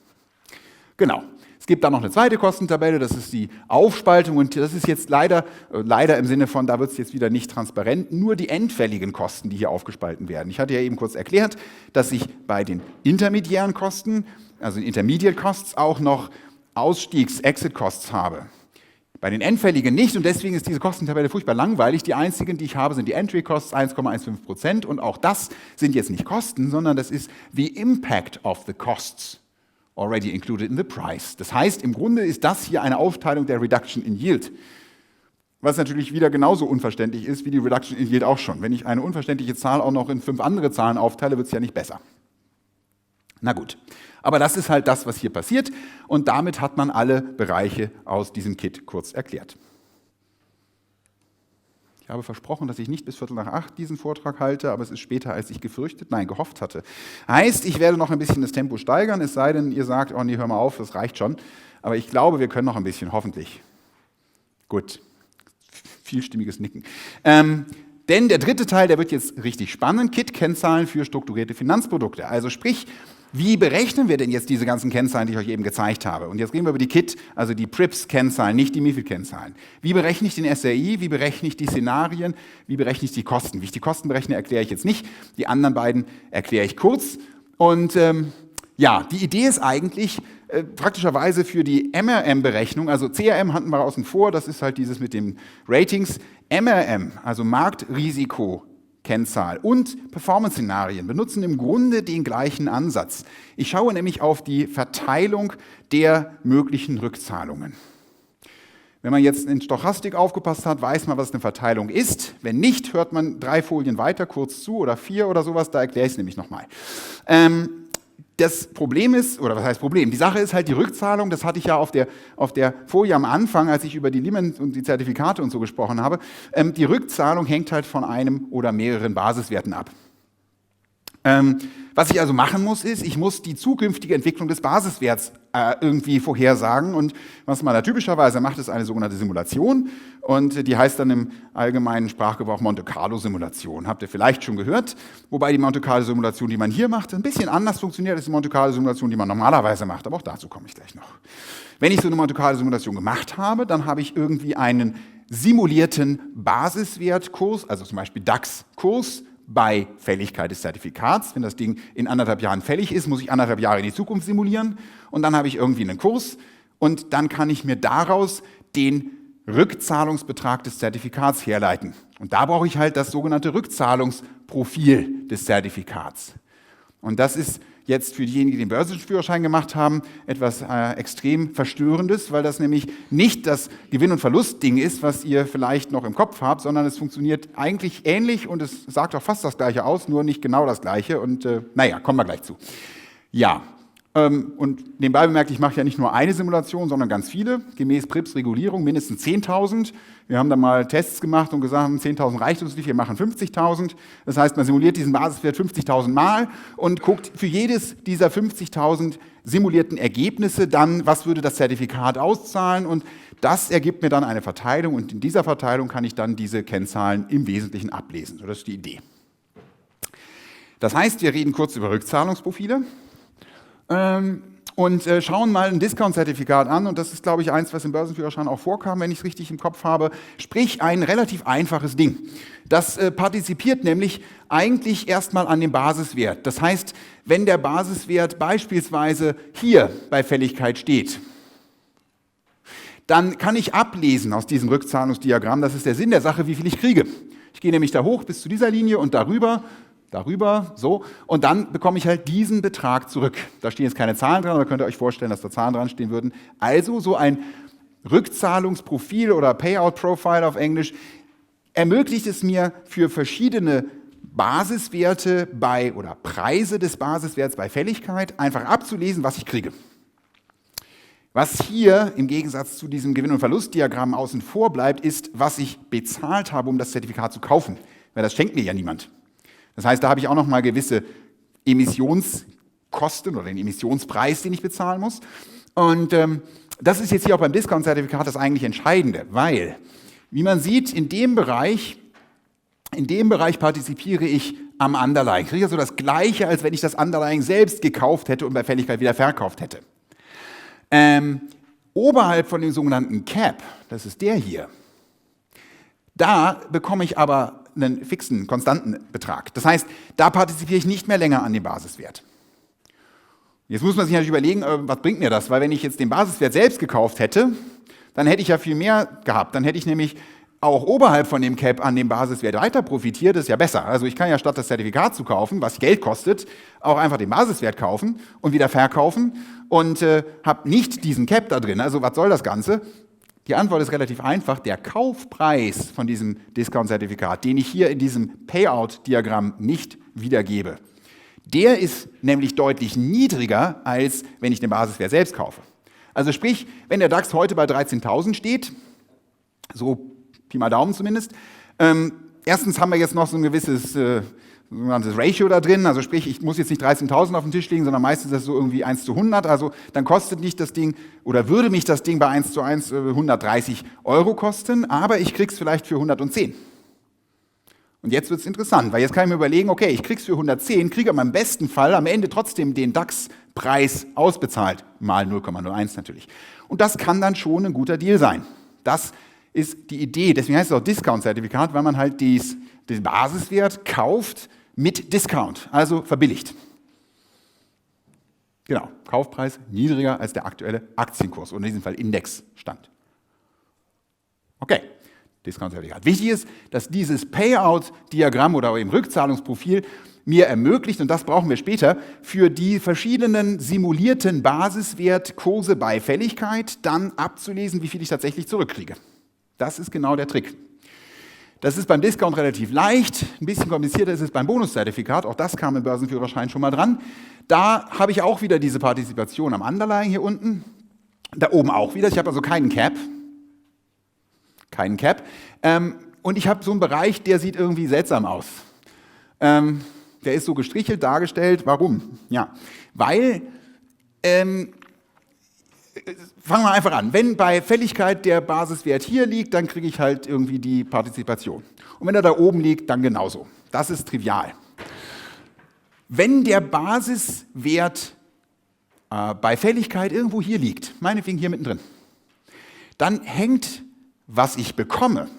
Genau. Es gibt dann noch eine zweite Kostentabelle, das ist die Aufspaltung. Und das ist jetzt leider im Sinne von, da wird es jetzt wieder nicht transparent, nur die endfälligen Kosten, die hier aufgespalten werden. Ich hatte ja eben kurz erklärt, dass ich bei den intermediären Kosten, also den Intermediate Costs, auch noch Ausstiegs-Exit-Costs habe. Bei den endfälligen nicht und deswegen ist diese Kostentabelle furchtbar langweilig. Die einzigen, die ich habe, sind die Entry Costs 1,15% und auch das sind jetzt nicht Kosten, sondern das ist the impact of the costs already included in the price. Das heißt, im Grunde ist das hier eine Aufteilung der Reduction in Yield, was natürlich wieder genauso unverständlich ist wie die Reduction in Yield auch schon. Wenn ich eine unverständliche Zahl auch noch in 5 andere Zahlen aufteile, wird es ja nicht besser. Na gut. Aber das ist halt das, was hier passiert und damit hat man alle Bereiche aus diesem Kit kurz erklärt. Ich habe versprochen, dass ich nicht bis 7:45 diesen Vortrag halte, aber es ist später, als ich gehofft hatte. Heißt, ich werde noch ein bisschen das Tempo steigern, es sei denn, ihr sagt, oh nee, hör mal auf, das reicht schon. Aber ich glaube, wir können noch ein bisschen, hoffentlich. Gut, vielstimmiges Nicken. Denn der dritte Teil, der wird jetzt richtig spannend, Kit-Kennzahlen für strukturierte Finanzprodukte. Also sprich, wie berechnen wir denn jetzt diese ganzen Kennzahlen, die ich euch eben gezeigt habe? Und jetzt reden wir über die KIT, also die PRIPS-Kennzahlen, nicht die MiFID-Kennzahlen. Wie berechne ich den SRI? Wie berechne ich die Szenarien? Wie berechne ich die Kosten? Wie ich die Kosten berechne, erkläre ich jetzt nicht. Die anderen beiden erkläre ich kurz. Und ja, die Idee ist eigentlich praktischerweise für die MRM-Berechnung, also CRM hatten wir außen vor, das ist halt dieses mit den Ratings. MRM, also Marktrisiko, Kennzahl und Performance-Szenarien benutzen im Grunde den gleichen Ansatz. Ich schaue nämlich auf die Verteilung der möglichen Rückzahlungen. Wenn man jetzt in Stochastik aufgepasst hat, weiß man, was eine Verteilung ist. Wenn nicht, hört man 3 Folien weiter kurz zu oder 4 oder sowas, da erkläre ich es nämlich nochmal. Das Problem ist, oder was heißt Problem? Die Sache ist halt die Rückzahlung, das hatte ich ja auf der Folie am Anfang, als ich über die Limits und die Zertifikate und so gesprochen habe. Die Rückzahlung hängt halt von einem oder mehreren Basiswerten ab. Was ich also machen muss, ist, ich muss die zukünftige Entwicklung des Basiswerts irgendwie vorhersagen. Und was man da typischerweise macht, ist eine sogenannte Simulation. Und die heißt dann im allgemeinen Sprachgebrauch Monte Carlo Simulation. Habt ihr vielleicht schon gehört. Wobei die Monte Carlo Simulation, die man hier macht, ein bisschen anders funktioniert als die Monte Carlo Simulation, die man normalerweise macht. Aber auch dazu komme ich gleich noch. Wenn ich so eine Monte Carlo Simulation gemacht habe, dann habe ich irgendwie einen simulierten Basiswertkurs, also zum Beispiel DAX-Kurs, bei Fälligkeit des Zertifikats. Wenn das Ding in 1,5 Jahren fällig ist, muss ich 1,5 Jahre in die Zukunft simulieren und dann habe ich irgendwie einen Kurs und dann kann ich mir daraus den Rückzahlungsbetrag des Zertifikats herleiten. Und da brauche ich halt das sogenannte Rückzahlungsprofil des Zertifikats. Und das ist jetzt für diejenigen, die den Börsenführerschein gemacht haben, etwas extrem Verstörendes, weil das nämlich nicht das Gewinn- und Verlustding ist, was ihr vielleicht noch im Kopf habt, sondern es funktioniert eigentlich ähnlich und es sagt auch fast das Gleiche aus, nur nicht genau das Gleiche. Und naja, kommen wir gleich zu. Ja, und nebenbei bemerkt, ich mache ja nicht nur eine Simulation, sondern ganz viele, gemäß PRIPS-Regulierung mindestens 10.000. Wir haben da mal Tests gemacht und gesagt, 10.000 reicht uns nicht, wir machen 50.000. Das heißt, man simuliert diesen Basiswert 50.000 Mal und guckt für jedes dieser 50.000 simulierten Ergebnisse dann, was würde das Zertifikat auszahlen und das ergibt mir dann eine Verteilung und in dieser Verteilung kann ich dann diese Kennzahlen im Wesentlichen ablesen. So, das ist die Idee. Das heißt, wir reden kurz über Rückzahlungsprofile. Und schauen mal ein Discount-Zertifikat an und das ist, glaube ich, eins, was im Börsenführerschein auch vorkam, wenn ich es richtig im Kopf habe, sprich ein relativ einfaches Ding. Das partizipiert nämlich eigentlich erstmal an dem Basiswert. Das heißt, wenn der Basiswert beispielsweise hier bei Fälligkeit steht, dann kann ich ablesen aus diesem Rückzahlungsdiagramm, das ist der Sinn der Sache, wie viel ich kriege. Ich gehe nämlich da hoch bis zu dieser Linie und darüber, so, und dann bekomme ich halt diesen Betrag zurück. Da stehen jetzt keine Zahlen dran, aber könnt ihr euch vorstellen, dass da Zahlen dran stehen würden. Also so ein Rückzahlungsprofil oder Payout Profile auf Englisch ermöglicht es mir für verschiedene Basiswerte oder Preise des Basiswerts bei Fälligkeit einfach abzulesen, was ich kriege. Was hier im Gegensatz zu diesem Gewinn- und Verlustdiagramm außen vor bleibt, ist, was ich bezahlt habe, um das Zertifikat zu kaufen. Weil das schenkt mir ja niemand. Das heißt, da habe ich auch nochmal gewisse Emissionskosten oder den Emissionspreis, den ich bezahlen muss. Und das ist jetzt hier auch beim Discount-Zertifikat das eigentlich Entscheidende, weil, wie man sieht, in dem Bereich partizipiere ich am Underlying. Ich kriege also das Gleiche, als wenn ich das Underlying selbst gekauft hätte und bei Fälligkeit wieder verkauft hätte. Oberhalb von dem sogenannten Cap, das ist der hier, da bekomme ich aber einen fixen, konstanten Betrag. Das heißt, da partizipiere ich nicht mehr länger an dem Basiswert. Jetzt muss man sich natürlich überlegen, was bringt mir das? Weil wenn ich jetzt den Basiswert selbst gekauft hätte, dann hätte ich ja viel mehr gehabt. Dann hätte ich nämlich auch oberhalb von dem Cap an dem Basiswert weiter profitiert, das ist ja besser. Also ich kann ja statt das Zertifikat zu kaufen, was Geld kostet, auch einfach den Basiswert kaufen und wieder verkaufen und habe nicht diesen Cap da drin. Also was soll das Ganze? Die Antwort ist relativ einfach. Der Kaufpreis von diesem Discount-Zertifikat, den ich hier in diesem Payout-Diagramm nicht wiedergebe, der ist nämlich deutlich niedriger, als wenn ich den Basiswert selbst kaufe. Also sprich, wenn der DAX heute bei 13.000 steht, so Pi mal Daumen zumindest. Erstens haben wir jetzt noch so ein gewisses sogenanntes Ratio da drin, also sprich, ich muss jetzt nicht 13.000 auf den Tisch legen, sondern meistens ist das so irgendwie 1:100, also dann kostet nicht das Ding, oder würde mich das Ding bei 1:1 130 € kosten, aber ich krieg's vielleicht für 110. Und jetzt wird's interessant, weil jetzt kann ich mir überlegen, okay, ich krieg's für 110, kriege aber im besten Fall am Ende trotzdem den DAX-Preis ausbezahlt, mal 0,01 natürlich. Und das kann dann schon ein guter Deal sein. Das ist die Idee, deswegen heißt es auch Discount-Zertifikat, weil man halt den Basiswert kauft mit Discount, also verbilligt. Genau, Kaufpreis niedriger als der aktuelle Aktienkurs oder in diesem Fall Indexstand. Okay, Discount-Zertifikat. Wichtig ist, dass dieses Payout-Diagramm oder eben Rückzahlungsprofil mir ermöglicht, und das brauchen wir später, für die verschiedenen simulierten Basiswertkurse bei Fälligkeit dann abzulesen, wie viel ich tatsächlich zurückkriege. Das ist genau der Trick. Das ist beim Discount relativ leicht, ein bisschen komplizierter ist es beim Bonuszertifikat, auch das kam im Börsenführerschein schon mal dran. Da habe ich auch wieder diese Partizipation am Underlying hier unten, da oben auch wieder, ich habe also keinen Cap, und ich habe so einen Bereich, der sieht irgendwie seltsam aus. Der ist so gestrichelt dargestellt, warum? Ja, weil, fangen wir einfach an. Wenn bei Fälligkeit der Basiswert hier liegt, dann kriege ich halt irgendwie die Partizipation. Und wenn er da oben liegt, dann genauso. Das ist trivial. Wenn der Basiswert bei Fälligkeit irgendwo hier liegt, meinetwegen hier mittendrin, dann hängt, was ich bekomme,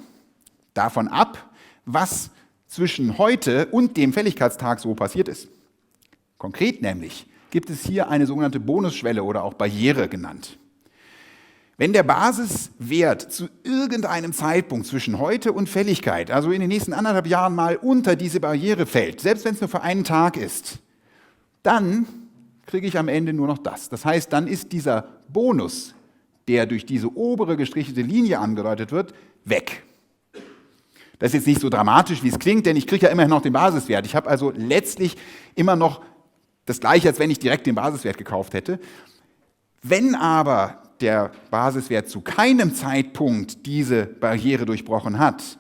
davon ab, was zwischen heute und dem Fälligkeitstag so passiert ist. Konkret nämlich gibt es hier eine sogenannte Bonusschwelle oder auch Barriere genannt. Wenn der Basiswert zu irgendeinem Zeitpunkt zwischen heute und Fälligkeit, also in den nächsten 1,5 Jahren mal unter diese Barriere fällt, selbst wenn es nur für einen Tag ist, dann kriege ich am Ende nur noch das. Das heißt, dann ist dieser Bonus, der durch diese obere gestrichelte Linie angedeutet wird, weg. Das ist jetzt nicht so dramatisch, wie es klingt, denn ich kriege ja immerhin noch den Basiswert. Ich habe also letztlich immer noch das Gleiche, als wenn ich direkt den Basiswert gekauft hätte. Wenn aber der Basiswert zu keinem Zeitpunkt diese Barriere durchbrochen hat,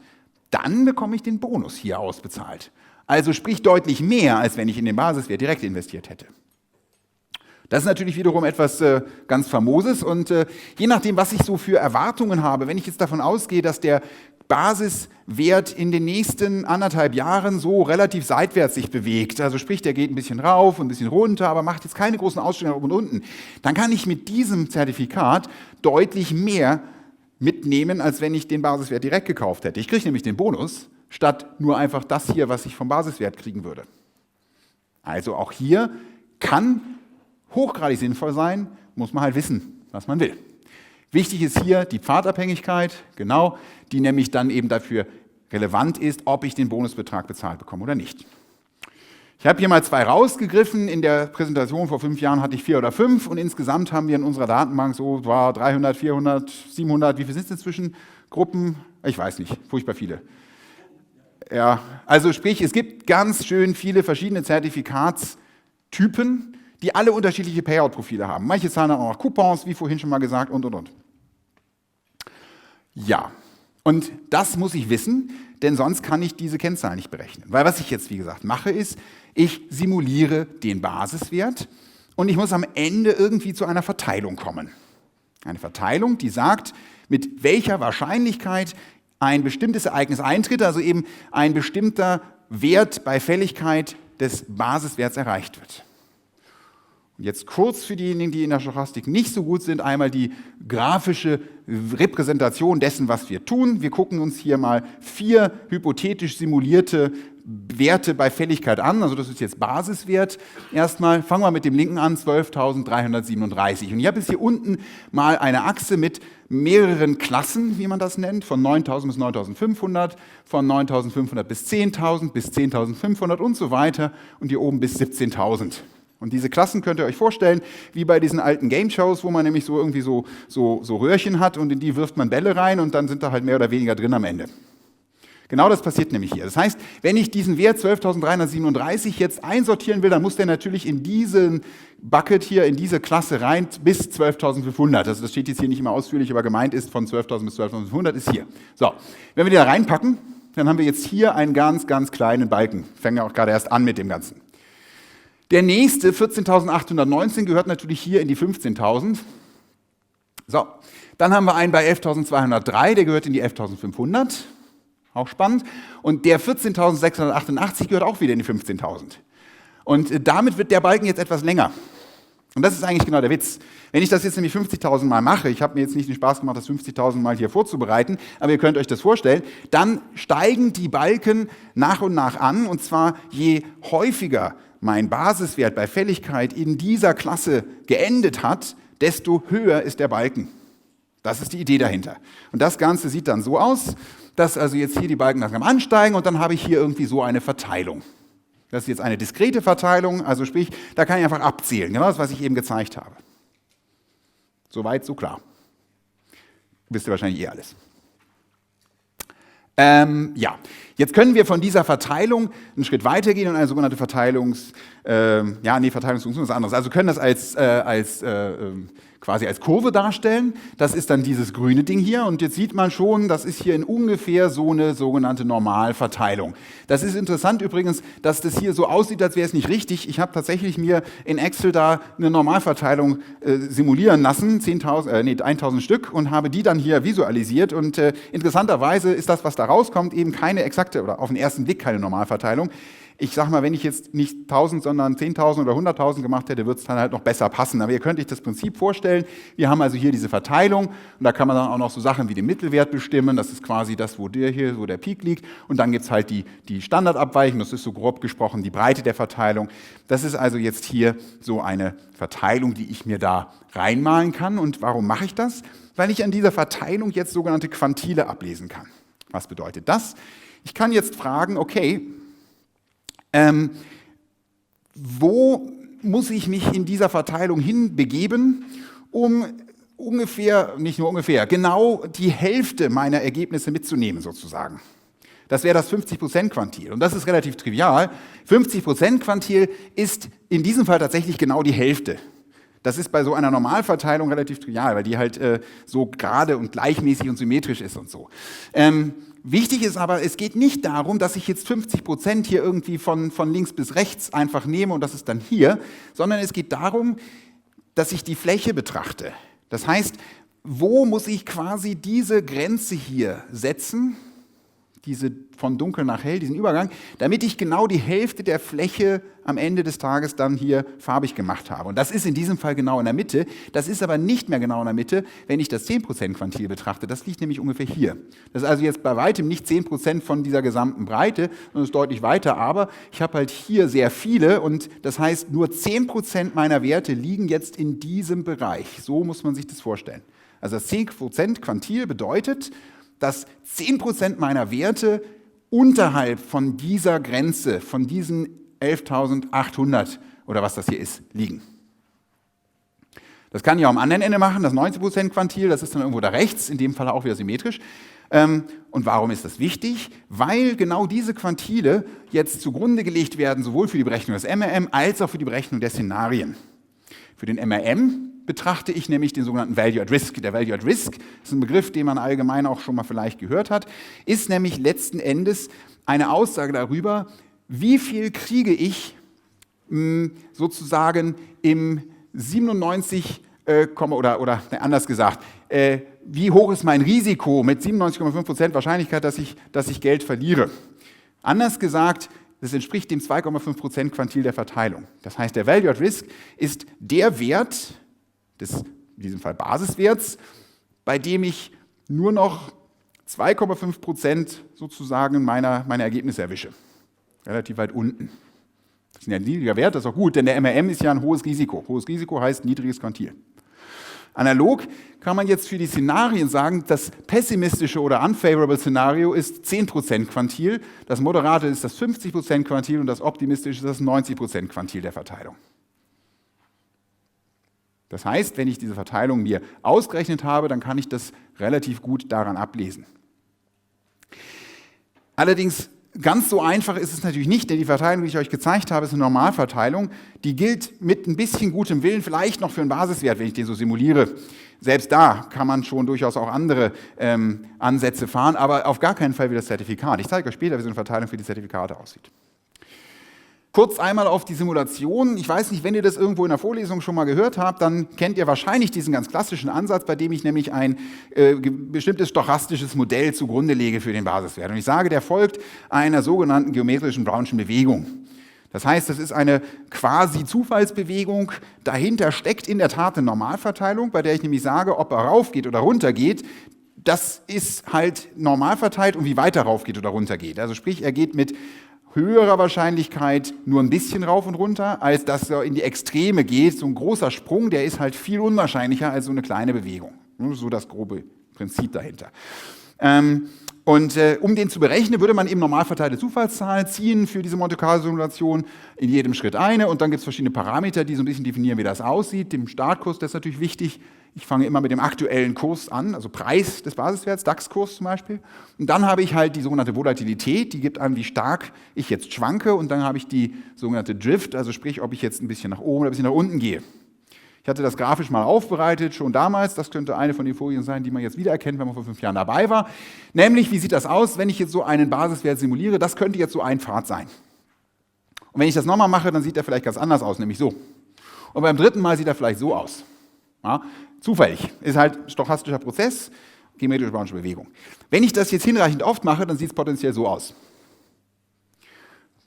dann bekomme ich den Bonus hier ausbezahlt. Also sprich deutlich mehr, als wenn ich in den Basiswert direkt investiert hätte. Das ist natürlich wiederum etwas ganz Famoses und je nachdem, was ich so für Erwartungen habe, wenn ich jetzt davon ausgehe, dass der Basiswert in den nächsten 1,5 Jahren so relativ seitwärts sich bewegt, also sprich, der geht ein bisschen rauf und ein bisschen runter, aber macht jetzt keine großen Ausschläge nach oben und unten, dann kann ich mit diesem Zertifikat deutlich mehr mitnehmen, als wenn ich den Basiswert direkt gekauft hätte. Ich kriege nämlich den Bonus, statt nur einfach das hier, was ich vom Basiswert kriegen würde. Also auch hier kann hochgradig sinnvoll sein, muss man halt wissen, was man will. Wichtig ist hier die Pfadabhängigkeit, genau, die nämlich dann eben dafür relevant ist, ob ich den Bonusbetrag bezahlt bekomme oder nicht. Ich habe hier mal 2 rausgegriffen. In der Präsentation vor 5 Jahren hatte ich 4 oder 5 und insgesamt haben wir in unserer Datenbank so 300, 400, 700, wie viel sind es inzwischen? Gruppen? Ich weiß nicht, furchtbar viele. Ja, also sprich, es gibt ganz schön viele verschiedene Zertifikatstypen, die alle unterschiedliche Payout-Profile haben. Manche zahlen dann auch noch Coupons, wie vorhin schon mal gesagt, und. Ja, und das muss ich wissen, denn sonst kann ich diese Kennzahl nicht berechnen. Weil was ich jetzt, wie gesagt, mache, ist, ich simuliere den Basiswert und ich muss am Ende irgendwie zu einer Verteilung kommen. Eine Verteilung, die sagt, mit welcher Wahrscheinlichkeit ein bestimmtes Ereignis eintritt, also eben ein bestimmter Wert bei Fälligkeit des Basiswerts erreicht wird. Und jetzt kurz für diejenigen, die in der Stochastik nicht so gut sind, einmal die grafische Repräsentation dessen, was wir tun. Wir gucken uns hier mal 4 hypothetisch simulierte Werte bei Fälligkeit an. Also das ist jetzt Basiswert. Erstmal fangen wir mit dem linken an, 12.337. Und ich habe jetzt hier unten mal eine Achse mit mehreren Klassen, wie man das nennt, von 9.000 bis 9.500, von 9.500 bis 10.500 und so weiter und hier oben bis 17.000. Und diese Klassen könnt ihr euch vorstellen, wie bei diesen alten Game-Shows, wo man nämlich so irgendwie so Röhrchen hat und in die wirft man Bälle rein und dann sind da halt mehr oder weniger drin am Ende. Genau das passiert nämlich hier. Das heißt, wenn ich diesen Wert 12.337 jetzt einsortieren will, dann muss der natürlich in diesen Bucket hier, in diese Klasse rein bis 12.500. Also das steht jetzt hier nicht immer ausführlich, aber gemeint ist von 12.000 bis 12.500 ist hier. So, wenn wir die da reinpacken, dann haben wir jetzt hier einen ganz, ganz kleinen Balken. Fangen wir auch gerade erst an mit dem Ganzen. Der nächste, 14.819, gehört natürlich hier in die 15.000. So, dann haben wir einen bei 11.203, der gehört in die 11.500. Auch spannend. Und der 14.688 gehört auch wieder in die 15.000. Und damit wird der Balken jetzt etwas länger. Und das ist eigentlich genau der Witz. Wenn ich das jetzt nämlich 50.000 Mal mache, ich habe mir jetzt nicht den Spaß gemacht, das 50.000 Mal hier vorzubereiten, aber ihr könnt euch das vorstellen, dann steigen die Balken nach und nach an. Und zwar je häufiger mein Basiswert bei Fälligkeit in dieser Klasse geendet hat, desto höher ist der Balken. Das ist die Idee dahinter. Und das Ganze sieht dann so aus, dass also jetzt hier die Balken langsam ansteigen und dann habe ich hier irgendwie so eine Verteilung. Das ist jetzt eine diskrete Verteilung, also sprich, da kann ich einfach abzählen, genau das, was ich eben gezeigt habe. Soweit, so klar. Wisst ihr wahrscheinlich eh alles. Ja, jetzt können wir von dieser Verteilung einen Schritt weitergehen und eine sogenannte Verteilungsfunktion ist was anderes. Also können das quasi als Kurve darstellen. Das ist dann dieses grüne Ding hier und jetzt sieht man schon, das ist hier in ungefähr so eine sogenannte Normalverteilung. Das ist interessant übrigens, dass das hier so aussieht, als wäre es nicht richtig. Ich habe tatsächlich mir in Excel da eine Normalverteilung simulieren lassen, 1.000 Stück und habe die dann hier visualisiert und interessanterweise ist das, was da rauskommt, eben keine exakte oder auf den ersten Blick keine Normalverteilung. Ich sag mal, wenn ich jetzt nicht 1.000, sondern 10.000 oder 100.000 gemacht hätte, würde es dann halt noch besser passen. Aber ihr könnt euch das Prinzip vorstellen. Wir haben also hier diese Verteilung und da kann man dann auch noch so Sachen wie den Mittelwert bestimmen. Das ist quasi das, wo der Peak liegt. Und dann gibt es halt die Standardabweichung. Das ist so grob gesprochen die Breite der Verteilung. Das ist also jetzt hier so eine Verteilung, die ich mir da reinmalen kann. Und warum mache ich das? Weil ich an dieser Verteilung jetzt sogenannte Quantile ablesen kann. Was bedeutet das? Ich kann jetzt fragen, okay, wo muss ich mich in dieser Verteilung hinbegeben, um ungefähr, nicht nur ungefähr, genau die Hälfte meiner Ergebnisse mitzunehmen sozusagen. Das wäre das 50%-Quantil und das ist relativ trivial. 50%-Quantil ist in diesem Fall tatsächlich genau die Hälfte. Das ist bei so einer Normalverteilung relativ trivial, weil die halt so gerade und gleichmäßig und symmetrisch ist und so. Wichtig ist aber, es geht nicht darum, dass ich jetzt 50% hier irgendwie von links bis rechts einfach nehme und das ist dann hier, sondern es geht darum, dass ich die Fläche betrachte. Das heißt, wo muss ich quasi diese Grenze hier setzen, diese von dunkel nach hell, diesen Übergang, damit ich genau die Hälfte der Fläche am Ende des Tages dann hier farbig gemacht habe. Und das ist in diesem Fall genau in der Mitte. Das ist aber nicht mehr genau in der Mitte, wenn ich das 10%-Quantil betrachte. Das liegt nämlich ungefähr hier. Das ist also jetzt bei weitem nicht 10% von dieser gesamten Breite, sondern ist deutlich weiter. Aber ich habe halt hier sehr viele und das heißt, nur 10% meiner Werte liegen jetzt in diesem Bereich. So muss man sich das vorstellen. Also das 10% Quantil bedeutet, dass 10% meiner Werte unterhalb von dieser Grenze, von diesen 11.800 oder was das hier ist, liegen. Das kann ich auch am anderen Ende machen, das 90% Quantil, das ist dann irgendwo da rechts, in dem Fall auch wieder symmetrisch. Und warum ist das wichtig? Weil genau diese Quantile jetzt zugrunde gelegt werden, sowohl für die Berechnung des MRM als auch für die Berechnung der Szenarien. Für den MRM betrachte ich nämlich den sogenannten Value at Risk. Der Value at Risk ist ein Begriff, den man allgemein auch schon mal vielleicht gehört hat, ist nämlich letzten Endes eine Aussage darüber, wie viel kriege ich sozusagen im 97, oder anders gesagt, wie hoch ist mein Risiko mit 97,5% Wahrscheinlichkeit, dass ich Geld verliere. Anders gesagt, das entspricht dem 2,5% Quantil der Verteilung. Das heißt, der Value at Risk ist der Wert des, in diesem Fall Basiswerts, bei dem ich nur noch 2,5% sozusagen meiner Ergebnisse erwische. Relativ weit unten. Das ist ein niedriger Wert, das ist auch gut, denn der MRM ist ja ein hohes Risiko. Hohes Risiko heißt niedriges Quantil. Analog kann man jetzt für die Szenarien sagen, das pessimistische oder unfavorable Szenario ist 10% Quantil, das moderate ist das 50% Quantil und das optimistische ist das 90% Quantil der Verteilung. Das heißt, wenn ich diese Verteilung mir ausgerechnet habe, dann kann ich das relativ gut daran ablesen. Allerdings ganz so einfach ist es natürlich nicht, denn die Verteilung, die ich euch gezeigt habe, ist eine Normalverteilung. Die gilt mit ein bisschen gutem Willen vielleicht noch für einen Basiswert, wenn ich den so simuliere. Selbst da kann man schon durchaus auch andere Ansätze fahren, aber auf gar keinen Fall wie das Zertifikat. Ich zeige euch später, wie so eine Verteilung für die Zertifikate aussieht. Kurz einmal auf die Simulation. Ich weiß nicht, wenn ihr das irgendwo in der Vorlesung schon mal gehört habt, dann kennt ihr wahrscheinlich diesen ganz klassischen Ansatz, bei dem ich nämlich ein bestimmtes stochastisches Modell zugrunde lege für den Basiswert. Und ich sage, der folgt einer sogenannten geometrischen Brownschen Bewegung. Das heißt, das ist eine quasi Zufallsbewegung. Dahinter steckt in der Tat eine Normalverteilung, bei der ich nämlich sage, ob er rauf geht oder runter geht. Das ist halt normal verteilt und wie weit er rauf geht oder runter geht. Also sprich, er geht mit höherer Wahrscheinlichkeit nur ein bisschen rauf und runter, als dass er in die Extreme geht. So ein großer Sprung, der ist halt viel unwahrscheinlicher als so eine kleine Bewegung. So das grobe Prinzip dahinter. Um den zu berechnen, würde man eben normal verteilte Zufallszahlen ziehen für diese Monte-Carlo-Simulation, in jedem Schritt eine, und dann gibt es verschiedene Parameter, die so ein bisschen definieren, wie das aussieht. Dem Startkurs, das ist natürlich wichtig. Ich fange immer mit dem aktuellen Kurs an, also Preis des Basiswerts, DAX-Kurs zum Beispiel. Und dann habe ich halt die sogenannte Volatilität, die gibt an, wie stark ich jetzt schwanke. Und dann habe ich die sogenannte Drift, also sprich, ob ich jetzt ein bisschen nach oben oder ein bisschen nach unten gehe. Ich hatte das grafisch mal aufbereitet, schon damals. Das könnte eine von den Folien sein, die man jetzt wiedererkennt, wenn man vor 5 Jahren dabei war. Nämlich, wie sieht das aus, wenn ich jetzt so einen Basiswert simuliere? Das könnte jetzt so ein Pfad sein. Und wenn ich das nochmal mache, dann sieht er vielleicht ganz anders aus, nämlich so. Und beim dritten Mal sieht er vielleicht so aus. Ja, zufällig. Ist halt ein stochastischer Prozess, geometrische Brownsche Bewegung. Wenn ich das jetzt hinreichend oft mache, dann sieht es potenziell so aus.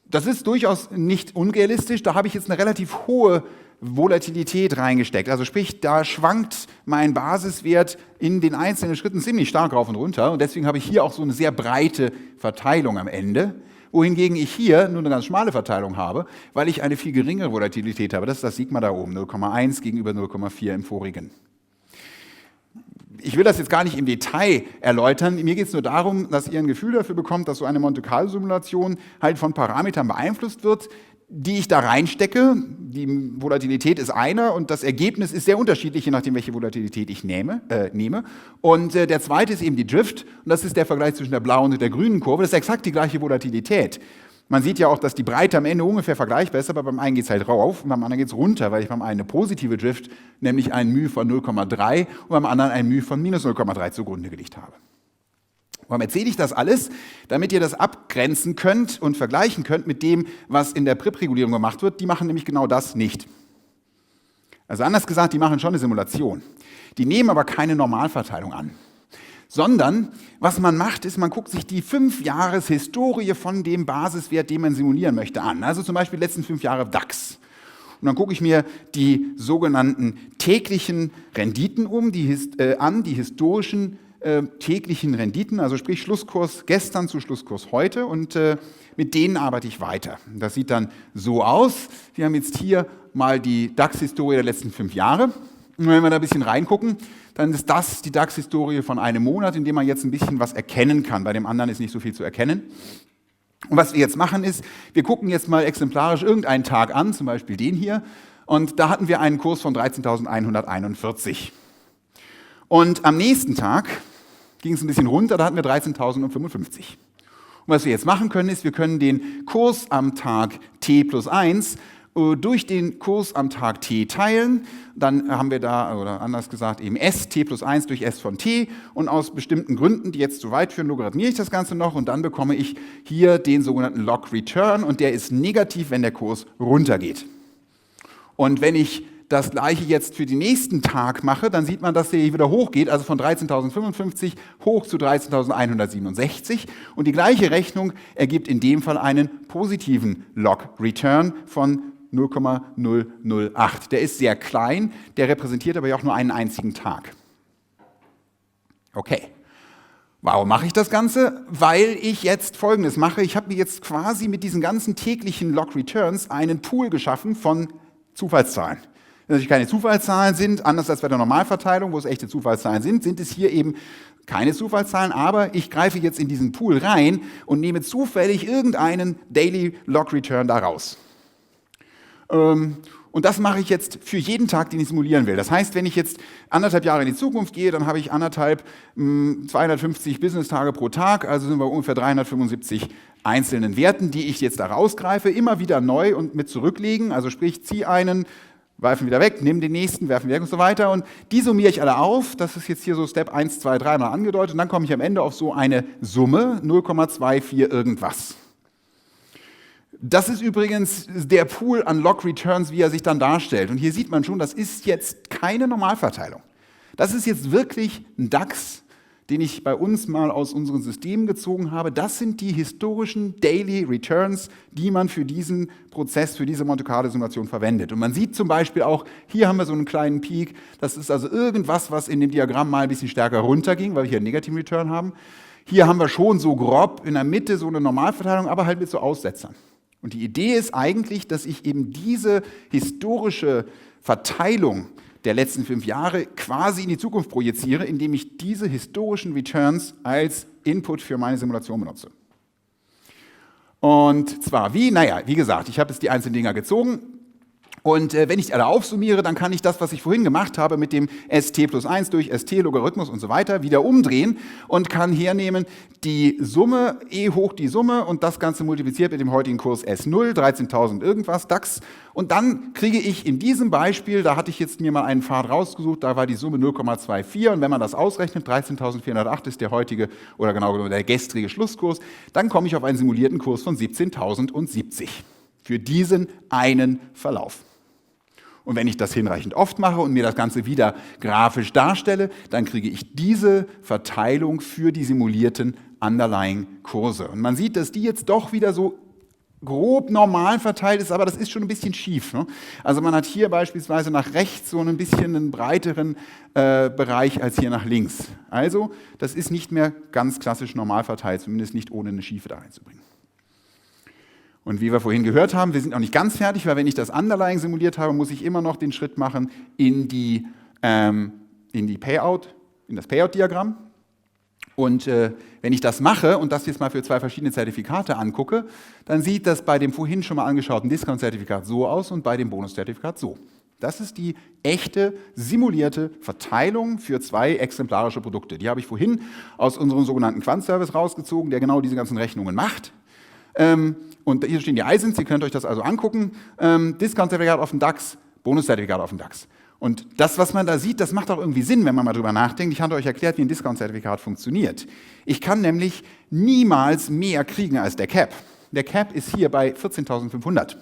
Das ist durchaus nicht unrealistisch. Da habe ich jetzt eine relativ hohe Volatilität reingesteckt. Also sprich, da schwankt mein Basiswert in den einzelnen Schritten ziemlich stark rauf und runter. Und deswegen habe ich hier auch so eine sehr breite Verteilung am Ende. Wohingegen ich hier nur eine ganz schmale Verteilung habe, weil ich eine viel geringere Volatilität habe. Das ist das Sigma da oben, 0,1 gegenüber 0,4 im vorigen. Ich will das jetzt gar nicht im Detail erläutern. Mir geht es nur darum, dass ihr ein Gefühl dafür bekommt, dass so eine Monte-Carlo-Simulation halt von Parametern beeinflusst wird, die ich da reinstecke. Die Volatilität ist einer und das Ergebnis ist sehr unterschiedlich, je nachdem, welche Volatilität ich nehme. Und der zweite ist eben die Drift und das ist der Vergleich zwischen der blauen und der grünen Kurve. Das ist exakt die gleiche Volatilität. Man sieht ja auch, dass die Breite am Ende ungefähr vergleichbar ist, aber beim einen geht es halt rauf und beim anderen geht es runter, weil ich beim einen eine positive Drift, nämlich einen μ von 0,3 und beim anderen einen μ von minus 0,3 zugrunde gelegt habe. Warum erzähle ich das alles? Damit ihr das abgrenzen könnt und vergleichen könnt mit dem, was in der PRIP-Regulierung gemacht wird. Die machen nämlich genau das nicht. Also anders gesagt, die machen schon eine Simulation. Die nehmen aber keine Normalverteilung an. Sondern, was man macht, ist, man guckt sich die 5-Jahres-Historie von dem Basiswert, den man simulieren möchte, an. Also zum Beispiel die letzten 5 Jahre DAX. Und dann gucke ich mir die sogenannten täglichen Renditen die historischen täglichen Renditen, also sprich Schlusskurs gestern zu Schlusskurs heute, und mit denen arbeite ich weiter. Das sieht dann so aus. Wir haben jetzt hier mal die DAX-Historie der letzten 5 Jahre. Und wenn wir da ein bisschen reingucken, dann ist das die DAX-Historie von einem Monat, in dem man jetzt ein bisschen was erkennen kann. Bei dem anderen ist nicht so viel zu erkennen. Und was wir jetzt machen ist, wir gucken jetzt mal exemplarisch irgendeinen Tag an, zum Beispiel den hier, Und da hatten wir einen Kurs von 13.141. Und am nächsten Tag ging es ein bisschen runter, da hatten wir 13.055. Und was wir jetzt machen können, ist, wir können den Kurs am Tag t plus 1 durch den Kurs am Tag t teilen. Dann haben wir da, oder anders gesagt, eben s, t plus 1 durch s von t. Und aus bestimmten Gründen, die jetzt zu weit führen, logarithmiere ich das Ganze noch. Und dann bekomme ich hier den sogenannten Log Return. Und der ist negativ, wenn der Kurs runtergeht. Und wenn ich das gleiche jetzt für den nächsten Tag mache, dann sieht man, dass der hier wieder hochgeht, also von 13.055 hoch zu 13.167. Und die gleiche Rechnung ergibt in dem Fall einen positiven Log Return von 0,008. Der ist sehr klein, der repräsentiert aber ja auch nur einen einzigen Tag. Okay. Warum mache ich das Ganze? Weil ich jetzt Folgendes mache. Ich habe mir jetzt quasi mit diesen ganzen täglichen Log Returns einen Pool geschaffen von Zufallszahlen. Wenn natürlich keine Zufallszahlen sind, anders als bei der Normalverteilung, wo es echte Zufallszahlen sind, sind es hier eben keine Zufallszahlen, aber ich greife jetzt in diesen Pool rein und nehme zufällig irgendeinen Daily Log Return da raus. Und das mache ich jetzt für jeden Tag, den ich simulieren will. Das heißt, wenn ich jetzt 1,5 Jahre in die Zukunft gehe, dann habe ich 250 Business-Tage pro Tag, also sind wir ungefähr 375 einzelnen Werten, die ich jetzt da rausgreife, immer wieder neu und mit zurücklegen. Also sprich, ziehe einen, werfen wieder weg, nehme den nächsten, werfen weg und so weiter. Und die summiere ich alle auf. Das ist jetzt hier so Step 1, 2, 3 mal angedeutet. Und dann komme ich am Ende auf so eine Summe, 0,24 irgendwas. Das ist übrigens der Pool an Log Returns, wie er sich dann darstellt. Und hier sieht man schon, das ist jetzt keine Normalverteilung. Das ist jetzt wirklich ein DAX, den ich bei uns mal aus unseren Systemen gezogen habe. Das sind die historischen Daily Returns, die man für diesen Prozess, für diese Monte-Carlo-Simulation verwendet. Und man sieht zum Beispiel auch, hier haben wir so einen kleinen Peak. Das ist also irgendwas, was in dem Diagramm mal ein bisschen stärker runterging, weil wir hier einen negativen Return haben. Hier haben wir schon so grob in der Mitte so eine Normalverteilung, aber halt mit so Aussetzern. Und die Idee ist eigentlich, dass ich eben diese historische Verteilung der letzten 5 Jahre quasi in die Zukunft projiziere, indem ich diese historischen Returns als Input für meine Simulation benutze. Und zwar wie? Naja, wie gesagt, ich habe jetzt die einzelnen Dinger gezogen. Und wenn ich alle aufsummiere, dann kann ich das, was ich vorhin gemacht habe, mit dem st plus 1 durch st, Logarithmus und so weiter, wieder umdrehen und kann hernehmen die Summe, e hoch die Summe und das Ganze multipliziert mit dem heutigen Kurs S0, 13.000 irgendwas, DAX. Und dann kriege ich in diesem Beispiel, da hatte ich jetzt mir mal einen Pfad rausgesucht, da war die Summe 0,24 und wenn man das ausrechnet, 13.408 ist der heutige oder genau genommen der gestrige Schlusskurs, dann komme ich auf einen simulierten Kurs von 17.070 für diesen einen Verlauf. Und wenn ich das hinreichend oft mache und mir das Ganze wieder grafisch darstelle, dann kriege ich diese Verteilung für die simulierten Underlying-Kurse. Und man sieht, dass die jetzt doch wieder so grob normal verteilt ist, aber das ist schon ein bisschen schief. Ne? Also man hat hier beispielsweise nach rechts so ein bisschen einen breiteren Bereich als hier nach links. Also das ist nicht mehr ganz klassisch normal verteilt, zumindest nicht ohne eine Schiefe da reinzubringen. Und wie wir vorhin gehört haben, wir sind noch nicht ganz fertig, weil wenn ich das Underlying simuliert habe, muss ich immer noch den Schritt machen in das Payout-Diagramm. Und wenn ich das mache und das jetzt mal für 2 verschiedene Zertifikate angucke, dann sieht das bei dem vorhin schon mal angeschauten Discount-Zertifikat so aus und bei dem Bonus-Zertifikat so. Das ist die echte simulierte Verteilung für 2 exemplarische Produkte. Die habe ich vorhin aus unserem sogenannten Quant-Service rausgezogen, der genau diese ganzen Rechnungen macht. Und hier stehen die ISINs, ihr könnt euch das also angucken. Discount-Zertifikat auf dem DAX, Bonus-Zertifikat auf dem DAX. Und das, was man da sieht, das macht auch irgendwie Sinn, wenn man mal drüber nachdenkt. Ich hatte euch erklärt, wie ein Discount-Zertifikat funktioniert. Ich kann nämlich niemals mehr kriegen als der Cap. Der Cap ist hier bei 14.500.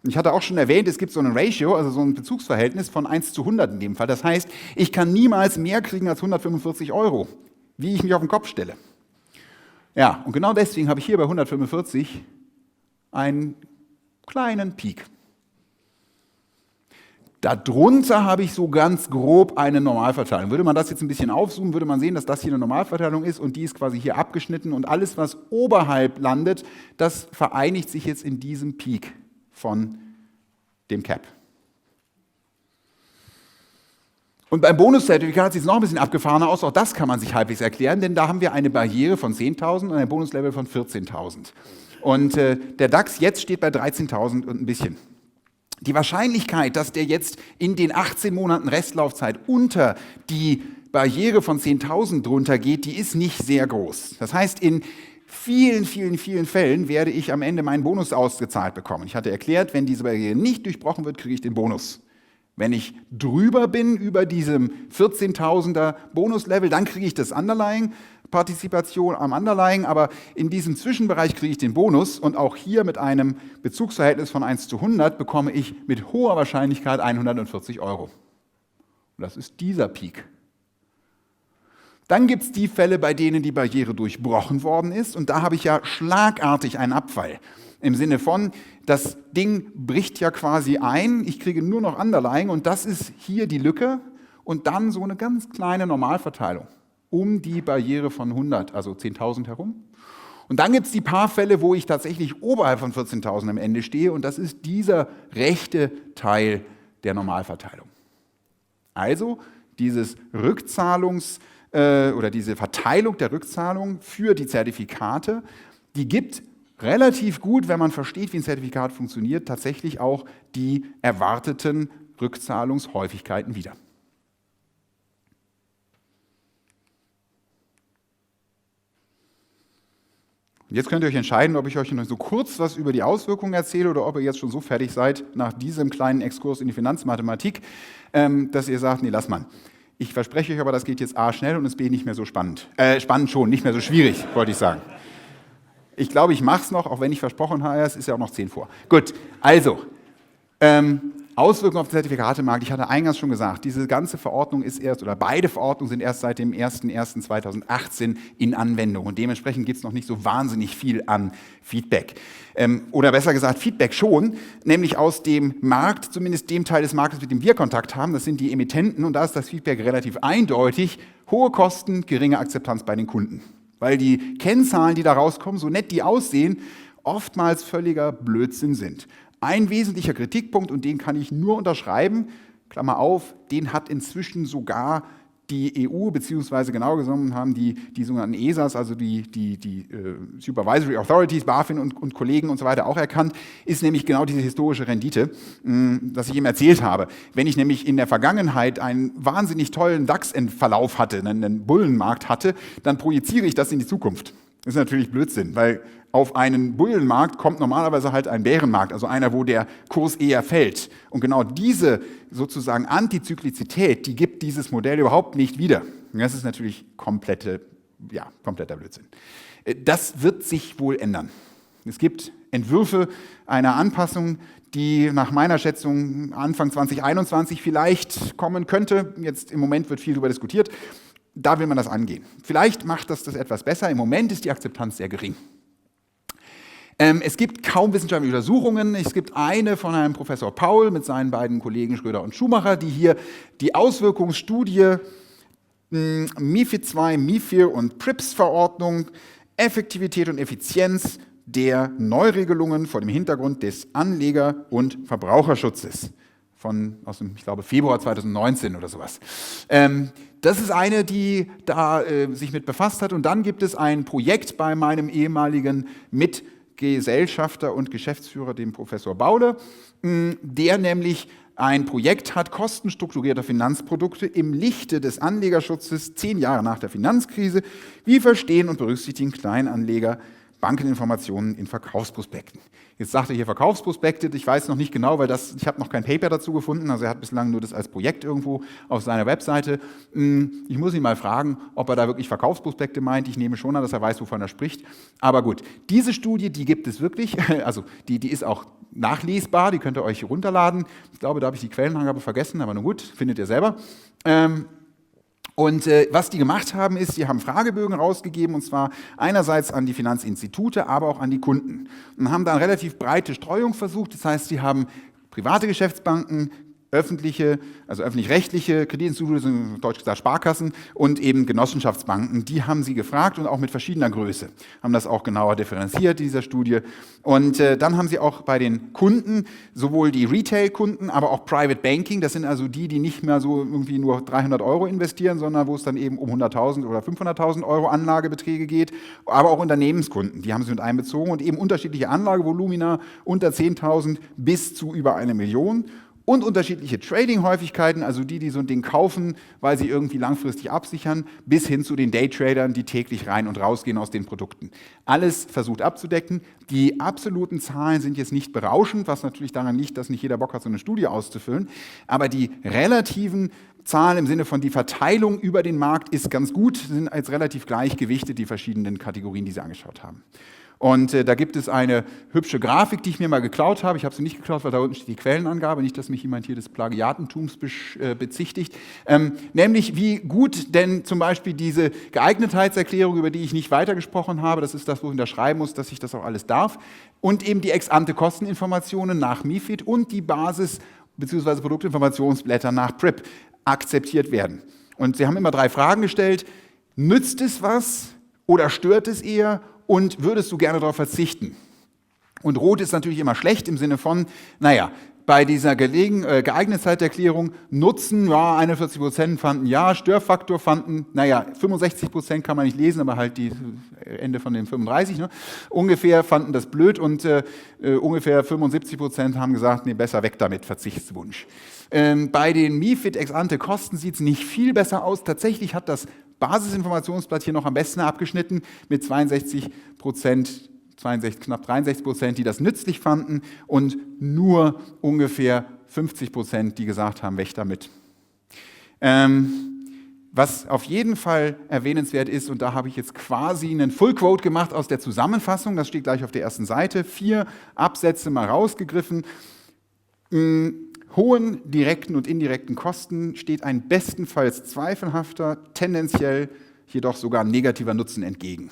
Ich hatte auch schon erwähnt, es gibt so ein Ratio, also so ein Bezugsverhältnis von 1 zu 100 in dem Fall. Das heißt, ich kann niemals mehr kriegen als 145 €, wie ich mich auf den Kopf stelle. Ja, und genau deswegen habe ich hier bei 145 einen kleinen Peak. Darunter habe ich so ganz grob eine Normalverteilung. Würde man das jetzt ein bisschen aufzoomen, würde man sehen, dass das hier eine Normalverteilung ist und die ist quasi hier abgeschnitten und alles, was oberhalb landet, das vereinigt sich jetzt in diesem Peak von dem Cap. Und beim Bonuszertifikat sieht es noch ein bisschen abgefahrener aus, auch das kann man sich halbwegs erklären, denn da haben wir eine Barriere von 10.000 und ein Bonuslevel von 14.000. Und der DAX jetzt steht bei 13.000 und ein bisschen. Die Wahrscheinlichkeit, dass der jetzt in den 18 Monaten Restlaufzeit unter die Barriere von 10.000 drunter geht, die ist nicht sehr groß. Das heißt, in vielen Fällen werde ich am Ende meinen Bonus ausgezahlt bekommen. Ich hatte erklärt, wenn diese Barriere nicht durchbrochen wird, kriege ich den Bonus. Wenn ich drüber bin, über diesem 14.000er Bonuslevel, dann kriege ich das Underlying, Partizipation am Underlying, aber in diesem Zwischenbereich kriege ich den Bonus und auch hier mit einem Bezugsverhältnis von 1:100 bekomme ich mit hoher Wahrscheinlichkeit 140 Euro. Und das ist dieser Peak. Dann gibt es die Fälle, bei denen die Barriere durchbrochen worden ist und da habe ich ja schlagartig einen Abfall. Im Sinne von, das Ding bricht ja quasi ein, ich kriege nur noch Underlying und das ist hier die Lücke und dann so eine ganz kleine Normalverteilung um die Barriere von 100, also 10.000 herum. Und dann gibt es die paar Fälle, wo ich tatsächlich oberhalb von 14.000 am Ende stehe und das ist dieser rechte Teil der Normalverteilung. Also dieses oder diese Verteilung der Rückzahlung für die Zertifikate, die gibt relativ gut, wenn man versteht, wie ein Zertifikat funktioniert, tatsächlich auch die erwarteten Rückzahlungshäufigkeiten wieder. Jetzt könnt ihr euch entscheiden, ob ich euch noch so kurz was über die Auswirkungen erzähle oder ob ihr jetzt schon so fertig seid nach diesem kleinen Exkurs in die Finanzmathematik, dass ihr sagt, nee, lass mal. Ich verspreche euch aber, das geht jetzt A schnell und es B nicht mehr so spannend. Spannend schon, nicht mehr so schwierig, wollte ich sagen. Ich glaube, ich mache es noch, auch wenn ich versprochen habe, es ist ja auch noch 10 vor. Gut, also, Auswirkungen auf den Zertifikatemarkt. Ich hatte eingangs schon gesagt, diese ganze Verordnung ist beide Verordnungen sind erst seit dem 01.01.2018 in Anwendung und dementsprechend gibt es noch nicht so wahnsinnig viel an Feedback. Oder besser gesagt, Feedback schon, nämlich aus dem Markt, zumindest dem Teil des Marktes, mit dem wir Kontakt haben, das sind die Emittenten und da ist das Feedback relativ eindeutig, hohe Kosten, geringe Akzeptanz bei den Kunden. Weil die Kennzahlen, die da rauskommen, so nett die aussehen, oftmals völliger Blödsinn sind. Ein wesentlicher Kritikpunkt, und den kann ich nur unterschreiben, Klammer auf, den hat inzwischen sogar die EU, beziehungsweise genau genommen haben die sogenannten ESAs, also die Supervisory Authorities, BaFin und Kollegen und so weiter auch erkannt, ist nämlich genau diese historische Rendite, das ich eben erzählt habe. Wenn ich nämlich in der Vergangenheit einen wahnsinnig tollen DAX-Verlauf hatte, einen Bullenmarkt hatte, dann projiziere ich das in die Zukunft. Das ist natürlich Blödsinn, weil auf einen Bullenmarkt kommt normalerweise halt ein Bärenmarkt, also einer, wo der Kurs eher fällt. Und genau diese sozusagen Antizyklizität, die gibt dieses Modell überhaupt nicht wieder. Und das ist natürlich kompletter Blödsinn. Das wird sich wohl ändern. Es gibt Entwürfe einer Anpassung, die nach meiner Schätzung Anfang 2021 vielleicht kommen könnte. Jetzt im Moment wird viel darüber diskutiert. Da will man das angehen. Vielleicht macht das etwas besser. Im Moment ist die Akzeptanz sehr gering. Es gibt kaum wissenschaftliche Untersuchungen. Es gibt eine von einem Professor Paul mit seinen beiden Kollegen Schröder und Schumacher, die hier die Auswirkungsstudie MiFID II, MiFIR und PRIPS-Verordnung, Effektivität und Effizienz der Neuregelungen vor dem Hintergrund des Anleger- und Verbraucherschutzes aus dem, ich glaube, Februar 2019 oder sowas. Das ist eine, die da sich mit befasst hat. Und dann gibt es ein Projekt bei meinem ehemaligen Mitgesellschafter und Geschäftsführer, dem Professor Baule, der nämlich ein Projekt hat, kostenstrukturierter Finanzprodukte im Lichte des Anlegerschutzes 10 Jahre nach der Finanzkrise. Wie verstehen und berücksichtigen Kleinanleger Bankeninformationen in Verkaufsprospekten? Jetzt sagt er hier Verkaufsprospekte, ich weiß noch nicht genau, weil ich habe noch kein Paper dazu gefunden, also er hat bislang nur das als Projekt irgendwo auf seiner Webseite. Ich muss ihn mal fragen, ob er da wirklich Verkaufsprospekte meint. Ich nehme schon an, dass er weiß, wovon er spricht. Aber gut, diese Studie, die gibt es wirklich, also die ist auch nachlesbar, die könnt ihr euch runterladen. Ich glaube, da habe ich die Quellenangabe vergessen, aber nun gut, findet ihr selber. Und was die gemacht haben, ist, sie haben Fragebögen rausgegeben, und zwar einerseits an die Finanzinstitute, aber auch an die Kunden. Und haben da eine relativ breite Streuung versucht. Das heißt, sie haben private Geschäftsbanken, öffentlich-rechtliche Kreditinstitute, deutsch gesagt Sparkassen und eben Genossenschaftsbanken, die haben sie gefragt und auch mit verschiedener Größe, haben das auch genauer differenziert in dieser Studie. Und dann haben sie auch bei den Kunden, sowohl die Retail-Kunden, aber auch Private Banking, das sind also die nicht mehr so irgendwie nur 300 € investieren, sondern wo es dann eben um 100.000 oder 500.000 € Anlagebeträge geht, aber auch Unternehmenskunden, die haben sie mit einbezogen und eben unterschiedliche Anlagevolumina unter 10.000 bis zu über 1 Million. Und unterschiedliche Trading-Häufigkeiten, also die so ein Ding kaufen, weil sie irgendwie langfristig absichern, bis hin zu den Daytradern, die täglich rein und rausgehen aus den Produkten. Alles versucht abzudecken. Die absoluten Zahlen sind jetzt nicht berauschend, was natürlich daran liegt, dass nicht jeder Bock hat, so eine Studie auszufüllen. Aber die relativen Zahlen im Sinne von die Verteilung über den Markt ist ganz gut, sind als relativ gleichgewichtet die verschiedenen Kategorien, die Sie angeschaut haben. Und da gibt es eine hübsche Grafik, die ich mir mal geklaut habe. Ich habe sie nicht geklaut, weil da unten steht die Quellenangabe, nicht, dass mich jemand hier des Plagiatentums bezichtigt. Nämlich, wie gut denn zum Beispiel diese Geeignetheitserklärung, über die ich nicht weitergesprochen habe, das ist das, wo ich unterschreiben muss, dass ich das auch alles darf, und eben die Ex-ante-Kosteninformationen nach MiFID und die Basis- bzw. Produktinformationsblätter nach PRIP akzeptiert werden. Und Sie haben immer 3 Fragen gestellt. Nützt es was oder stört es eher? Und würdest du gerne darauf verzichten? Und rot ist natürlich immer schlecht im Sinne von, bei dieser Geeignetheitserklärung Nutzen, 41% fanden ja, Störfaktor fanden, 65% kann man nicht lesen, aber halt die Ende von den 35, ne? Ungefähr fanden das blöd und ungefähr 75% haben gesagt, nee, besser weg damit, Verzichtswunsch. Bei den MiFID Ex-ante-Kosten sieht es nicht viel besser aus. Tatsächlich hat das Basisinformationsblatt hier noch am besten abgeschnitten mit 62%, knapp 63%, die das nützlich fanden und nur ungefähr 50%, die gesagt haben, weg damit. Was auf jeden Fall erwähnenswert ist, und da habe ich jetzt quasi einen Full-Quote gemacht aus der Zusammenfassung, das steht gleich auf der ersten Seite, 4 Absätze mal rausgegriffen. Hohen direkten und indirekten Kosten steht ein bestenfalls zweifelhafter, tendenziell jedoch sogar negativer Nutzen entgegen.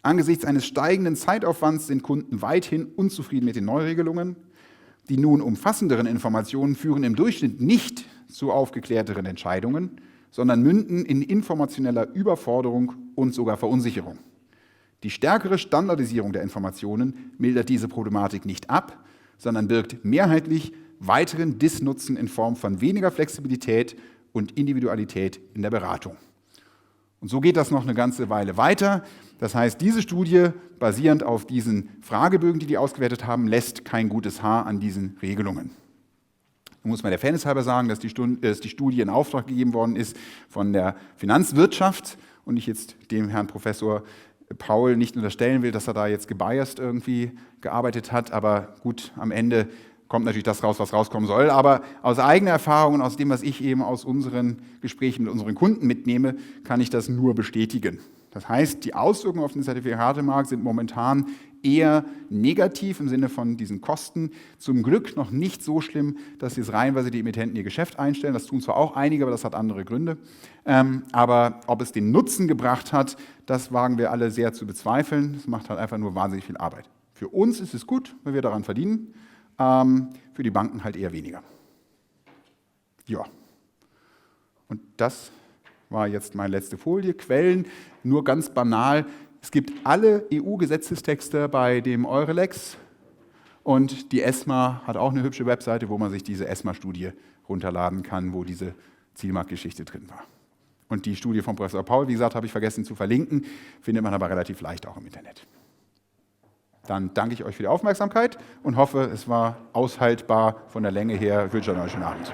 Angesichts eines steigenden Zeitaufwands sind Kunden weithin unzufrieden mit den Neuregelungen. Die nun umfassenderen Informationen führen im Durchschnitt nicht zu aufgeklärteren Entscheidungen, sondern münden in informationeller Überforderung und sogar Verunsicherung. Die stärkere Standardisierung der Informationen mildert diese Problematik nicht ab, sondern birgt mehrheitlich weiteren Disnutzen in Form von weniger Flexibilität und Individualität in der Beratung. Und so geht das noch eine ganze Weile weiter. Das heißt, diese Studie, basierend auf diesen Fragebögen, die ausgewertet haben, lässt kein gutes Haar an diesen Regelungen. Nun muss man der Fairness halber sagen, dass die Studie in Auftrag gegeben worden ist von der Finanzwirtschaft und ich jetzt dem Herrn Professor Paul nicht unterstellen will, dass er da jetzt gebiased irgendwie gearbeitet hat, aber gut, am Ende kommt natürlich das raus, was rauskommen soll. Aber aus eigener Erfahrung und aus dem, was ich eben aus unseren Gesprächen mit unseren Kunden mitnehme, kann ich das nur bestätigen. Das heißt, die Auswirkungen auf den Zertifikatemarkt sind momentan eher negativ im Sinne von diesen Kosten. Zum Glück noch nicht so schlimm, dass jetzt reihenweise die Emittenten ihr Geschäft einstellen. Das tun zwar auch einige, aber das hat andere Gründe. Aber ob es den Nutzen gebracht hat, das wagen wir alle sehr zu bezweifeln. Es macht halt einfach nur wahnsinnig viel Arbeit. Für uns ist es gut, weil wir daran verdienen. Für die Banken halt eher weniger. Ja. Und das war jetzt meine letzte Folie. Quellen, nur ganz banal. Es gibt alle EU-Gesetzestexte bei dem Eurylex und die ESMA hat auch eine hübsche Webseite, wo man sich diese ESMA-Studie runterladen kann, wo diese Zielmarktgeschichte drin war. Und die Studie von Professor Paul, wie gesagt, habe ich vergessen zu verlinken, findet man aber relativ leicht auch im Internet. Dann danke ich euch für die Aufmerksamkeit und hoffe, es war aushaltbar von der Länge her. Ich wünsche euch einen schönen Abend.